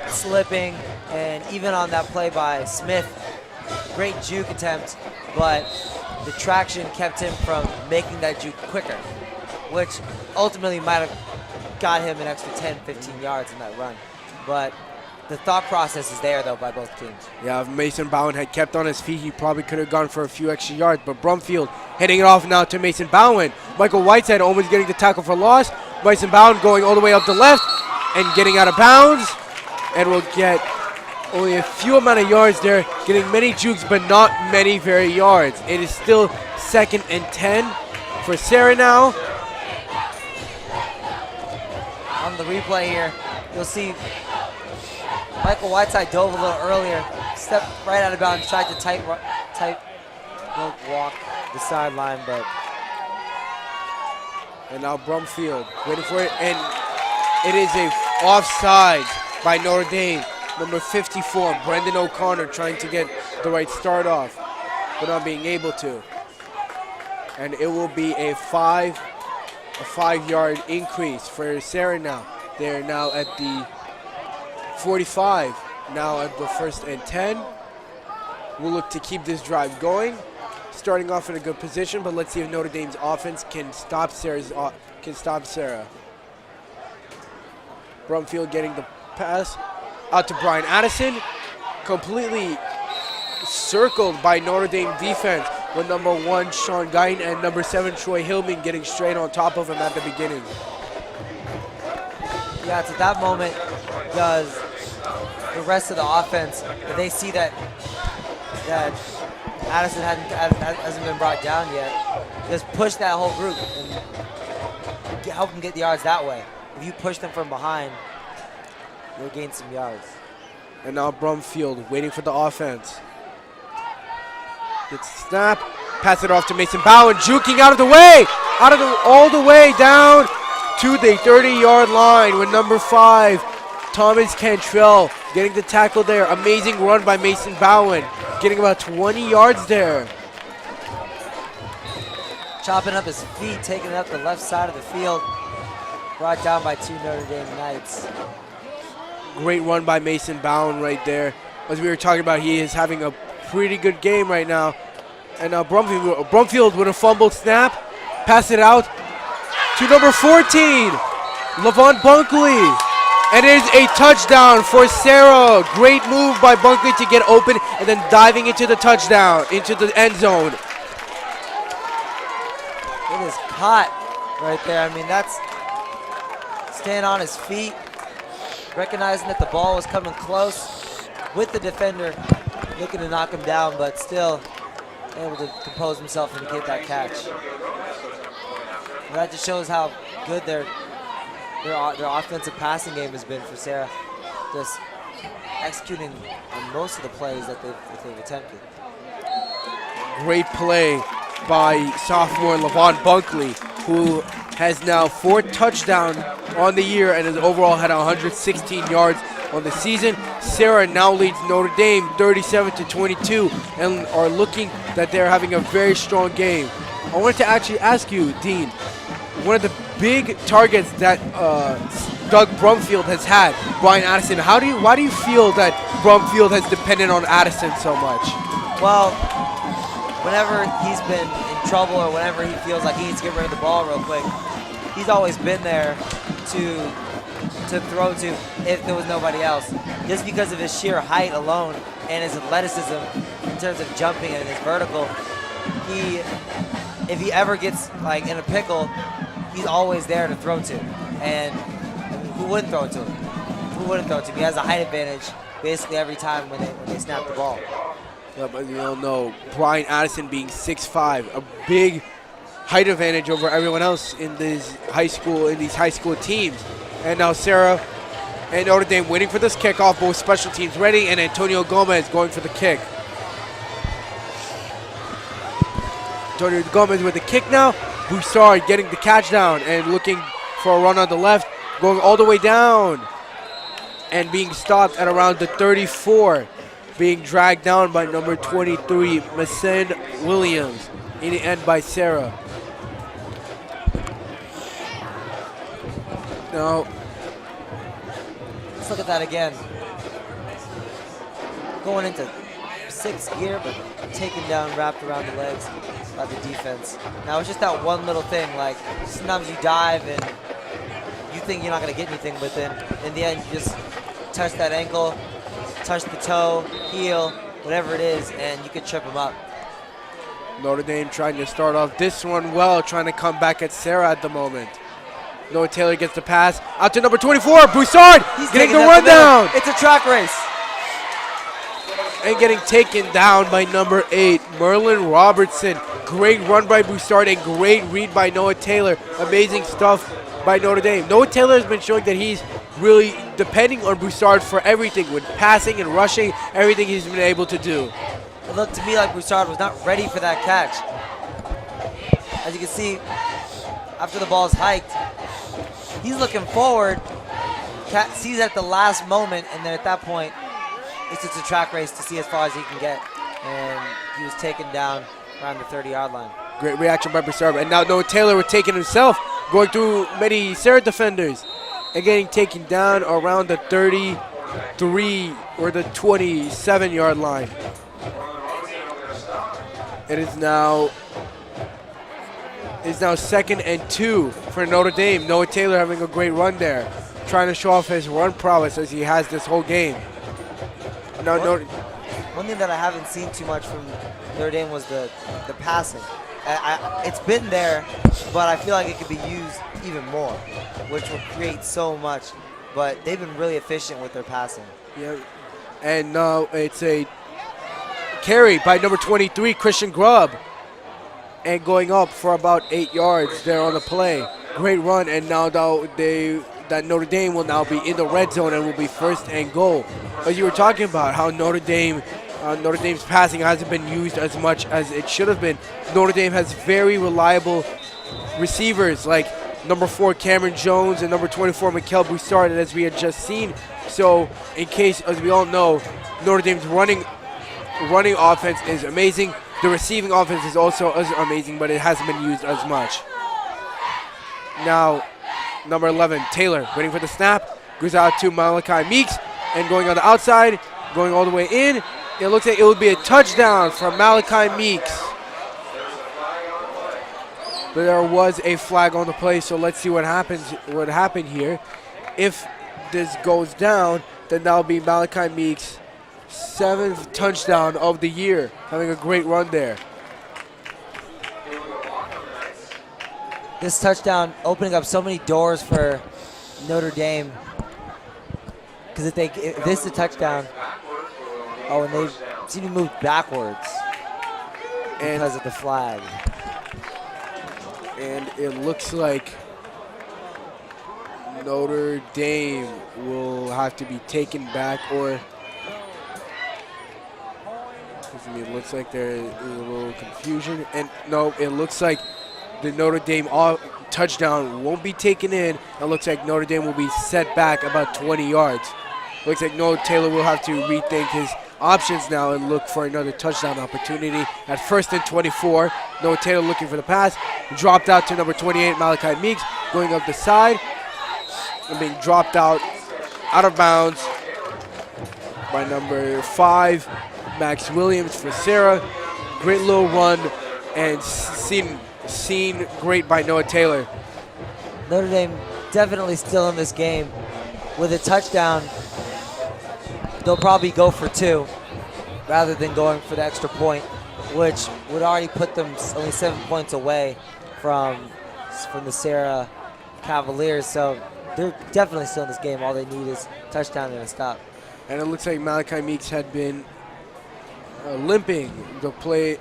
Speaker 1: slipping, and even on that play by Smith, great juke attempt, but the traction kept him from making that juke quicker, which ultimately might have got him an extra 10, 15 yards in that run. But the thought process is there, though, by both teams.
Speaker 2: Yeah, if Mason Bowen had kept on his feet, he probably could have gone for a few extra yards. But Brumfield heading it off now to Mason Bowen. Michael Whiteside almost getting the tackle for loss. Mason Bowen going all the way up the left and getting out of bounds. And will get only a few amount of yards there, getting many jukes, but not many very yards. It is still 2nd and 10 for Serra now.
Speaker 1: On the replay here, you'll see Michael Whiteside dove a little earlier, stepped right out of bounds, tried to tight walk the sideline, but.
Speaker 2: And now Brumfield waiting for it, and it is a offside by Notre Dame. Number 54, Brendan O'Connor, trying to get the right start off, but not being able to. And it will be a 5-yard increase for Serra now. They're now at the 45, now at the 1st and 10. We'll look to keep this drive going, starting off in a good position, but let's see if Notre Dame's offense can stop Serra. Brumfield getting the pass out to Brian Addison, completely circled by Notre Dame defense, with number 1 Sean Guyton and number 7 Troy Hillman getting straight on top of him at the beginning.
Speaker 1: Yeah, it's at that moment does the rest of the offense, if they see that Addison hasn't been brought down yet, just push that whole group and help them get the yards that way. If you push them from behind, you'll gain some yards.
Speaker 2: And now Brumfield waiting for the offense. Gets the snap, pass it off to Mason Bowen, juking out of the way, all the way down to the 30-yard line with number 5, Thomas Cantrell, getting the tackle there. Amazing run by Mason Bowen, getting about 20 yards there.
Speaker 1: Chopping up his feet, taking it up the left side of the field. Brought down by 2 Notre Dame Knights.
Speaker 2: Great run by Mason Bowen right there. As we were talking about, he is having a pretty good game right now. And now Brumfield with a fumbled snap. Pass it out to number 14, Levon Bunkley. And it is a touchdown for Serra. Great move by Bunkley to get open and then diving into the touchdown, into the end zone.
Speaker 1: It is caught right there. I mean, that's staying on his feet, recognizing that the ball was coming close with the defender, looking to knock him down, but still able to compose himself and get that catch. And that just shows how good their offensive passing game has been for Serra, just executing on most of the plays that they've attempted.
Speaker 2: Great play by sophomore Levon Bunkley, who has now 4 touchdowns on the year and has overall had 116 yards on the season. Serra now leads Notre Dame 37-22 and are looking that they're having a very strong game. I wanted to actually ask you, Dean, one of the big targets that Doug Brumfield has had, Brian Addison, why do you feel that Brumfield has depended on Addison so much?
Speaker 1: Well, whenever he's been in trouble or whenever he feels like he needs to get rid of the ball real quick, he's always been there to throw to if there was nobody else. Just because of his sheer height alone and his athleticism in terms of jumping and his vertical, if he ever gets like in a pickle, he's always there to throw to. And I mean, who wouldn't throw to him? Who wouldn't throw to him? He has a height advantage basically every time when they snap the ball.
Speaker 2: Yeah, but you all know, Brian Addison being 6'5", a big height advantage over everyone else in these high school teams. And now Serra and Notre Dame waiting for this kickoff, both special teams ready, and Antonio Gomez going for the kick. Antonio Gomez with the kick now. Boussard getting the catch down and looking for a run on the left, going all the way down and being stopped at around the 34, being dragged down by number 23, Mason Williams, in the end by Serra. Now,
Speaker 1: let's look at that again. Going into 6th gear, but taken down, wrapped around the legs by the defense. Now, it's just that one little thing, like sometimes you dive and you think you're not going to get anything, but then in the end, you just touch that ankle, touch the toe, heel, whatever it is, and you can trip him up.
Speaker 2: Notre Dame trying to start off this one well, trying to come back at Serra at the moment. Noah Taylor gets the pass out to number 24, Broussard, getting the rundown.
Speaker 1: It's a track race.
Speaker 2: And getting taken down by number 8, Merlin Robertson. Great run by Broussard and great read by Noah Taylor. Amazing stuff by Notre Dame. Noah Taylor has been showing that he's really depending on Broussard for everything, with passing and rushing, everything he's been able to do.
Speaker 1: It looked to me like Broussard was not ready for that catch. As you can see, after the ball's hiked, he's looking forward, sees at the last moment, and then at that point, it's just a track race to see as far as he can get. And he was taken down around the 30-yard line.
Speaker 2: Great reaction by Broussard. And now Noah Taylor was taking himself, going through many Serra defenders, and getting taken down around the 33 or the 27-yard line. It is now 2nd and 2 for Notre Dame. Noah Taylor having a great run there, trying to show off his run prowess as he has this whole game.
Speaker 1: One thing that I haven't seen too much from Notre Dame was the passing. It's been there, but I feel like it could be used even more, which will create so much. But they've been really efficient with their passing.
Speaker 2: Yeah, and now it's a carry by number 23, Christian Grubb, and going up for about 8 yards there on the play. Great run, and now that Notre Dame will now be in the red zone and will be 1st and goal. As you were talking about how Notre Dame's passing hasn't been used as much as it should have been. Notre Dame has very reliable receivers like number 4 Cameron Jones and number 24 Mikel Broussard, as we had just seen. So in case, as we all know, Notre Dame's running offense is amazing. The receiving offense is also amazing, but it hasn't been used as much. Now, number 11, Taylor, waiting for the snap, goes out to Malachi Meeks, and going on the outside, going all the way in. It looks like it would be a touchdown from Malachi Meeks. But there was a flag on the play, so let's see what happened here. If this goes down, then that'll be Malachi Meeks' 7th touchdown of the year, having a great run there.
Speaker 1: This touchdown opening up so many doors for Notre Dame. Because if this is a touchdown, and they seem to move backwards because of the flag.
Speaker 2: And it looks like Notre Dame will have to be taken back, or it looks like there's a little confusion. And no, it looks like the Notre Dame touchdown won't be taken in. It looks like Notre Dame will be set back about 20 yards. Looks like Noah Taylor will have to rethink his options now and look for another touchdown opportunity at 1st and 24. Noah Taylor looking for the pass. Dropped out to number 28, Malachi Meeks, going up the side and being dropped out of bounds by number 5, Max Williams for Serra. Great little run and seen great by Noah Taylor.
Speaker 1: Notre Dame definitely still in this game. With a touchdown, they'll probably go for 2 rather than going for the extra point, which would already put them only 7 points away from the Serra Cavaliers. So they're definitely still in this game. All they need is a touchdown and a stop.
Speaker 2: And it looks like Malachi Meeks had been limping the play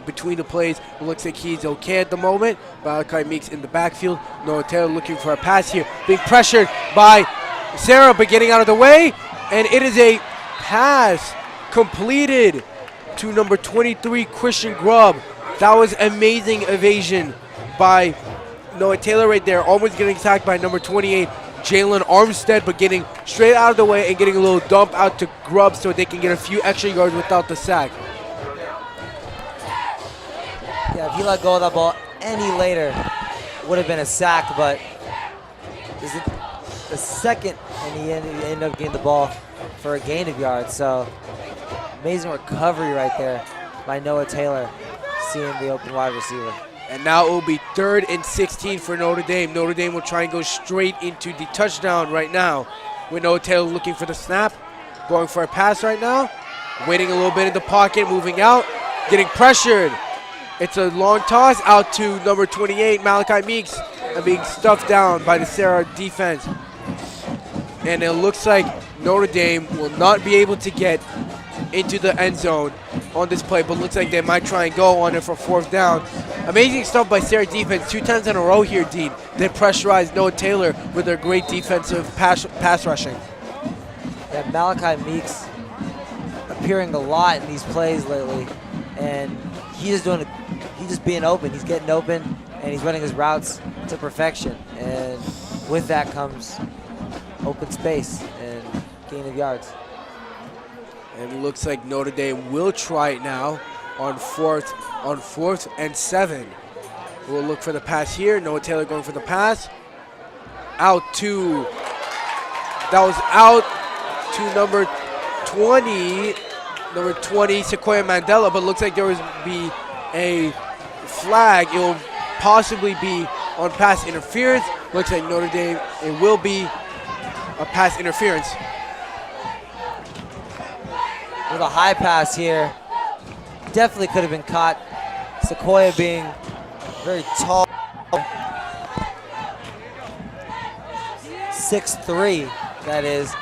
Speaker 2: between the plays. It looks like he's okay at the moment. Malachi Meeks in the backfield. Noah Taylor looking for a pass here, being pressured by Serra, but getting out of the way. And it is a pass completed to number 23, Christian Grubb. That was amazing evasion by Noah Taylor right there, almost getting sacked by number 28, Jalen Armstead, but getting straight out of the way and getting a little dump out to Grubb so they can get a few extra yards without the sack.
Speaker 1: Yeah, if he let go of that ball any later, would have been a sack, but this is the second, and he ended up getting the ball for a gain of yards. So amazing recovery right there by Noah Taylor, seeing the open wide receiver.
Speaker 2: And now it will be 3rd and 16 for Notre Dame. Notre Dame will try and go straight into the touchdown right now. With Noah Taylor looking for the snap. Going for a pass right now. Waiting a little bit in the pocket, moving out. Getting pressured. It's a long toss out to number 28, Malachi Meeks. And being stuffed down by the Serra defense. And it looks like Notre Dame will not be able to get into the end zone on this play, but looks like they might try and go on it for 4th down. Amazing stuff by Serra defense 2 times in a row here, Dean. They pressurized Noah Taylor with their great defensive pass rushing.
Speaker 1: Yeah, Malachi Meeks appearing a lot in these plays lately, and he's just being open. He's getting open, and he's running his routes to perfection. And with that comes open space and gain of yards.
Speaker 2: And it looks like Notre Dame will try it now on 4th and 7. We'll look for the pass here. Noah Taylor going for the pass. That was out to number 20, Sequoia Mandela, but looks like there will be a flag. It will possibly be on pass interference. Looks like Notre Dame, it will be a pass interference.
Speaker 1: With a high pass here, definitely could have been caught. Sequoia being very tall, 6'3", that is,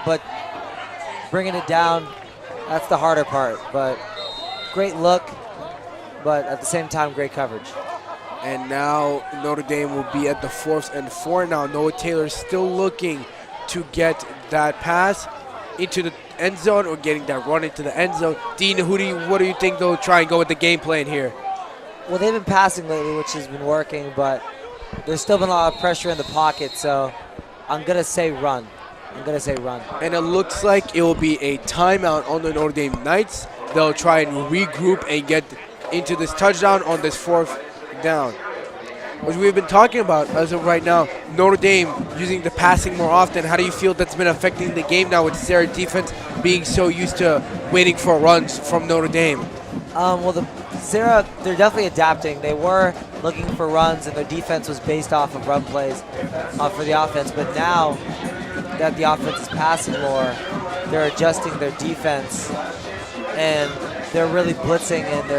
Speaker 1: but bringing it down, that's the harder part. But great look, but at the same time, great coverage.
Speaker 2: And now Notre Dame will be at the 4th and 4 now. Noah Taylor still looking to get that pass into the end zone or getting that run into the end zone. Dean, what do you think they'll try and go with the game plan here?
Speaker 1: Well, they've been passing lately, which has been working, but there's still been a lot of pressure in the pocket, so I'm going to say run. And
Speaker 2: it looks like it will be a timeout on the Notre Dame Knights. They'll try and regroup and get into this touchdown on this 4th down. As we've been talking about as of right now, Notre Dame using the passing more often. How do you feel that's been affecting the game now with Serra defense being so used to waiting for runs from Notre Dame?
Speaker 1: Well, the Serra, they're definitely adapting. They were looking for runs, and their defense was based off of run plays for the offense. But now that the offense is passing more, they're adjusting their defense, and they're really blitzing, and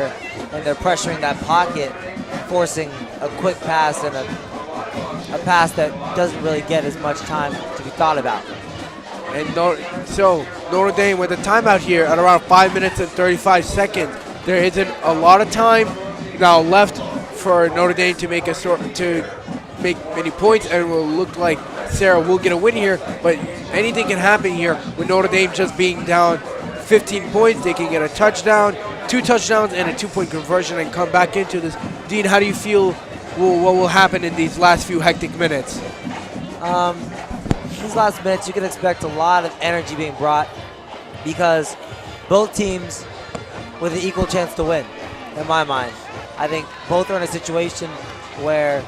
Speaker 1: they're pressuring that pocket, forcing a quick pass and a pass that doesn't really get as much time to be thought about.
Speaker 2: And so Notre Dame with a timeout here at around 5 minutes and 35 seconds. There isn't a lot of time now left for Notre Dame to make many points, and it will look like Serra will get a win here. But anything can happen here with Notre Dame just being down 15 points. They can get a touchdown, 2 touchdowns, and a 2-point conversion and come back into this. Dean, how do you feel what will happen in these last few hectic minutes?
Speaker 1: These last minutes, you can expect a lot of energy being brought because both teams with an equal chance to win, in my mind. I think both are in a situation where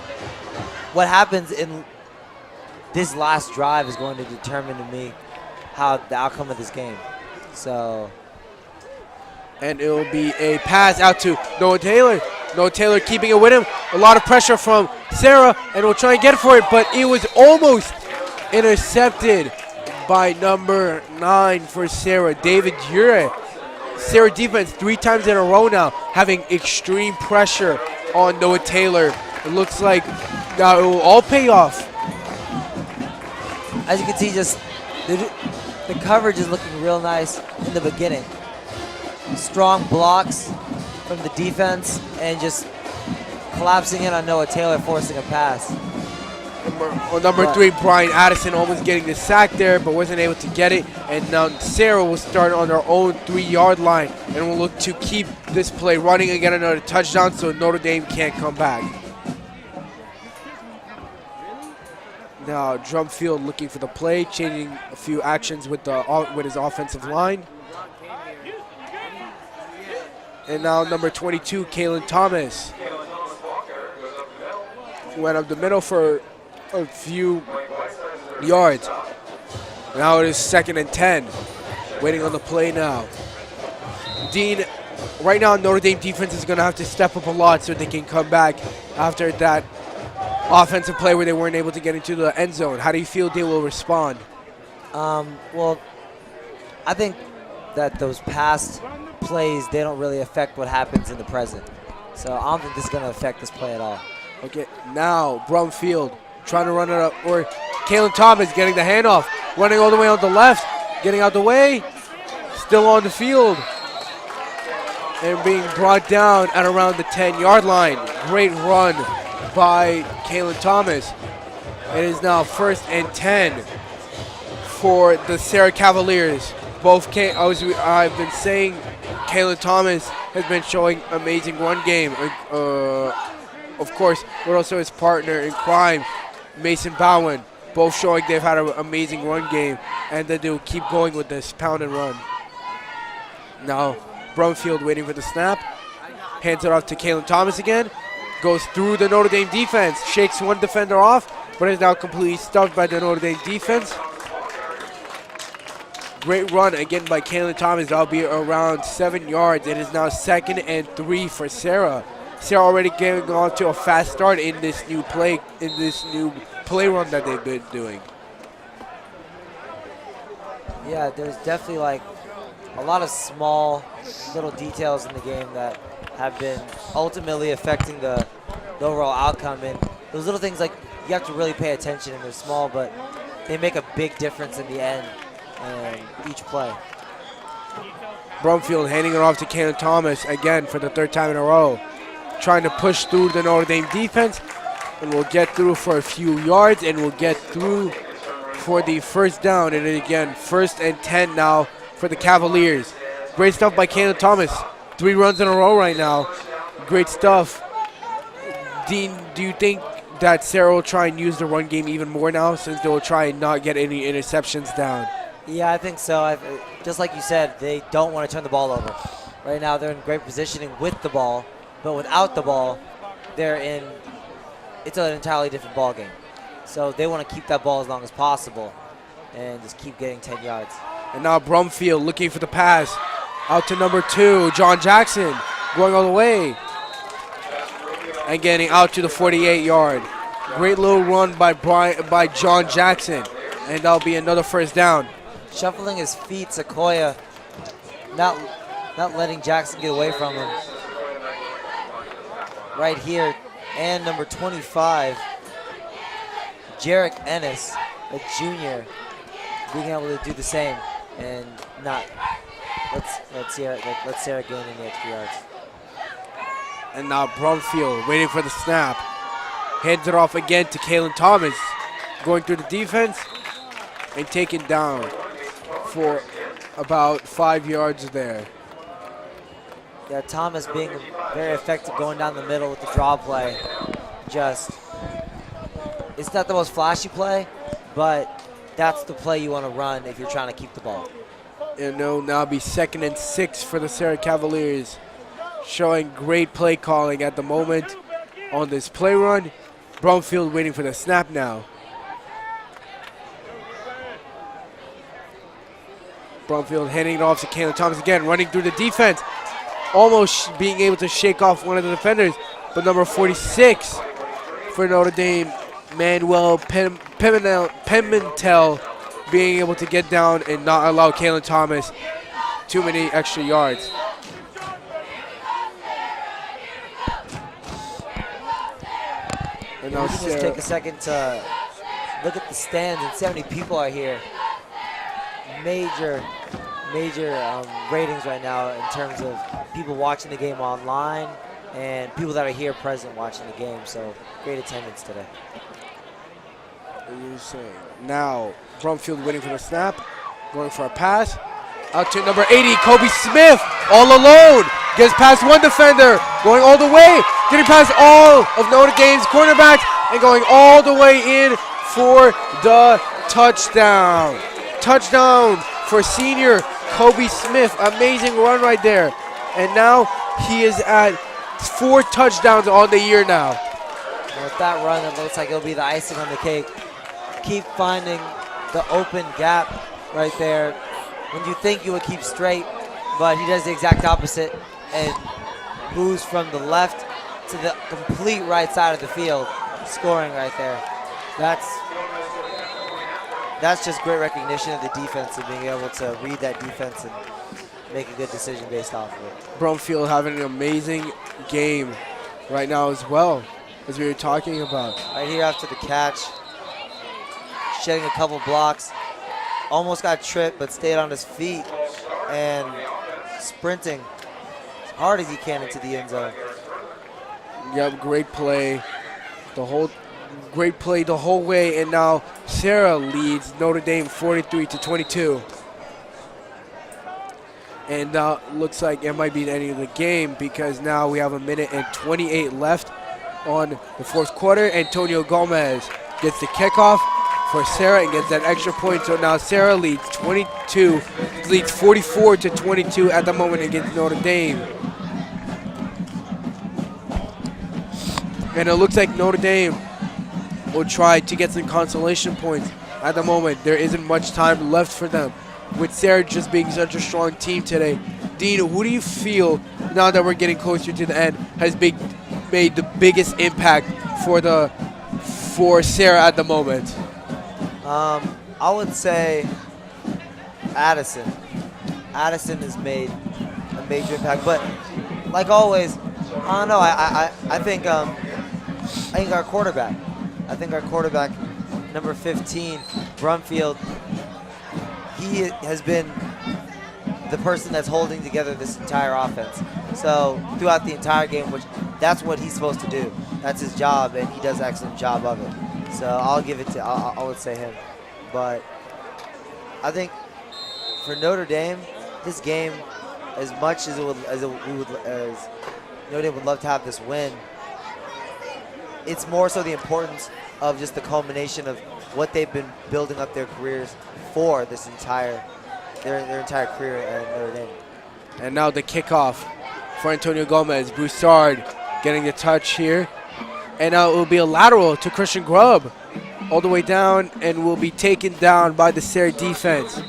Speaker 1: what happens in this last drive is going to determine to me how the outcome of this game. So,
Speaker 2: and it will be a pass out to Noah Taylor. Noah Taylor keeping it with him. A lot of pressure from Serra, and will try and get for it, but it was almost intercepted by number 9 for Serra, David Ure. Serra defense 3 times in a row now having extreme pressure on Noah Taylor. It looks like now it will all pay off.
Speaker 1: As you can see, just the coverage is looking real nice in the beginning. Strong blocks from the defense and just collapsing in on Noah Taylor, forcing a pass.
Speaker 2: Number 3, Brian Addison, almost getting the sack there, but wasn't able to get it. And now Serra will start on their own 3-yard line and will look to keep this play running and get another touchdown so Notre Dame can't come back. Now Drumfield looking for the play, changing a few actions with his offensive line. And now number 22, Kalen Thomas, went up the middle for a few yards. Now it is 2nd and 10. Waiting on the play now. Dean, right now Notre Dame defense is going to have to step up a lot so they can come back after that offensive play where they weren't able to get into the end zone. How do you feel they will respond?
Speaker 1: Well, I think that those past plays, they don't really affect what happens in the present. So I don't think this is going to affect this play at all.
Speaker 2: Okay, now Brumfield trying to run it up, or Kayla Thomas getting the handoff, running all the way on the left, getting out the way, still on the field, and being brought down at around the 10-yard line. Great run by Kayla Thomas. It is now 1st and 10 for the Serra Cavaliers. I've been saying Kayla Thomas has been showing amazing run game. Of course, but also his partner in crime, Mason Bowen, both showing they've had an amazing run game, and that they'll keep going with this pound and run. Now, Brumfield waiting for the snap, hands it off to Kayla Thomas again, goes through the Notre Dame defense, shakes one defender off, but is now completely stuffed by the Notre Dame defense. Great run again by Kayla Thomas. That'll be around 7 yards. It is now 2nd and 3 for Serra. Serra already getting on to a fast start in this new play run that they've been doing.
Speaker 1: Yeah, there's definitely like a lot of small little details in the game that have been ultimately affecting the overall outcome. And those little things, like, you have to really pay attention, and they're small, but they make a big difference in the end and each play.
Speaker 2: Brumfield handing it off to Kayla Thomas again for the 3rd time in a row. Trying to push through the Notre Dame defense, and we'll get through for a few yards, and we'll get through for the 1st down. And again, 1st and 10 now for the Cavaliers. Great stuff by Kayla Thomas. 3 runs in a row right now. Great stuff. Dean, do you think that Serra will try and use the run game even more now, since they will try and not get any interceptions down?
Speaker 1: Yeah, I think so. Just like you said, they don't want to turn the ball over. Right now they're in great positioning with the ball, but without the ball, it's an entirely different ball game. So they want to keep that ball as long as possible and just keep getting 10 yards.
Speaker 2: And now Brumfield looking for the pass. Out to number 2, John Jackson, going all the way. And getting out to the 48-yard. Great little run by John Jackson. And that'll be another 1st down.
Speaker 1: Shuffling his feet, Sequoia, not letting Jackson get away from him. Right here, and number 25, Jarek Ennis, a junior, being able to do the same and not let Serra gain any extra yards.
Speaker 2: And now Brumfield waiting for the snap. Hands it off again to Kayla Thomas, going through the defense and taken down for about 5 yards there.
Speaker 1: Yeah, Thomas being very effective going down the middle with the draw play. It's not the most flashy play, but that's the play you want to run if you're trying to keep the ball.
Speaker 2: And it'll now be 2nd and 6 for the Serra Cavaliers, showing great play calling at the moment on this play run. Brumfield waiting for the snap now. Brumfield handing it off to Kayla Thomas again, running through the defense, almost being able to shake off one of the defenders, but number 46 for Notre Dame, Manuel Pimentel, being able to get down and not allow Kayla Thomas too many extra yards.
Speaker 1: And now just take a second to look at the stands and see how many people are here. Major ratings right now in terms of people watching the game online and people that are here present watching the game. So great attendance today.
Speaker 2: Now Brumfield waiting for the snap, going for a pass. Out to number 80, Kobe Smith, all alone. Gets past one defender, going all the way, getting past all of Notre Dame's cornerbacks and going all the way in for the touchdown. Touchdown for senior Kobe Smith. Amazing run right there. And now he is at 4 touchdowns on the year now.
Speaker 1: And with that run, it looks like it'll be the icing on the cake. Keep finding the open gap right there when you think you would keep straight, but he does the exact opposite and moves from the left to the complete right side of the field, scoring right there. That's just great recognition of the defense and being able to read that defense and make a good decision based off of it.
Speaker 2: Brumfield having an amazing game right now as well, as we were talking about.
Speaker 1: Right here after the catch, shedding a couple blocks, almost got tripped but stayed on his feet and sprinting as hard as he can into the end zone.
Speaker 2: Yep, great play. Great play the whole way, and now Serra leads Notre Dame 43-22. And now looks like it might be the end of the game because now we have 1:28 left on the fourth quarter. Antonio Gomez gets the kickoff for Serra and gets that extra point. So now Serra leads 44-22 at the moment against Notre Dame. And it looks like Notre Dame will try to get some consolation points. At the moment, there isn't much time left for them, with Serra just being such a strong team today. Dean, who do you feel, now that we're getting closer to the end, has made the biggest impact for Serra at the moment?
Speaker 1: I would say Addison. Addison has made a major impact, but like always, I don't know. I think our quarterback. I think our quarterback, number 15, Brumfield, he has been the person that's holding together this entire offense. So throughout the entire game, which that's what he's supposed to do. That's his job, and he does an excellent job of it. So I'll give it to, I would say him. But I think for Notre Dame, this game, as much as Notre Dame would love to have this win, it's more so the importance of just the culmination of what they've been building up their careers for this entire career at Notre Dame.
Speaker 2: And now the kickoff for Antonio Gomez. Broussard getting the touch here. And now it will be a lateral to Christian Grubb all the way down and will be taken down by the Serra defense.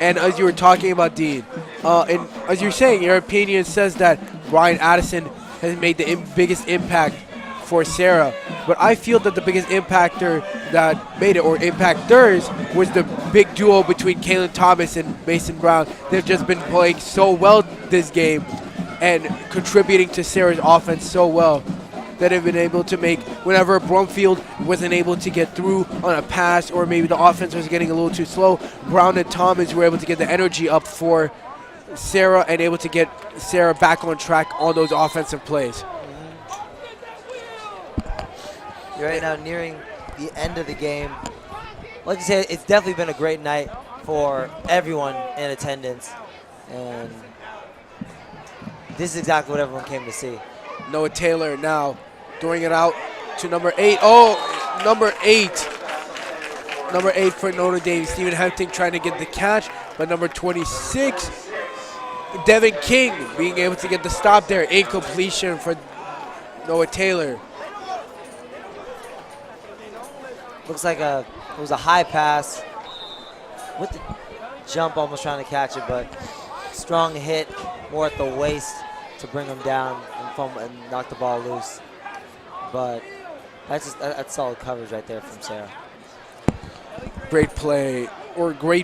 Speaker 2: And as you were talking about, Dean, and as you're saying, your opinion says that Brian Addison has made the biggest impact for Serra, but I feel that the biggest impactor that made it, or impactors, was the big duo between Kalen Thomas and Mason Brown. They've just been playing so well this game and contributing to Serra's offense so well that they've been able to make, whenever Brumfield wasn't able to get through on a pass or maybe the offense was getting a little too slow, Brown and Thomas were able to get the energy up for Serra and able to get Serra back on track on those offensive plays.
Speaker 1: You're right now nearing the end of the game. Like you said, it's definitely been a great night for everyone in attendance, and this is exactly what everyone came to see.
Speaker 2: Noah Taylor now throwing it out to number 8. Oh, number 8. Number 8 for Notre Dame. Stephen Hempting trying to get the catch, but number 26, Devin King, being able to get the stop there. Incompletion for Noah Taylor.
Speaker 1: Looks like it was a high pass with the jump, almost trying to catch it, but strong hit more at the waist to bring him down and knock the ball loose. But that's solid coverage right there from Serra.
Speaker 2: Great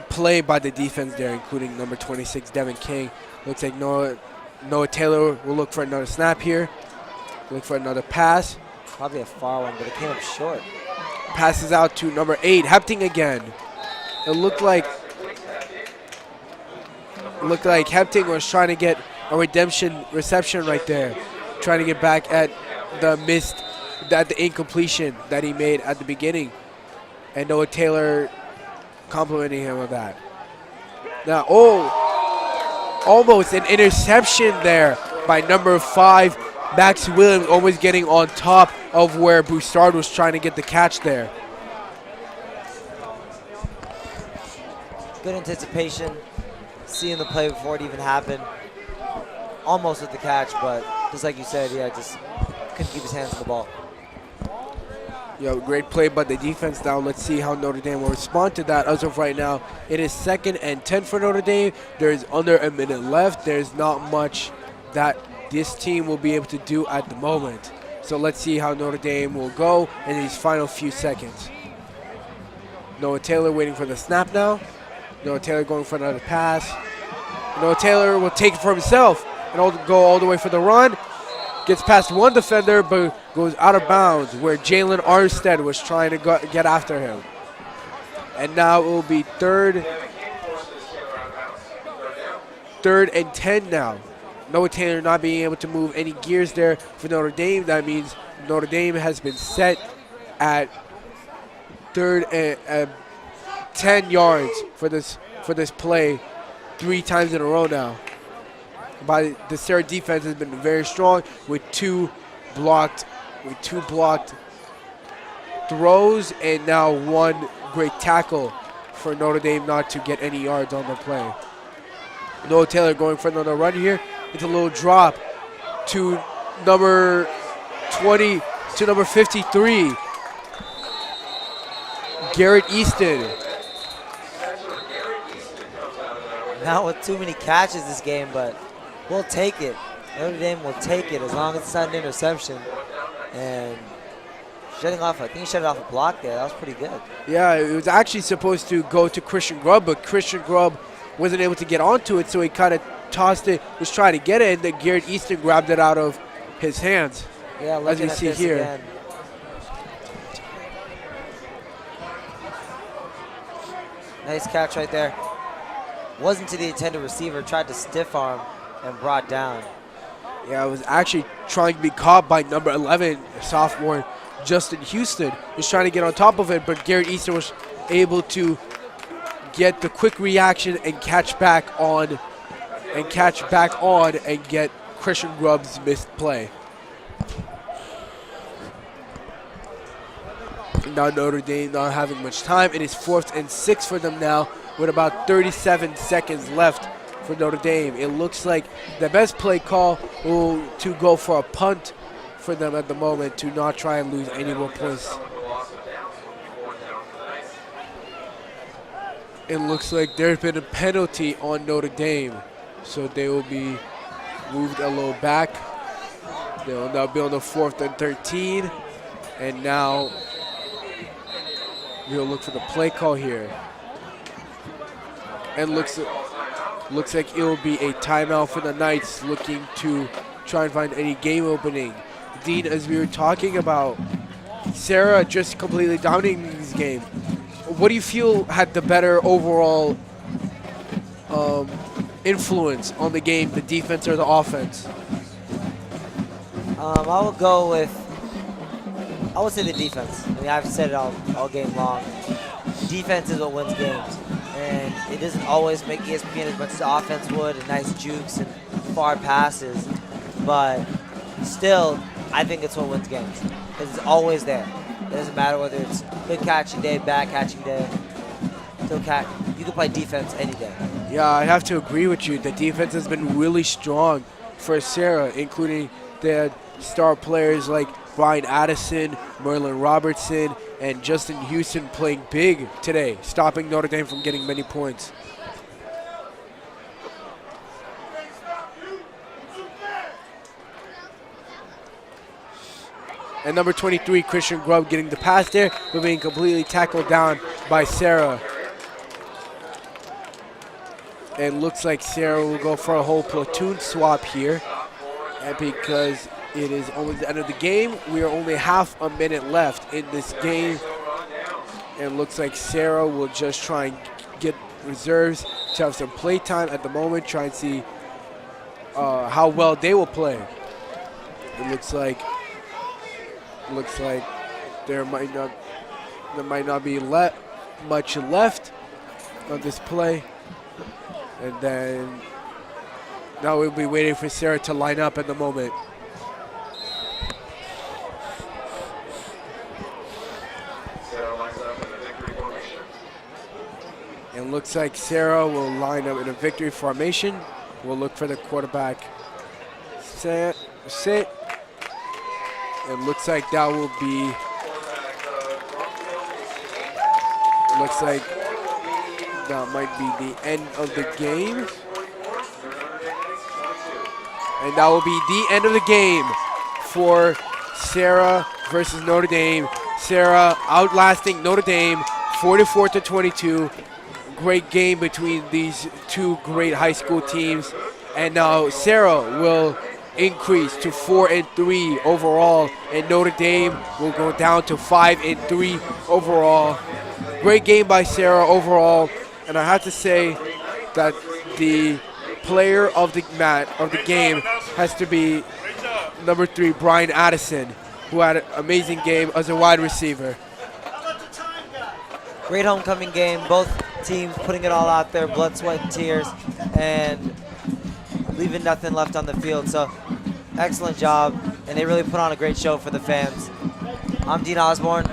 Speaker 2: play by the defense there, including number 26, Devin King. Looks like Noah Taylor will look for another snap here. Look for another pass.
Speaker 1: Probably a far one, but it came up short.
Speaker 2: Passes out to number 8, Hepting again. It looked like Hepting was trying to get a redemption reception right there, trying to get back at the incompletion that he made at the beginning, and Noah Taylor complimenting him on that. Now, almost an interception there by number 5, Max Williams, almost getting on top of where Broussard was trying to get the catch there.
Speaker 1: Good anticipation, seeing the play before it even happened. Almost with the catch, but just like you said, yeah, just couldn't keep his hands on the ball.
Speaker 2: Great play by the defense. Now let's see how Notre Dame will respond to that. As of right now, it is 2nd and 10 for Notre Dame. There's under a minute left. There's not much that this team will be able to do at the moment. So let's see how Notre Dame will go in these final few seconds. Noah Taylor waiting for the snap now. Noah Taylor going for another pass. Noah Taylor will take it for himself and go all the way for the run. Gets past one defender, but goes out of bounds where Jalen Armstead was trying to get after him. And now it will be third and 10 now. Noah Taylor not being able to move any gears there for Notre Dame. That means Notre Dame has been set at third and 10 yards for this play 3 times in a row now. By the Serra defense has been very strong with two blocked throws and now one great tackle for Notre Dame not to get any yards on the play. Noah Taylor going for another run here. It's a little drop to number 20 to number 53. Garrett Easton.
Speaker 1: Not with too many catches this game, but we'll take it. Notre Dame will take it as long as it's not an interception. And shutting off, I think he shut it off a block there. That was pretty good.
Speaker 2: Yeah, it was actually supposed to go to Christian Grubb, but Christian Grubb wasn't able to get onto it, so he kind of tossed it, was trying to get it, and then Garrett Easton grabbed it out of his hands.
Speaker 1: Yeah,
Speaker 2: as we see here.
Speaker 1: Again. Nice catch right there. Wasn't to the intended receiver, tried to stiff arm and brought down.
Speaker 2: Yeah, it was actually trying to be caught by number 11, sophomore Justin Houston. Was trying to get on top of it, but Garrett Easton was able to get the quick reaction and catch back on and get Christian Grubb's missed play. Now Notre Dame not having much time. It is 4th and 6 for them now with about 37 seconds left for Notre Dame. It looks like the best play call will to go for a punt for them at the moment to not try and lose any more points. It looks like there's been a penalty on Notre Dame, so they will be moved a little back. They will now be on the 4th and 13, and now we'll look for the play call here. And looks like it will be a timeout for the Knights, looking to try and find any game opening. Dean, as we were talking about, Serra just completely dominating this game. What do you feel had the better overall influence on the game, the defense or the offense?
Speaker 1: I would say the defense. I mean, I've said it all game long. Defense is what wins games. And it doesn't always make ESPN as much as offense would, and nice jukes and far passes. But still, I think it's what wins games. Because it's always there. It doesn't matter whether it's good catching day, bad catching day. You can play defense any day.
Speaker 2: Yeah, I have to agree with you. The defense has been really strong for Serra, including their star players like Brian Addison, Merlin Robertson, and Justin Houston playing big today, stopping Notre Dame from getting many points. And number 23, Christian Grubb, getting the pass there, but being completely tackled down by Serra. And looks like Serra will go for a whole platoon swap here. And because it is almost the end of the game, we are only half a minute left in this game. And looks like Serra will just try and get reserves to have some play time at the moment, try and see how well they will play. It looks like there might not be much left on this play. And then now we'll be waiting for Serra to line up at the moment. And looks like Serra will line up in a victory formation. We'll look for the quarterback sit. It looks like that will be, looks like that might be the end of the game. And that will be the end of the game for Serra versus Notre Dame. Serra outlasting Notre Dame 44-22. Great game between these two great high school teams. And now Serra will increase to 4-3 overall, and Notre Dame will go down to 5-3 overall. Great game by Serra overall, and I have to say that the player of the game has to be number 3, Brian Addison, who had an amazing game as a wide receiver.
Speaker 1: Great homecoming game. Both teams putting it all out there, blood, sweat, and tears, and leaving nothing left on the field. So excellent job, and they really put on a great show for the fans. I'm Dean Osborne.